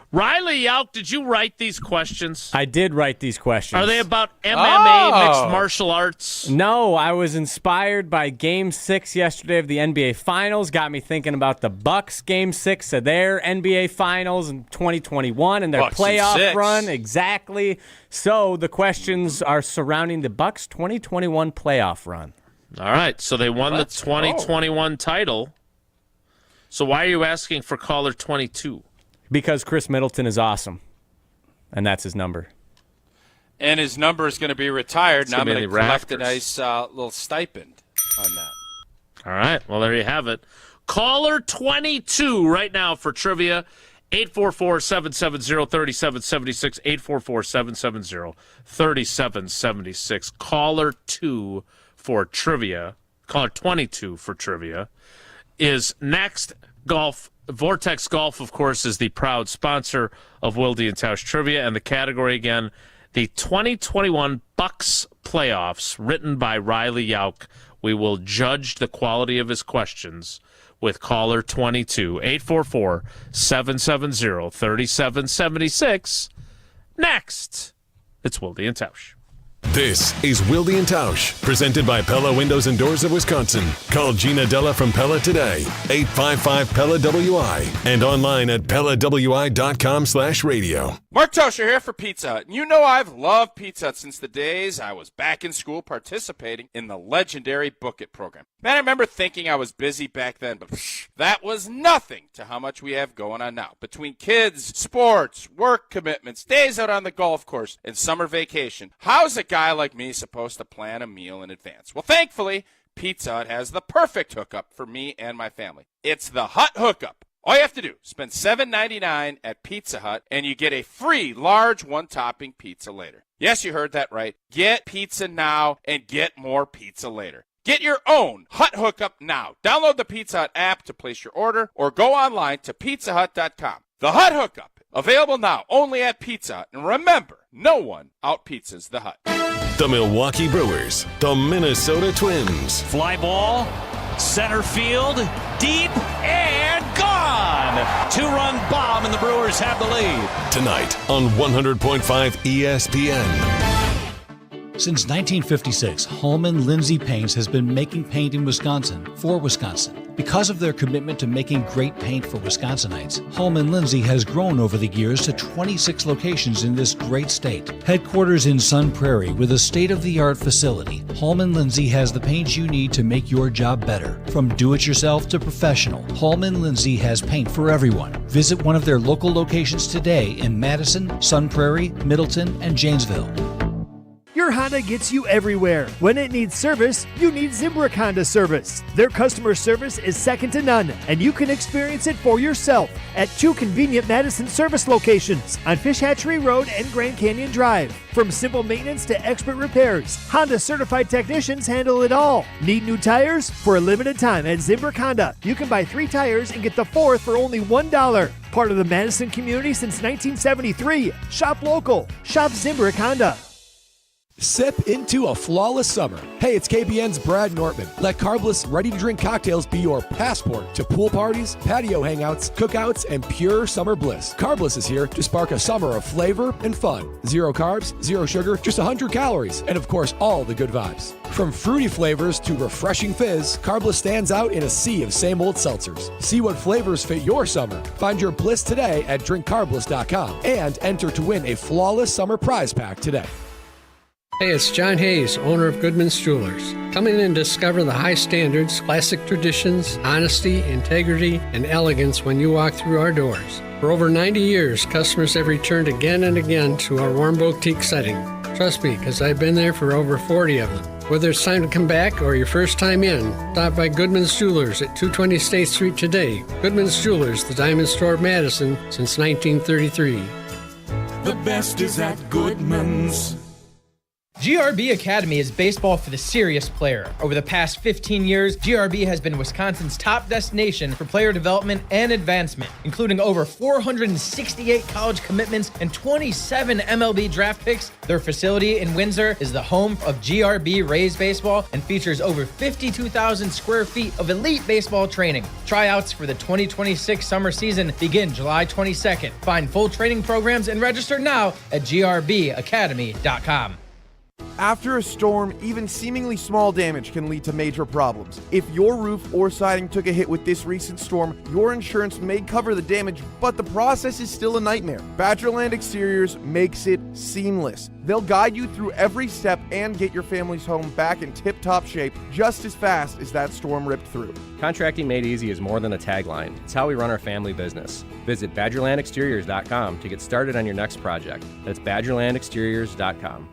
Riley Yauk, did you write these questions? I did write these questions. Are they about MMA, mixed martial arts? No, I was inspired by Game 6 yesterday of the NBA Finals. Got me thinking about the Bucks Game 6 of their NBA Finals in 2021 and their Bucks playoff run. Exactly. So the questions are surrounding the Bucks 2021 playoff run. All right, so they won the 2021 title. So why are you asking for caller 22? Because Chris Middleton is awesome, and that's his number. And his number is going to be retired, and I'm going to collect a Raptors. nice little stipend on that. All right, well, there you have it. Caller 22 right now for trivia, 844-770-3776, 844-770-3776. Caller 2 for trivia, caller 22 for trivia is next. Vortex Golf, of course, is the proud sponsor of Wilde and Tausch Trivia, and the category again, the 2021 Bucks playoffs, written by Riley Yauk. We will judge the quality of his questions with caller 22, 844-770-3776. Next, it's Wilde and Tausch. This is Wilde and Tausch, presented by Pella Windows and Doors of Wisconsin. Call Gina Della from Pella today, 855-PELLA-WI, and online at PellaWI.com/radio. Mark Tauscher here for Pizza Hut. You know I've loved Pizza Hut since the days I was back in school participating in the legendary Book It program. Man, I remember thinking I was busy back then, but that was nothing to how much we have going on now. Between kids, sports, work commitments, days out on the golf course, and summer vacation, how's a guy like me supposed to plan a meal in advance? Well, thankfully, Pizza Hut has the perfect hookup for me and my family. It's the Hut Hookup. All you have to do, spend $7.99 at Pizza Hut, and you get a free large one-topping pizza later. Yes, you heard that right. Get pizza now and get more pizza later. Get your own Hut hookup now. Download the Pizza Hut app to place your order or go online to pizzahut.com. The Hut hookup, available now only at Pizza Hut. And remember, no one out-pizzas the Hut. The Milwaukee Brewers, the Minnesota Twins. Fly ball, center field, deep, and gone. 2-run bomb, and the Brewers have the lead. Tonight on 100.5 ESPN. Since 1956, Holman Lindsay Paints has been making paint in Wisconsin for Wisconsin. Because of their commitment to making great paint for Wisconsinites, Holman Lindsay has grown over the years to 26 locations in this great state. Headquarters in Sun Prairie with a state-of-the-art facility, Holman Lindsay has the paint you need to make your job better. From do-it-yourself to professional, Holman Lindsay has paint for everyone. Visit one of their local locations today in Madison, Sun Prairie, Middleton, and Janesville. Your Honda gets you everywhere. When it needs service, you need Zimbrick Honda service. Their customer service is second to none, and you can experience it for yourself at 2 convenient Madison service locations on Fish Hatchery Road and Grand Canyon Drive. From simple maintenance to expert repairs, Honda certified technicians handle it all. Need new tires? For a limited time at Zimbrick Honda, you can buy 3 tires and get the 4th for only $1. Part of the Madison community since 1973. Shop local. Shop Zimbrick Honda. Sip into a flawless summer. Hey, it's KBN's Brad Nortman. Let carbless, ready-to-drink cocktails be your passport to pool parties, patio hangouts, cookouts, and pure summer bliss. Carbless is here to spark a summer of flavor and fun. 0 carbs, 0 sugar, just 100 calories, and of course, all the good vibes. From fruity flavors to refreshing fizz, Carbless stands out in a sea of same-old seltzers. See what flavors fit your summer. Find your bliss today at drinkcarbless.com and enter to win a flawless summer prize pack today. Hey, it's John Hayes, owner of Goodman's Jewelers. Come in and discover the high standards, classic traditions, honesty, integrity, and elegance when you walk through our doors. For over 90 years, customers have returned again and again to our warm boutique setting. Trust me, because I've been there for over 40 of them. Whether it's time to come back or your first time in, stop by Goodman's Jewelers at 220 State Street today. Goodman's Jewelers, the Diamond Store of Madison since 1933. The best is at Goodman's. GRB Academy is baseball for the serious player. Over the past 15 years, GRB has been Wisconsin's top destination for player development and advancement, including over 468 college commitments and 27 MLB draft picks. Their facility in Windsor is the home of GRB Rays baseball and features over 52,000 square feet of elite baseball training. Tryouts for the 2026 summer season begin July 22nd. Find full training programs and register now at grbacademy.com. After a storm, even seemingly small damage can lead to major problems. If your roof or siding took a hit with this recent storm, your insurance may cover the damage, but the process is still a nightmare. Badgerland Exteriors makes it seamless. They'll guide you through every step and get your family's home back in tip-top shape just as fast as that storm ripped through. Contracting made easy is more than a tagline. It's how we run our family business. Visit BadgerlandExteriors.com to get started on your next project. That's BadgerlandExteriors.com.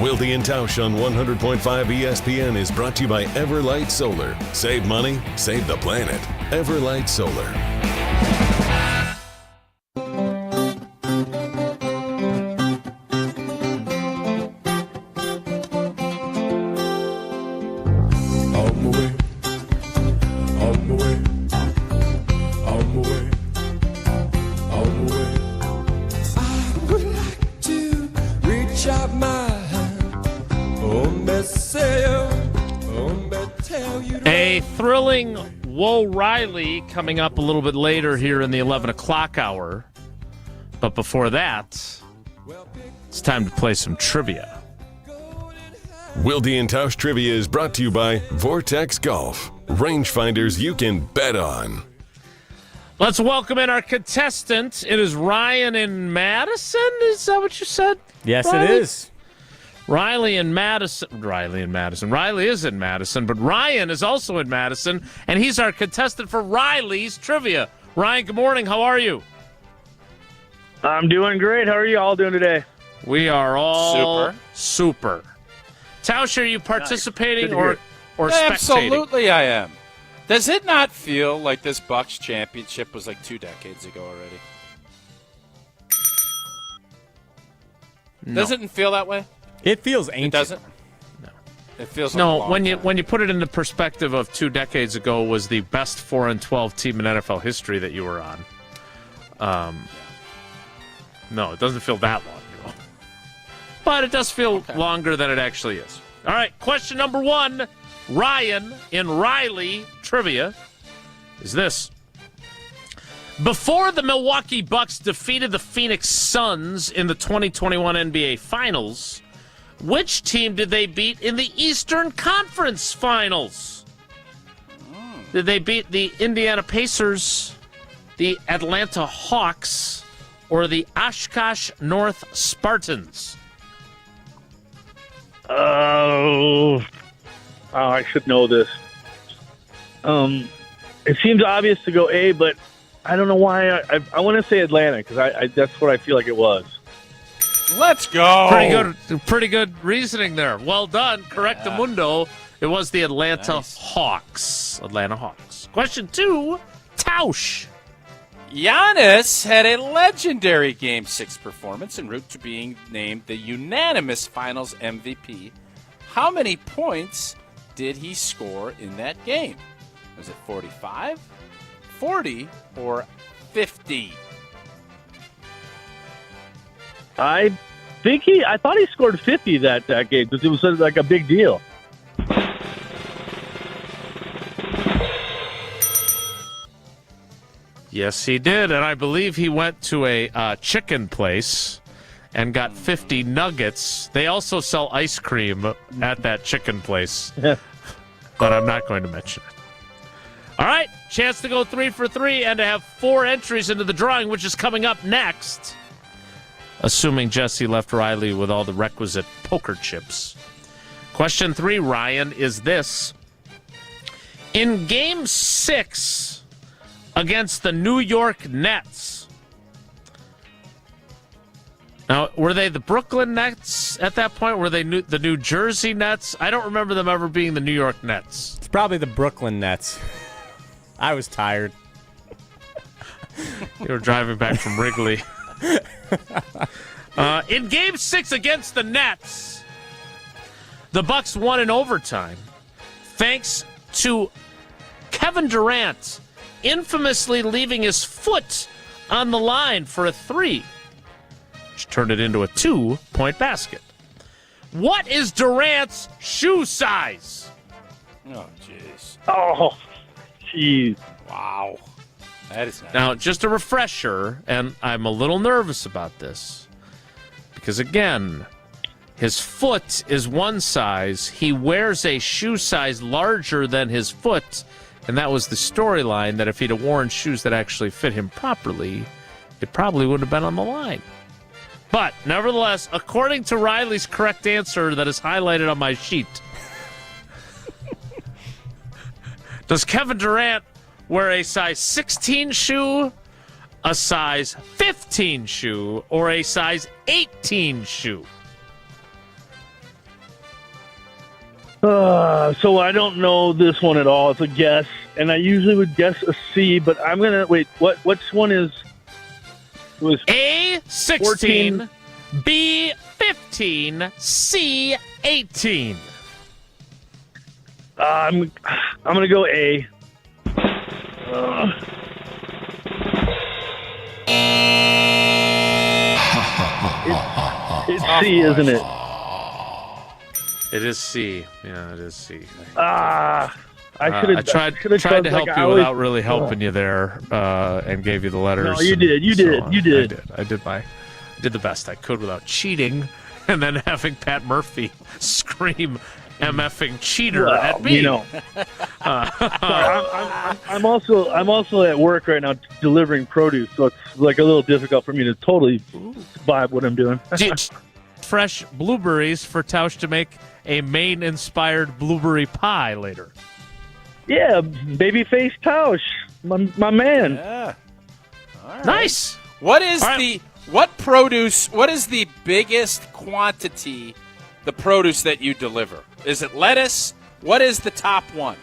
Wilde and Tausch on 100.5 ESPN is brought to you by Everlight Solar. Save money, save the planet. Everlight Solar. A thrilling O'Reilly coming up a little bit later here in the 11 o'clock hour. But before that, it's time to play some trivia. Wilde and Tausch Trivia is brought to you by Vortex Golf. Rangefinders you can bet on. Let's welcome in our contestant. It is Ryan in Madison. Is that what you said? Yes, Riley? it is. Riley is in Madison, but Ryan is also in Madison, and he's our contestant for Riley's Trivia. Ryan, good morning. How are you? I'm doing great. How are you all doing today? We are all super. Tausch, are you participating or spectating? Absolutely I am. Does it not feel like this Bucks championship was like 2 decades ago already? No. Doesn't it feel that way? It feels ancient. It doesn't? No. It feels like no. a long When you put it into perspective of 2 decades ago was the best 4-12 team in NFL history that you were on. No, it doesn't feel that long, but it does feel longer than it actually is. All right, question number 1, Ryan in Riley trivia is this. Before the Milwaukee Bucks defeated the Phoenix Suns in the 2021 NBA Finals, which team did they beat in the Eastern Conference Finals? Did they beat the Indiana Pacers, the Atlanta Hawks, or the Oshkosh North Spartans? I should know this. It seems obvious to go A, but I don't know why. I want to say Atlanta because that's what I feel like it was. Let's go. Pretty good reasoning there. Well done. Correctamundo. It was the Atlanta Hawks. Atlanta Hawks. Question 2, Tausch. Giannis had a legendary Game 6 performance en route to being named the unanimous Finals MVP. How many points did he score in that game? Was it 45, 40, or 50? I thought he scored 50 that game because it was like a big deal. Yes, he did, and I believe he went to a chicken place and got 50 nuggets. They also sell ice cream at that chicken place, but I'm not going to mention it. All right, chance to go 3 for 3 and to have 4 entries into the drawing, which is coming up next, assuming Jesse left Riley with all the requisite poker chips. Question 3, Ryan, is this. In Game 6 against the New York Nets. Now, were they the Brooklyn Nets at that point? Were they the New Jersey Nets? I don't remember them ever being the New York Nets. It's probably the Brooklyn Nets. I was tired. You were driving back from Wrigley. In Game 6 against the Nets, the Bucks won in overtime thanks to Kevin Durant infamously leaving his foot on the line for a 3, which turned it into a 2-point basket. What is Durant's shoe size? Oh, jeez. Oh, jeez. Wow. That is now, just a refresher, and I'm a little nervous about this, because, again, his foot is one size. He wears a shoe size larger than his foot, and that was the storyline, that if he'd have worn shoes that actually fit him properly, it probably would have been on the line. But, nevertheless, according to Riley's correct answer that is highlighted on my sheet, does Kevin Durant wear a size 16 shoe, a size 15 shoe, or a size 18 shoe? So I don't know this one at all. It's a guess, and I usually would guess a C, but I'm gonna wait. Which one is? Was A 16, B 15, C 18. I'm gonna go A. It's C, isn't it? It is C. Yeah, it is C. I should have tried to help you without really helping you there, and gave you the letters. No, you did. You did. You did. I did the best I could without cheating, and then having Pat Murphy scream MFing cheater at me. You know. I'm also at work right now delivering produce, so it's like a little difficult for me to totally vibe what I'm doing. Fresh blueberries for Tausch to make a Maine-inspired blueberry pie later. Yeah, babyface Tausch, my man. Yeah. All right. Nice. What is what is the biggest quantity, the produce that you deliver? Is it lettuce? What is the top one?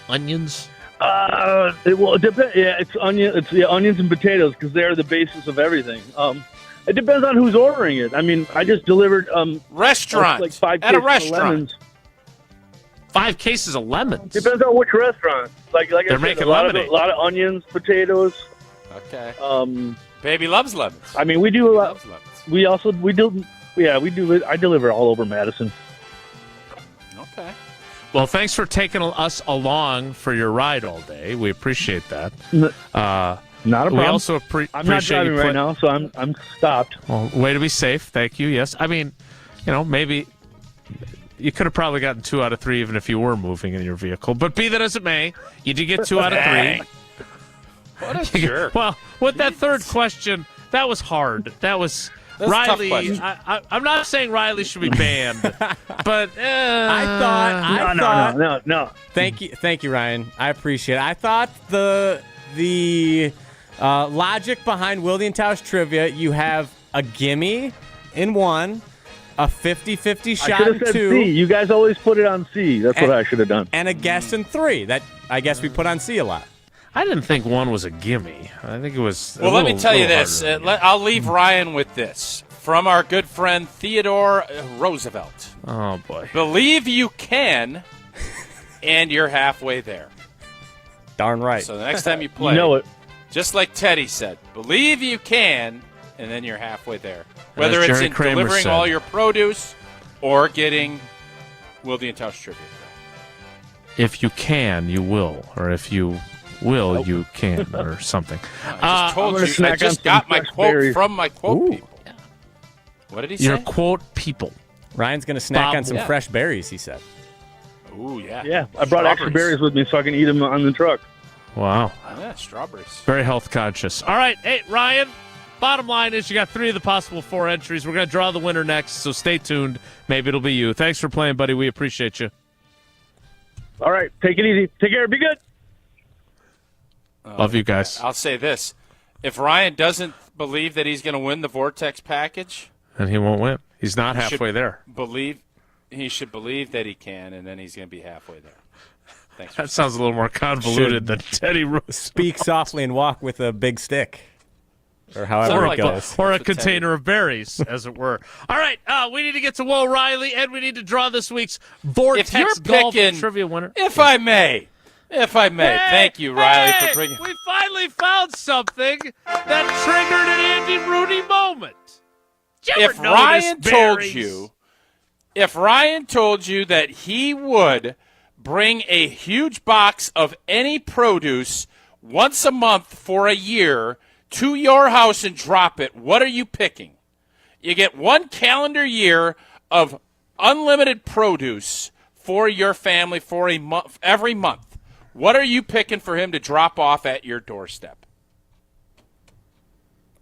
Onions. It depends. Yeah, it's onions and potatoes because they're the basis of everything. It depends on who's ordering it. I mean, I just delivered restaurant like 5 at a cases of restaurant. lemons. 5 cases of lemons. Depends on which restaurant. Like They're I said, making a lot lemonade. of onions, potatoes. Okay. Baby loves lemons. I mean, we do a lot. We do. Yeah, we do. I deliver all over Madison. Okay. Well, thanks for taking us along for your ride all day. We appreciate that. Not a problem. We also I'm not appreciate driving you right now, so I'm stopped. Well, way to be safe. Thank you. Yes. I mean, maybe you could have probably gotten 2 out of 3 even if you were moving in your vehicle. But be that as it may, you did get 2 out of 3. What a jerk. Well, with that third question, that was hard. That's Riley. I'm not saying Riley should be banned, but I thought. No. Thank you, Ryan. I appreciate it. I thought the logic behind Wilde and Tausch trivia, you have a gimme in 1, a 50-50 shot in 2. C. You guys always put it on C. That's what I should have done. And a guess in 3. That I guess we put on C a lot. I didn't think 1 was a gimme. I think it was. Well, let me tell you this. I'll leave Ryan with this from our good friend Theodore Roosevelt. Oh boy! Believe you can, and you're halfway there. Darn right. So the next time you play, you know it. Just like Teddy said, believe you can, and then you're halfway there. Whether it's in delivering all your produce or getting Wilde and Tausch trivia. If you can, you will, or if you will, you can, or something. I just told you. I just got my quote from my quote people. What did he say? Your quote people. Ryan's going to snack on some fresh berries, he said. Ooh, yeah. Yeah, I brought extra berries with me so I can eat them on the truck. Wow. Yeah, strawberries. Very health conscious. All right. Hey, Ryan, bottom line is you got 3 of the possible 4 entries. We're going to draw the winner next, so stay tuned. Maybe it'll be you. Thanks for playing, buddy. We appreciate you. All right. Take it easy. Take care. Be good. Love you guys. I'll say this. If Ryan doesn't believe that he's going to win the Vortex package, and he won't win. He's not halfway there. He should believe that he can, and then he's going to be halfway there. Thanks. That sounds a little more convoluted than Teddy Rose. Speak softly and walk with a big stick. Or however it goes. Or a container of berries, as it were. All right, we need to get to Will Riley, and we need to draw this week's Vortex Golf Trivia winner. If I may. Thank you, Riley, for bringing. We finally found something that triggered an Andy Rooney moment. If Ryan told you that he would bring a huge box of any produce once a month for a year to your house and drop it, what are you picking? You get 1 calendar year of unlimited produce for your family for a month, every month. What are you picking for him to drop off at your doorstep?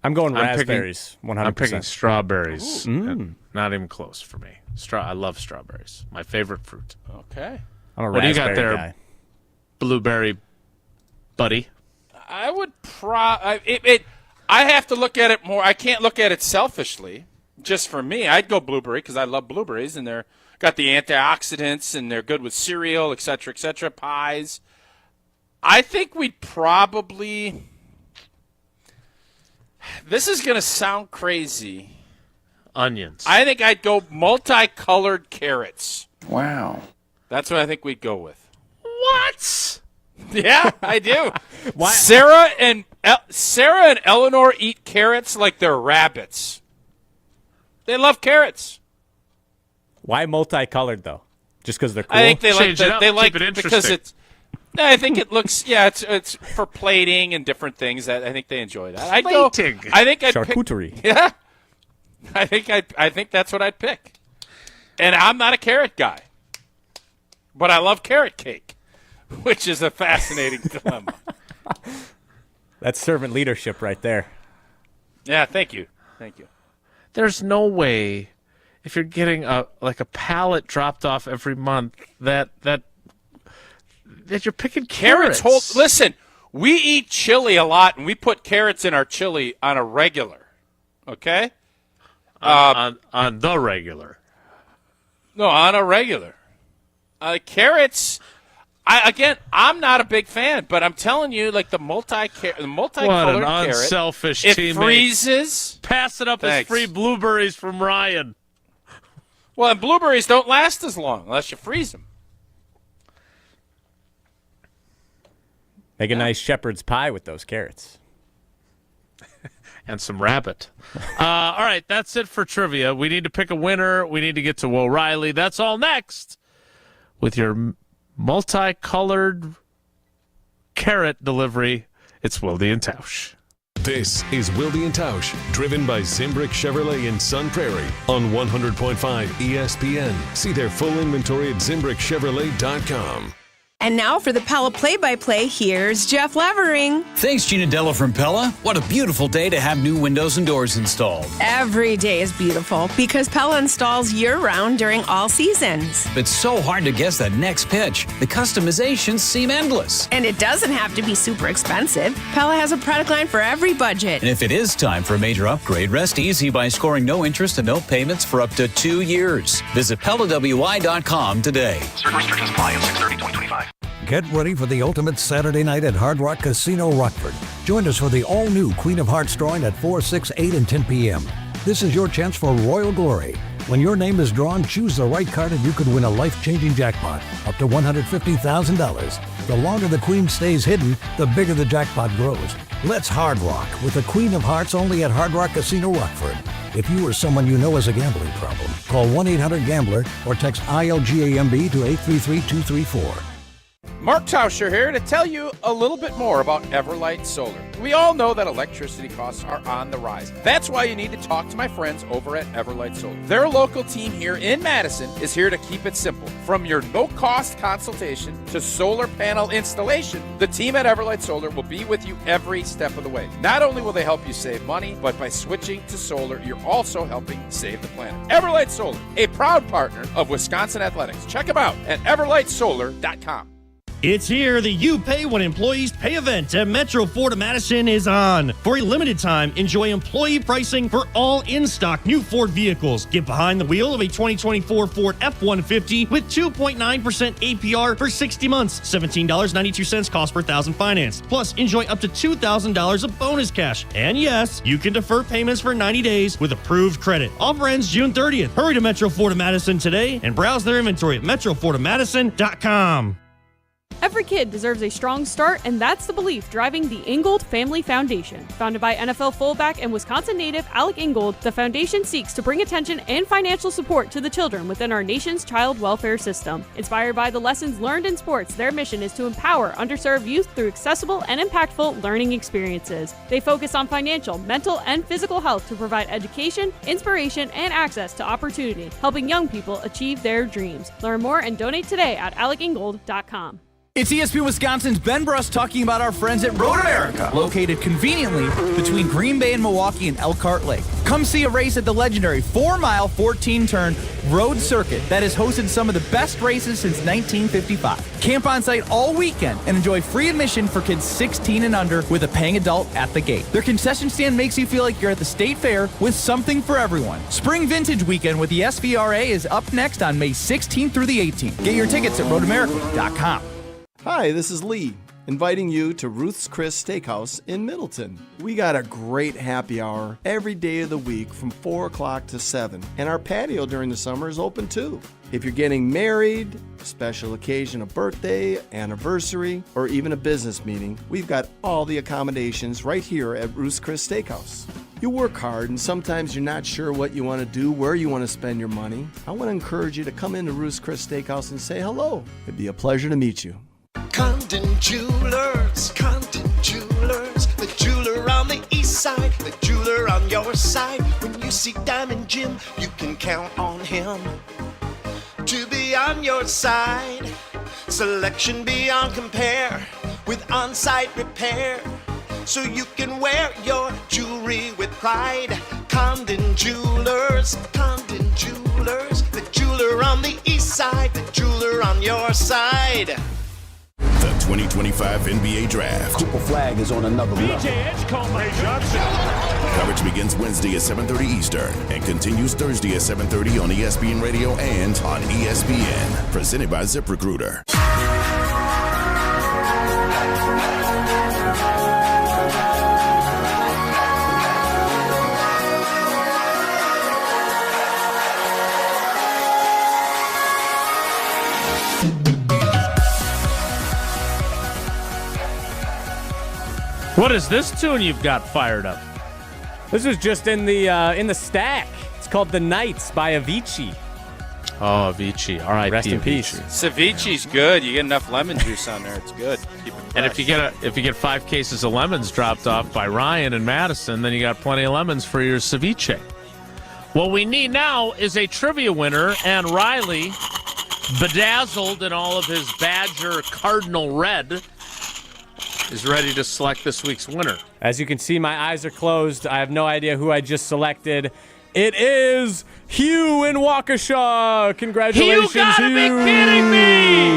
I'm going raspberries, 100%. I'm picking strawberries. Not even close for me. I love strawberries. My favorite fruit. Okay. I'm a what do you got raspberry there, guy. blueberry buddy? I would I have to look at it more. I can't look at it selfishly. Just for me, I'd go blueberry because I love blueberries, and they're got the antioxidants, and they're good with cereal, et cetera, pies. I think we'd probably. This is going to sound crazy. Onions. I think I'd go multicolored carrots. Wow. That's what I think we'd go with. What? Yeah, I do. Why? Sarah and Eleanor eat carrots like they're rabbits. They love carrots. Why multicolored, though? Just because they're cool? I think they Change it up, they like keep it because interesting. I think it looks. Yeah, it's for plating and different things. That I think they enjoy that. I'd charcuterie. Pick, yeah, I think that's what I'd pick. And I'm not a carrot guy, but I love carrot cake, which is a fascinating dilemma. That's servant leadership right there. Yeah, thank you. There's no way, if you're getting a pallet dropped off every month, that you're picking carrots. Listen, we eat chili a lot, and we put carrots in our chili on a regular. Okay? On the regular. No, on a regular. Carrots. I'm not a big fan, but I'm telling you, like the multicolored what an carrot, unselfish it teammate. Freezes. Pass it up as free blueberries from Ryan. Well, and blueberries don't last as long unless you freeze them. Make a nice shepherd's pie with those carrots. And some rabbit. All right, that's it for trivia. We need to pick a winner. We need to get to O'Reilly. That's all next with your multicolored carrot delivery. It's Wilde and Tausch. This is Wilde and Tausch, driven by Zimbrick Chevrolet in Sun Prairie on 100.5 ESPN. See their full inventory at ZimbrickChevrolet.com. And now for the Pella play-by-play, here's Jeff Levering. Thanks, Gina Della from Pella. What a beautiful day to have new windows and doors installed. Every day is beautiful because Pella installs year-round during all seasons. It's so hard to guess that next pitch. The customizations seem endless. And it doesn't have to be super expensive. Pella has a product line for every budget. And if it is time for a major upgrade, rest easy by scoring no interest and no payments for up to 2 years. Visit PellaWI.com today. Certain restrictions apply on 6/30/2025. Get ready for the ultimate Saturday night at Hard Rock Casino Rockford. Join us for the all-new Queen of Hearts drawing at 4, 6, 8, and 10 p.m. This is your chance for royal glory. When your name is drawn, choose the right card and you could win a life-changing jackpot, up to $150,000. The longer the Queen stays hidden, the bigger the jackpot grows. Let's Hard Rock with the Queen of Hearts only at Hard Rock Casino Rockford. If you or someone you know has a gambling problem, call 1-800-GAMBLER or text ILGAMB to 833-234. Mark Tauscher here to tell you a little bit more about Everlight Solar. We all know that electricity costs are on the rise. That's why you need to talk to my friends over at Everlight Solar. Their local team here in Madison is here to keep it simple. From your no-cost consultation to solar panel installation, the team at Everlight Solar will be with you every step of the way. Not only will they help you save money, but by switching to solar, you're also helping save the planet. Everlight Solar, a proud partner of Wisconsin Athletics. Check them out at everlightsolar.com. It's here. The You Pay When Employees Pay event at Metro Ford of Madison is on. For a limited time, enjoy employee pricing for all in-stock new Ford vehicles. Get behind the wheel of a 2024 Ford F-150 with 2.9% APR for 60 months, $17.92 cost per thousand finance. Plus, enjoy up to $2,000 of bonus cash. And yes, you can defer payments for 90 days with approved credit. Offer ends June 30th. Hurry to Metro Ford of Madison today and browse their inventory at metrofordofmadison.com. Every kid deserves a strong start, and that's the belief driving the Ingold Family Foundation. Founded by NFL fullback and Wisconsin native Alec Ingold, the foundation seeks to bring attention and financial support to the children within our nation's child welfare system. Inspired by the lessons learned in sports, their mission is to empower underserved youth through accessible and impactful learning experiences. They focus on financial, mental, and physical health to provide education, inspiration, and access to opportunity, helping young people achieve their dreams. Learn more and donate today at alecingold.com. It's ESPN Wisconsin's Ben Bruss talking about our friends at Road America, located conveniently between Green Bay and Milwaukee and Elkhart Lake. Come see a race at the legendary 4-mile, 14-turn road circuit that has hosted some of the best races since 1955. Camp on site all weekend and enjoy free admission for kids 16 and under with a paying adult at the gate. Their concession stand makes you feel like you're at the state fair with something for everyone. Spring Vintage Weekend with the SVRA is up next on May 16th through the 18th. Get your tickets at roadamerica.com. Hi, this is Lee, inviting you to Ruth's Chris Steakhouse in Middleton. We got a great happy hour every day of the week from 4 o'clock to 7, and our patio during the summer is open too. If you're getting married, a special occasion, a birthday, anniversary, or even a business meeting, we've got all the accommodations right here at Ruth's Chris Steakhouse. You work hard and sometimes you're not sure what you want to do, where you want to spend your money. I want to encourage you to come into Ruth's Chris Steakhouse and say hello. It'd be a pleasure to meet you. Condon Jewelers, the jeweler on the east side, the jeweler on your side. When you see Diamond Jim, you can count on him to be on your side. Selection beyond compare with on-site repair, so you can wear your jewelry with pride. Condon Jewelers, the jeweler on the east side, the jeweler on your side. The 2025 NBA Draft. Triple flag is on another level. Coverage begins Wednesday at 7:30 Eastern and continues Thursday at 7:30 on ESPN Radio and on ESPN. Presented by ZipRecruiter. What is this tune you've got fired up? This was just in the stack. It's called "The Nights" by Avicii. Oh, Avicii. All right, rest in peace. Ceviche's good. You get enough lemon juice on there, it's good. Keep it fresh. And if you get 5 cases of lemons dropped off by Ryan and Madison, then you got plenty of lemons for your ceviche. What we need now is a trivia winner, and Riley, bedazzled in all of his Badger Cardinal red, is ready to select this week's winner. As you can see, my eyes are closed. I have no idea who I just selected. It is Hugh in Waukesha. Congratulations, Hugh. You gotta be kidding me!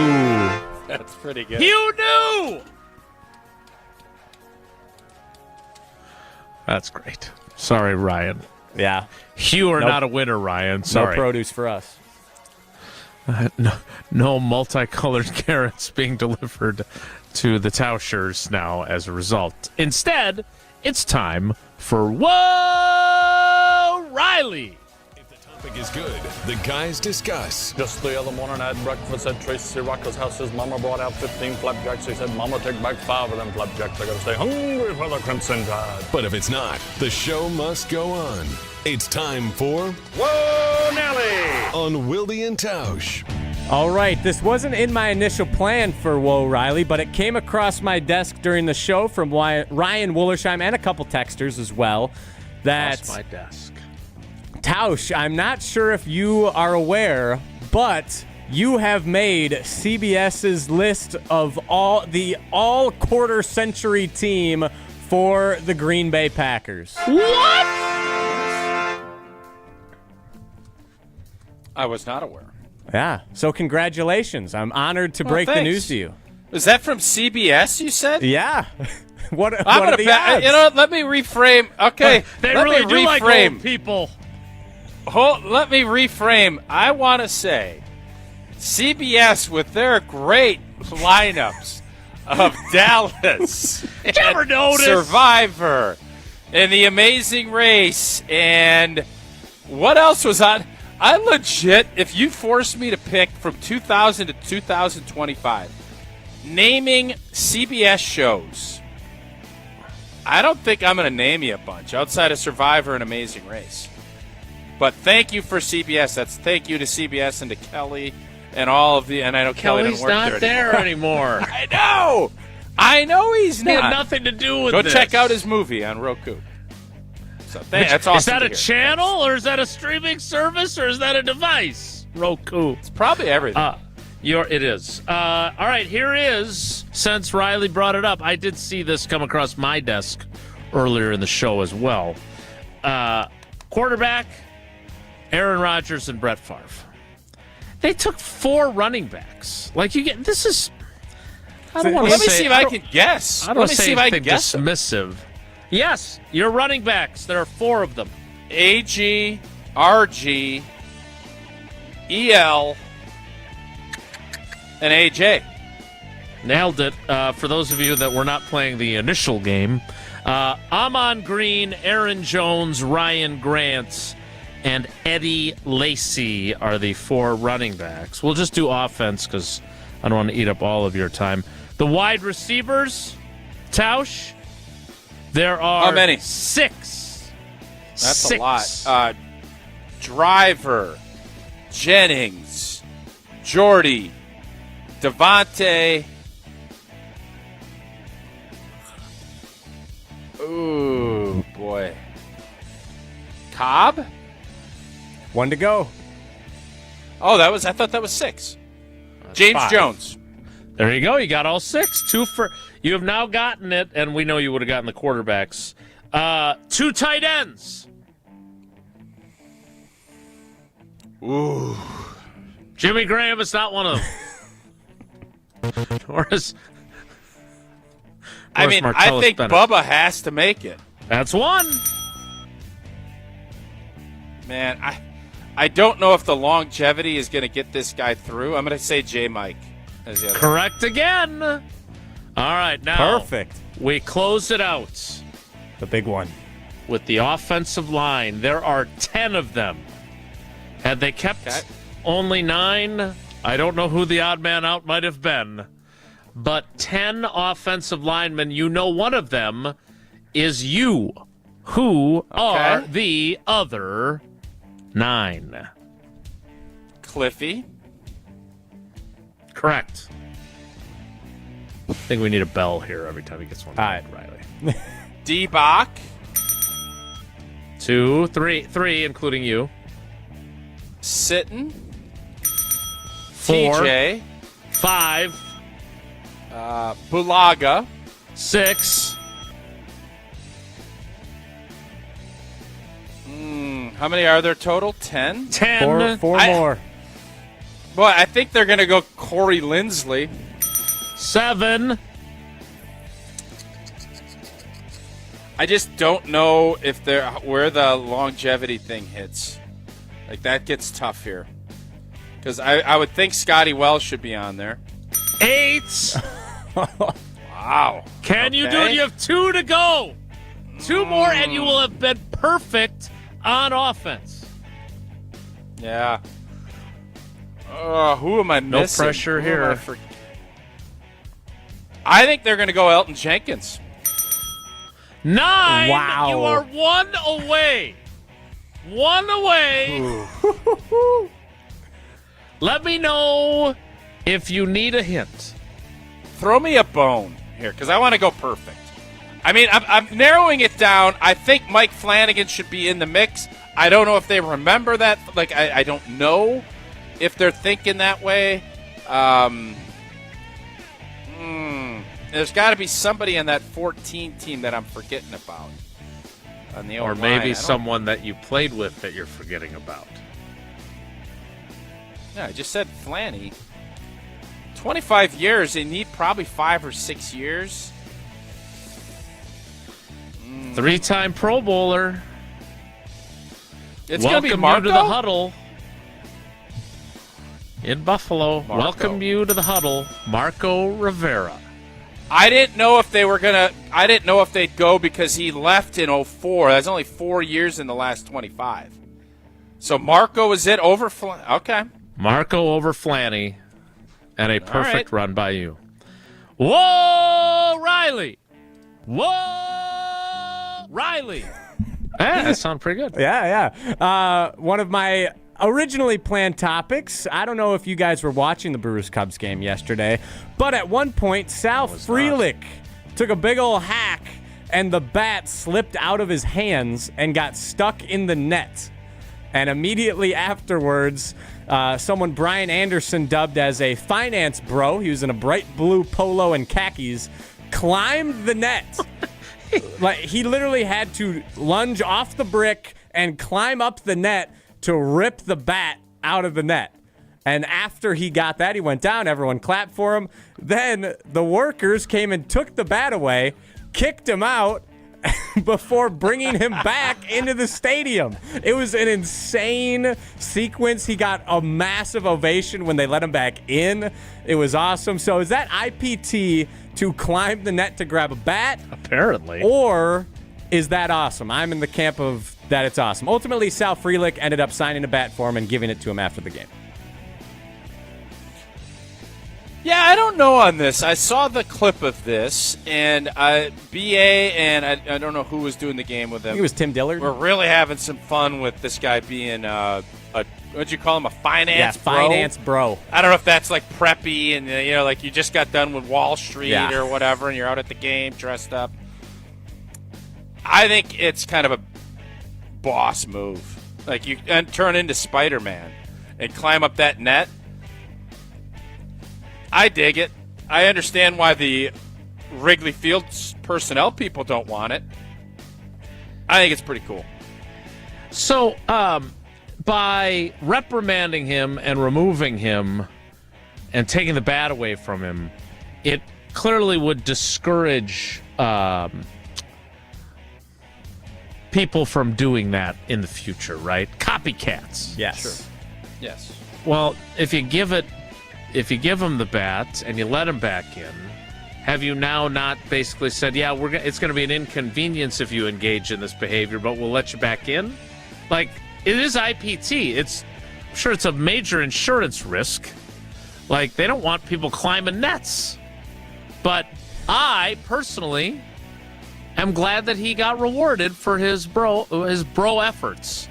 That's pretty good. Hugh knew! That's great. Sorry, Ryan. Yeah. Hugh are not a winner, Ryan. Sorry. No produce for us. No multicolored carrots being delivered to the Tauschers now as a result. Instead, it's time for Whoa, Riley. If the topic is good, the guys discuss. Just the other morning I had breakfast at Tracy Rocker's house. His mama brought out 15 flapjacks. He said, Mama, take back 5 of them flapjacks. I gotta stay hungry for the Crimson Tide. But if it's not, the show must go on. It's time for Whoa, Nelly! On Wilde and Tausch. All right, this wasn't in my initial plan for Whoa, Riley, but it came across my desk during the show from Ryan Wollersheim and a couple texters as well. That's my desk. Tausch, I'm not sure if you are aware, but you have made CBS's list of all quarter century team for the Green Bay Packers. What? I was not aware. Yeah, so congratulations. I'm honored to break the news to you. Is that from CBS, you said? Yeah. What are the odds? Let me reframe. Okay. They let really me do reframe. like old people. Let me reframe. I want to say CBS with their great lineups of Dallas, Did you ever notice? Survivor, and The Amazing Race, and what else was on? I legit, if you forced me to pick from 2000 to 2025, naming CBS shows, I don't think I'm going to name you a bunch outside of Survivor and Amazing Race. But thank you for CBS. Thank you to CBS and to Kelly and all of the. And I know Kelly doesn't work not there anymore. I know he's He not. had nothing to do with Go this. check out his movie on Roku. So that's awesome. Is that to a hear. channel, or is that a streaming service, or is that a device? Roku. It's probably everything. It is. All right, here is, since Riley brought it up, I did see this come across my desk earlier in the show as well. Quarterback, Aaron Rodgers and Brett Favre. They took 4 running backs. Like, you get, this is, I don't want to say. Let me see if I can guess. I don't Let me say see if I can anything guess. dismissive. Yes, your running backs. There are 4 of them. AG, RG, EL, and AJ. Nailed it. For those of you that were not playing the initial game, Amon Green, Aaron Jones, Ryan Grant, and Eddie Lacy are the 4 running backs. We'll just do offense because I don't want to eat up all of your time. The wide receivers, Tausch, there are How many? 6. That's 6. a lot. Driver, Jennings, Jordy, Devonte. Ooh, boy. Cobb? 1 to go. Oh, I thought that was 6. James 5. Jones. There you go. You got all 6. 2 for you have now gotten it, and we know you would have gotten the quarterbacks. 2 tight ends. Ooh. Jimmy Graham is not one of them. I think Bubba has to make it. That's 1. Man, I don't know if the longevity is going to get this guy through. I'm going to say J. Mike as the other. Correct again. All right, now Perfect. We close it out. The big one. With the offensive line, there are 10 of them. Had they kept only 9, I don't know who the odd man out might have been. but 10 offensive linemen. You know one of them is you. Who are the other 9? Cliffy. Correct. I think we need a bell here every time he gets one. All right, Riley. D-Bach. 2, 3, including you. Sitton. 4. TJ. 5. Bulaga. 6. How many are there total? 10? 10. Four more. Boy, I think they're going to go Corey Lindsley. 7. I just don't know if they're where the longevity thing hits. Like, that gets tough here. Because I would think Scotty Wells should be on there. 8. Wow. Can you do it? You have 2 to go. 2 more, and you will have been perfect on offense. Yeah. Who am I missing? No pressure here. I think they're going to go Elton Jenkins. 9. Wow. You are 1 away. 1 away. Let me know if you need a hint. Throw me a bone here, because I want to go perfect. I mean, I'm narrowing it down. I think Mike Flanagan should be in the mix. I don't know if they remember that. Like, I don't know if they're thinking that way. There's got to be somebody on that 14 team that I'm forgetting about. On the or maybe someone that you played with that you're forgetting about. Yeah, I just said Flanny. 25 years. They need probably 5 or 6 years. 3-time Pro Bowler. It's going to be Welcome Marco? you to the huddle in Buffalo. Marco. Welcome you to the huddle, Marco Rivera. I didn't know if they were I didn't know if they'd go because he left in 2004. That's only 4 years in the last 25. So Marco is it over Flanny? Okay. Marco over Flanny, and a perfect run by you. Whoa, Riley! Whoa, Riley! That sounds pretty good. Yeah. One of my originally planned topics. I don't know if you guys were watching the Brewers-Cubs game yesterday, but at one point, Sal Frelick took a big old hack, and the bat slipped out of his hands and got stuck in the net. And immediately afterwards, someone Brian Anderson dubbed as a finance bro, he was in a bright blue polo and khakis, climbed the net. Like, he literally had to lunge off the brick and climb up the net to rip the bat out of the net. And after he got that, he went down. Everyone clapped for him. Then the workers came and took the bat away, kicked him out before bringing him back into the stadium. It was an insane sequence. He got a massive ovation when they let him back in. It was awesome. So is that IPT to climb the net to grab a bat? Apparently. Or is that awesome? I'm in the camp of that it's awesome. Ultimately, Sal Frelick ended up signing a bat for him and giving it to him after the game. Yeah, I don't know on this. I saw the clip of this, and BA and I don't know who was doing the game with him. I think it was Tim Dillard. We're really having some fun with this guy being what'd you call him, a finance bro? Finance bro. I don't know if that's like preppy and, like you just got done with Wall Street or whatever, and you're out at the game dressed up. I think it's kind of a boss move. Like, you turn into Spider-Man and climb up that net. I dig it. I understand why the Wrigley Field personnel people don't want it. I think it's pretty cool. So, by reprimanding him and removing him and taking the bat away from him, it clearly would discourage people from doing that in the future, right? Copycats. Yes. Sure. Yes. Well, if you give him the bat and you let him back in, have you now not basically said, yeah, it's going to be an inconvenience if you engage in this behavior, but we'll let you back in? Like, it is IPT. I'm sure it's a major insurance risk. Like, they don't want people climbing nets. But I, personally, am glad that he got rewarded for his bro efforts,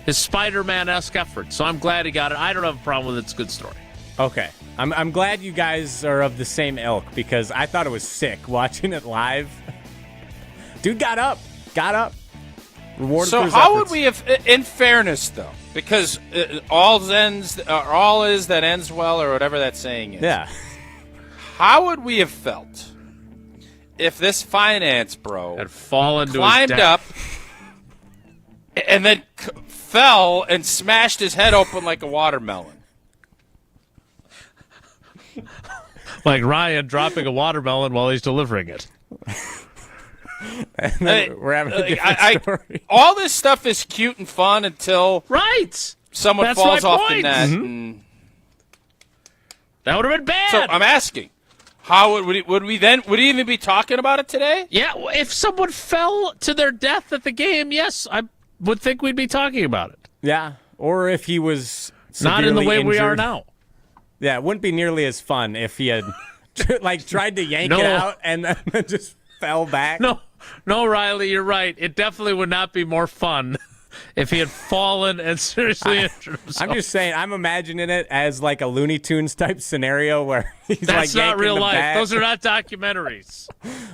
his Spider-Man-esque efforts. So I'm glad he got it. I don't have a problem with it. It's a good story. Okay. I'm glad you guys are of the same ilk because I thought it was sick watching it live. Dude got up. Rewarded so for his how efforts. would we have, in fairness, though, because all is that ends well, or whatever that saying is. Yeah. How would we have felt if this finance bro had fallen to his climbed death. up and then fell and smashed his head open like a watermelon? Like Ryan dropping a watermelon while he's delivering it. And then we're having a different story. All this stuff is cute and fun until someone That's falls my off the point. net. Mhm. And that would have been bad. So I'm asking, how would we even be talking about it today? Yeah, if someone fell to their death at the game, yes, I would think we'd be talking about it. Yeah, or if he was not in the way injured. we are now. Yeah, it wouldn't be nearly as fun if he had tried to yank it out and then just fell back. No, Riley, you're right. It definitely would not be more fun if he had fallen and seriously injured himself. I'm just saying, I'm imagining it as like a Looney Tunes type scenario where he's That's like not yanking real the life. bat. Those are not documentaries.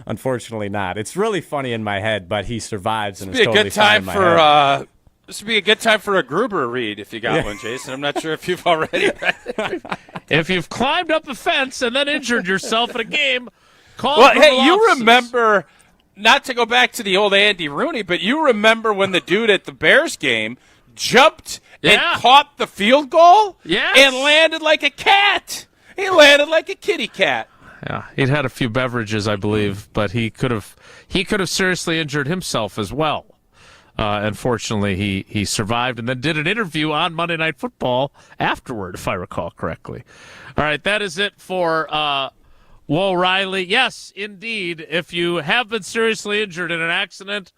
Unfortunately not. It's really funny in my head, but he survives and This it's would be a totally good time fine in my head. this would be a good time for a Gruber read if you got one, Jason. I'm not sure if you've already read it. If you've climbed up a fence and then injured yourself in a game, call Well, Gruber hey, you offices. remember, not to go back to the old Andy Rooney, but you remember when the dude at the Bears game jumped and caught the field goal? Yes. And landed like a cat. He landed like a kitty cat. Yeah, he'd had a few beverages, I believe, but he could have seriously injured himself as well. Unfortunately, he survived and then did an interview on Monday Night Football afterward, if I recall correctly. All right, that is it for Whoa, Riley. Yes, indeed, if you have been seriously injured in an accident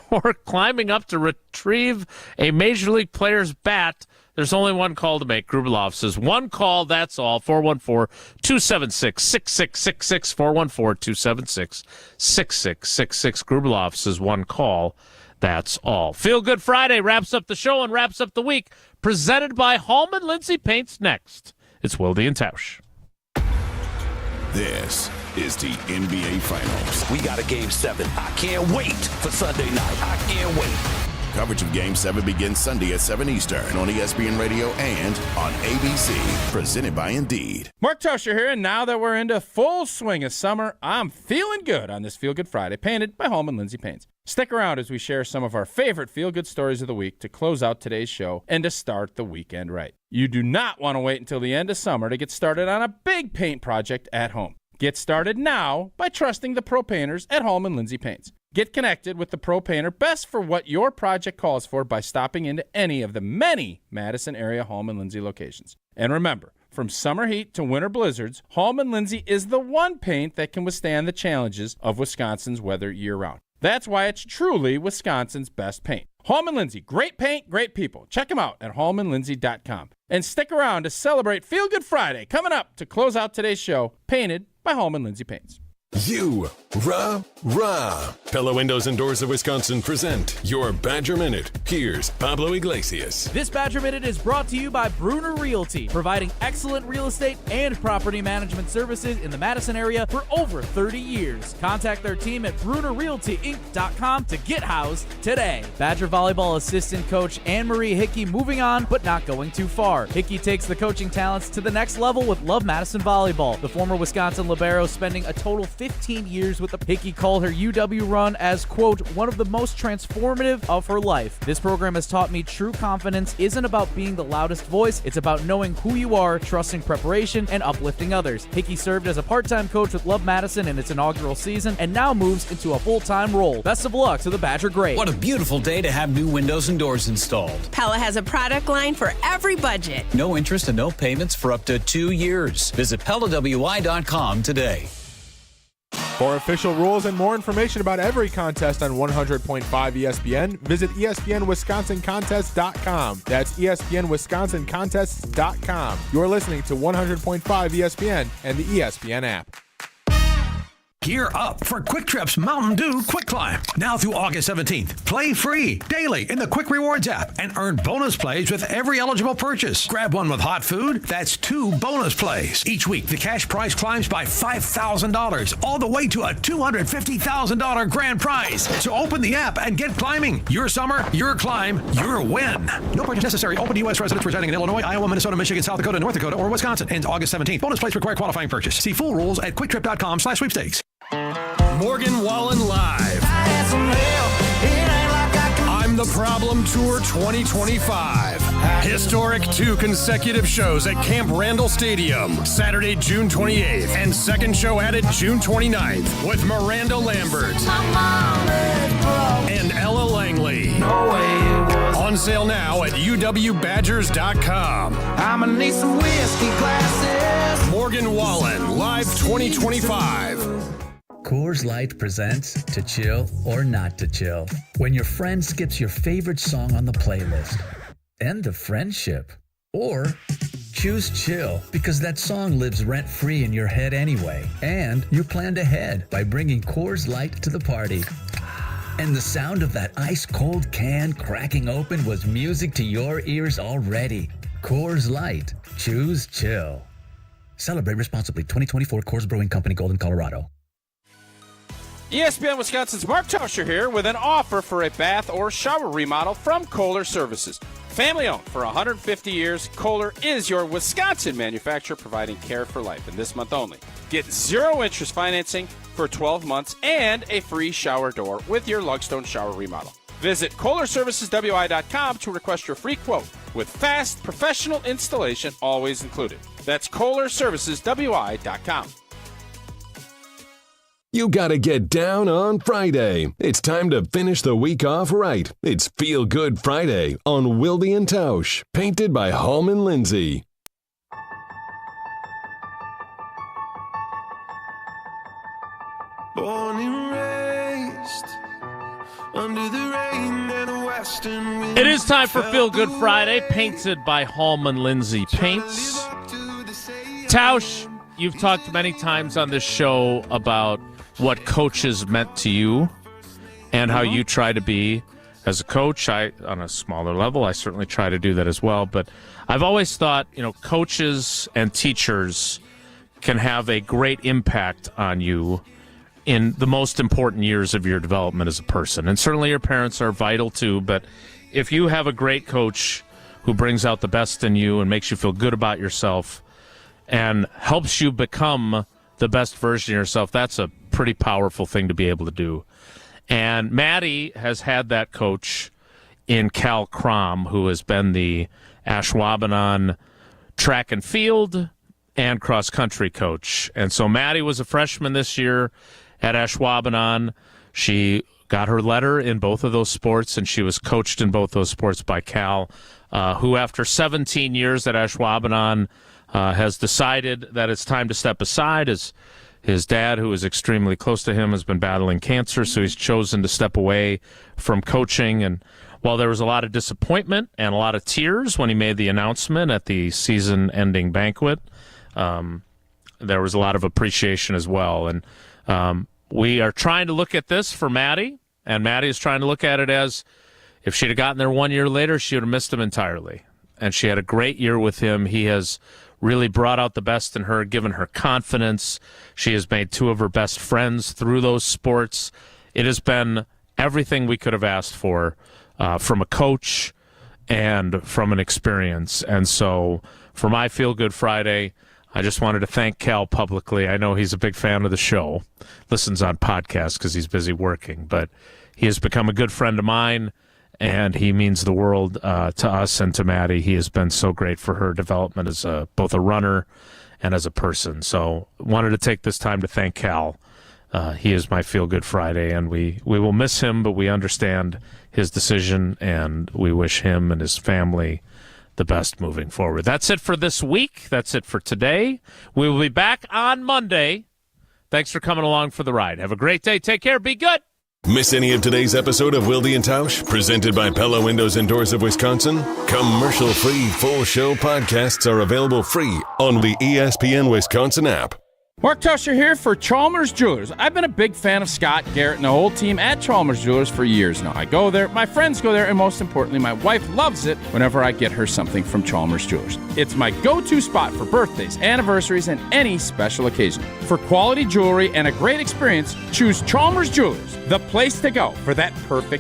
or climbing up to retrieve a Major League player's bat, there's only one call to make. Gruber Law says one call, that's all. 414-276-6666. 414-276-6666. Gruber Law says one call, that's all. Feel Good Friday wraps up the show and wraps up the week. Presented by Hallman Lindsay Paints next. It's Wilde and Tausch. This is the NBA Finals. We got a Game 7. I can't wait for Sunday night. I can't wait. Coverage of Game 7 begins Sunday at 7 Eastern on ESPN Radio and on ABC. Presented by Indeed. Mark Tauscher here, and now that we're into full swing of summer, I'm feeling good on this Feel Good Friday, painted by Hallman Lindsay Paints. Stick around as we share some of our favorite feel-good stories of the week to close out today's show and to start the weekend right. You do not want to wait until the end of summer to get started on a big paint project at home. Get started now by trusting the pro painters at Hallman Lindsay Paints. Get connected with the pro painter best for what your project calls for by stopping into any of the many Madison area Hallman Lindsay locations. And remember, from summer heat to winter blizzards, Hallman Lindsay is the one paint that can withstand the challenges of Wisconsin's weather year-round. That's why it's truly Wisconsin's best paint. Hallman Lindsay, great paint, great people. Check them out at hallmanlindsay.com. And stick around to celebrate Feel Good Friday coming up to close out today's show, painted by Hallman Lindsay Paints. Rah. Pella Windows and Doors of Wisconsin present your Badger Minute. Here's Pablo Iglesias. This Badger Minute is brought to you by Bruner Realty, providing excellent real estate and property management services in the Madison area for over 30 years. Contact their team at BrunerRealtyInc.com to get housed today. Badger volleyball assistant coach Anne-Marie Hickey moving on, but not going too far. Hickey takes the coaching talents to the next level with Love Madison Volleyball. The former Wisconsin libero spending a total 15 years with the Hickey called her UW run as, quote, one of the most transformative of her life. This program has taught me true confidence isn't about being the loudest voice, it's about knowing who you are, trusting preparation, and uplifting others. Hickey served as a part-time coach with Love Madison in its inaugural season and now moves into a full-time role. Best of luck to the Badger Great. What a beautiful day to have new windows and doors installed. Pella has a product line for every budget. No interest and no payments for up to 2 years. Visit PellaWI.com today. For official rules and more information about every contest on 100.5 ESPN, visit ESPNWisconsinContests.com. That's ESPNWisconsinContests.com. You're listening to 100.5 ESPN and the ESPN app. Gear up for Quick Trip's Mountain Dew Quick Climb. Now through August 17th. Play free daily in the Quick Rewards app and earn bonus plays with every eligible purchase. Grab one with hot food. That's 2 bonus plays. Each week, the cash prize climbs by $5,000, all the way to a $250,000 grand prize. So open the app and get climbing. Your summer, your climb, your win. No purchase necessary. Open to U.S. residents residing in Illinois, Iowa, Minnesota, Michigan, South Dakota, North Dakota, or Wisconsin. Ends August 17th. Bonus plays require qualifying purchase. See full rules at quicktrip.com/sweepstakes. Morgan Wallen Live. I'm the Problem Tour 2025. Historic 2 consecutive shows at Camp Randall Stadium, Saturday, June 28th, and second show added June 29th with Miranda Lambert and Ella Langley. On sale now at uwbadgers.com. I'ma need some whiskey glasses. Morgan Wallen, Live 2025. Coors Light presents To Chill or Not to Chill. When your friend skips your favorite song on the playlist. End of friendship. Or choose chill because that song lives rent-free in your head anyway. And you planned ahead by bringing Coors Light to the party. And the sound of that ice-cold can cracking open was music to your ears already. Coors Light. Choose chill. Celebrate responsibly. 2024 Coors Brewing Company, Golden, Colorado. ESPN Wisconsin's Mark Tauscher here with an offer for a bath or shower remodel from Kohler Services. Family owned for 150 years, Kohler is your Wisconsin manufacturer providing care for life. And this month only, get 0 interest financing for 12 months and a free shower door with your Lugstone shower remodel. Visit KohlerServicesWI.com to request your free quote with fast professional installation always included. That's KohlerServicesWI.com. You gotta get down on Friday. It's time to finish the week off right. It's Feelgood Friday on Wilde and Tausch, painted by Hallman Lindsay. Born and raised under the rain and a western wind. It is time for Feelgood Friday, painted by Hallman Lindsay Paints. Tausch, you've talked many times on this show about what coaches meant to you and how you try to be as a coach. On a smaller level, I certainly try to do that as well. But I've always thought, coaches and teachers can have a great impact on you in the most important years of your development as a person. And certainly your parents are vital too. But if you have a great coach who brings out the best in you and makes you feel good about yourself and helps you become the best version of yourself, that's a pretty powerful thing to be able to do. And Maddie has had that coach in Cal Crom, who has been the Ashwaubenon track and field and cross country coach. And so Maddie was a freshman this year at Ashwaubenon. She got her letter in both of those sports, and she was coached in both those sports by Cal, who after 17 years at Ashwaubenon has decided that it's time to step aside. His dad, who is extremely close to him, has been battling cancer, so he's chosen to step away from coaching. And while there was a lot of disappointment and a lot of tears when he made the announcement at the season-ending banquet, there was a lot of appreciation as well. And we are trying to look at this for Maddie, and Maddie is trying to look at it as if she'd have gotten there 1 year later, she would have missed him entirely. And she had a great year with him. He has really brought out the best in her, given her confidence. She has made 2 of her best friends through those sports. It has been everything we could have asked for from a coach and from an experience. And so for my Feel Good Friday, I just wanted to thank Cal publicly. I know he's a big fan of the show, listens on podcasts because he's busy working, but he has become a good friend of mine, and he means the world to us and to Maddie. He has been so great for her development as both a runner and as a person. So wanted to take this time to thank Cal. He is my Feel Good Friday, and we will miss him, but we understand his decision, and we wish him and his family the best moving forward. That's it for this week. That's it for today. We will be back on Monday. Thanks for coming along for the ride. Have a great day. Take care. Be good. Miss any of today's episode of Wilde and Tausch, presented by Pella Windows and Doors of Wisconsin? Commercial-free full show podcasts are available free on the ESPN Wisconsin app. Mark Tauscher here for Chalmers Jewelers. I've been a big fan of Scott, Garrett, and the whole team at Chalmers Jewelers for years now. I go there, my friends go there, and most importantly, my wife loves it whenever I get her something from Chalmers Jewelers. It's my go-to spot for birthdays, anniversaries, and any special occasion. For quality jewelry and a great experience, choose Chalmers Jewelers, the place to go for that perfect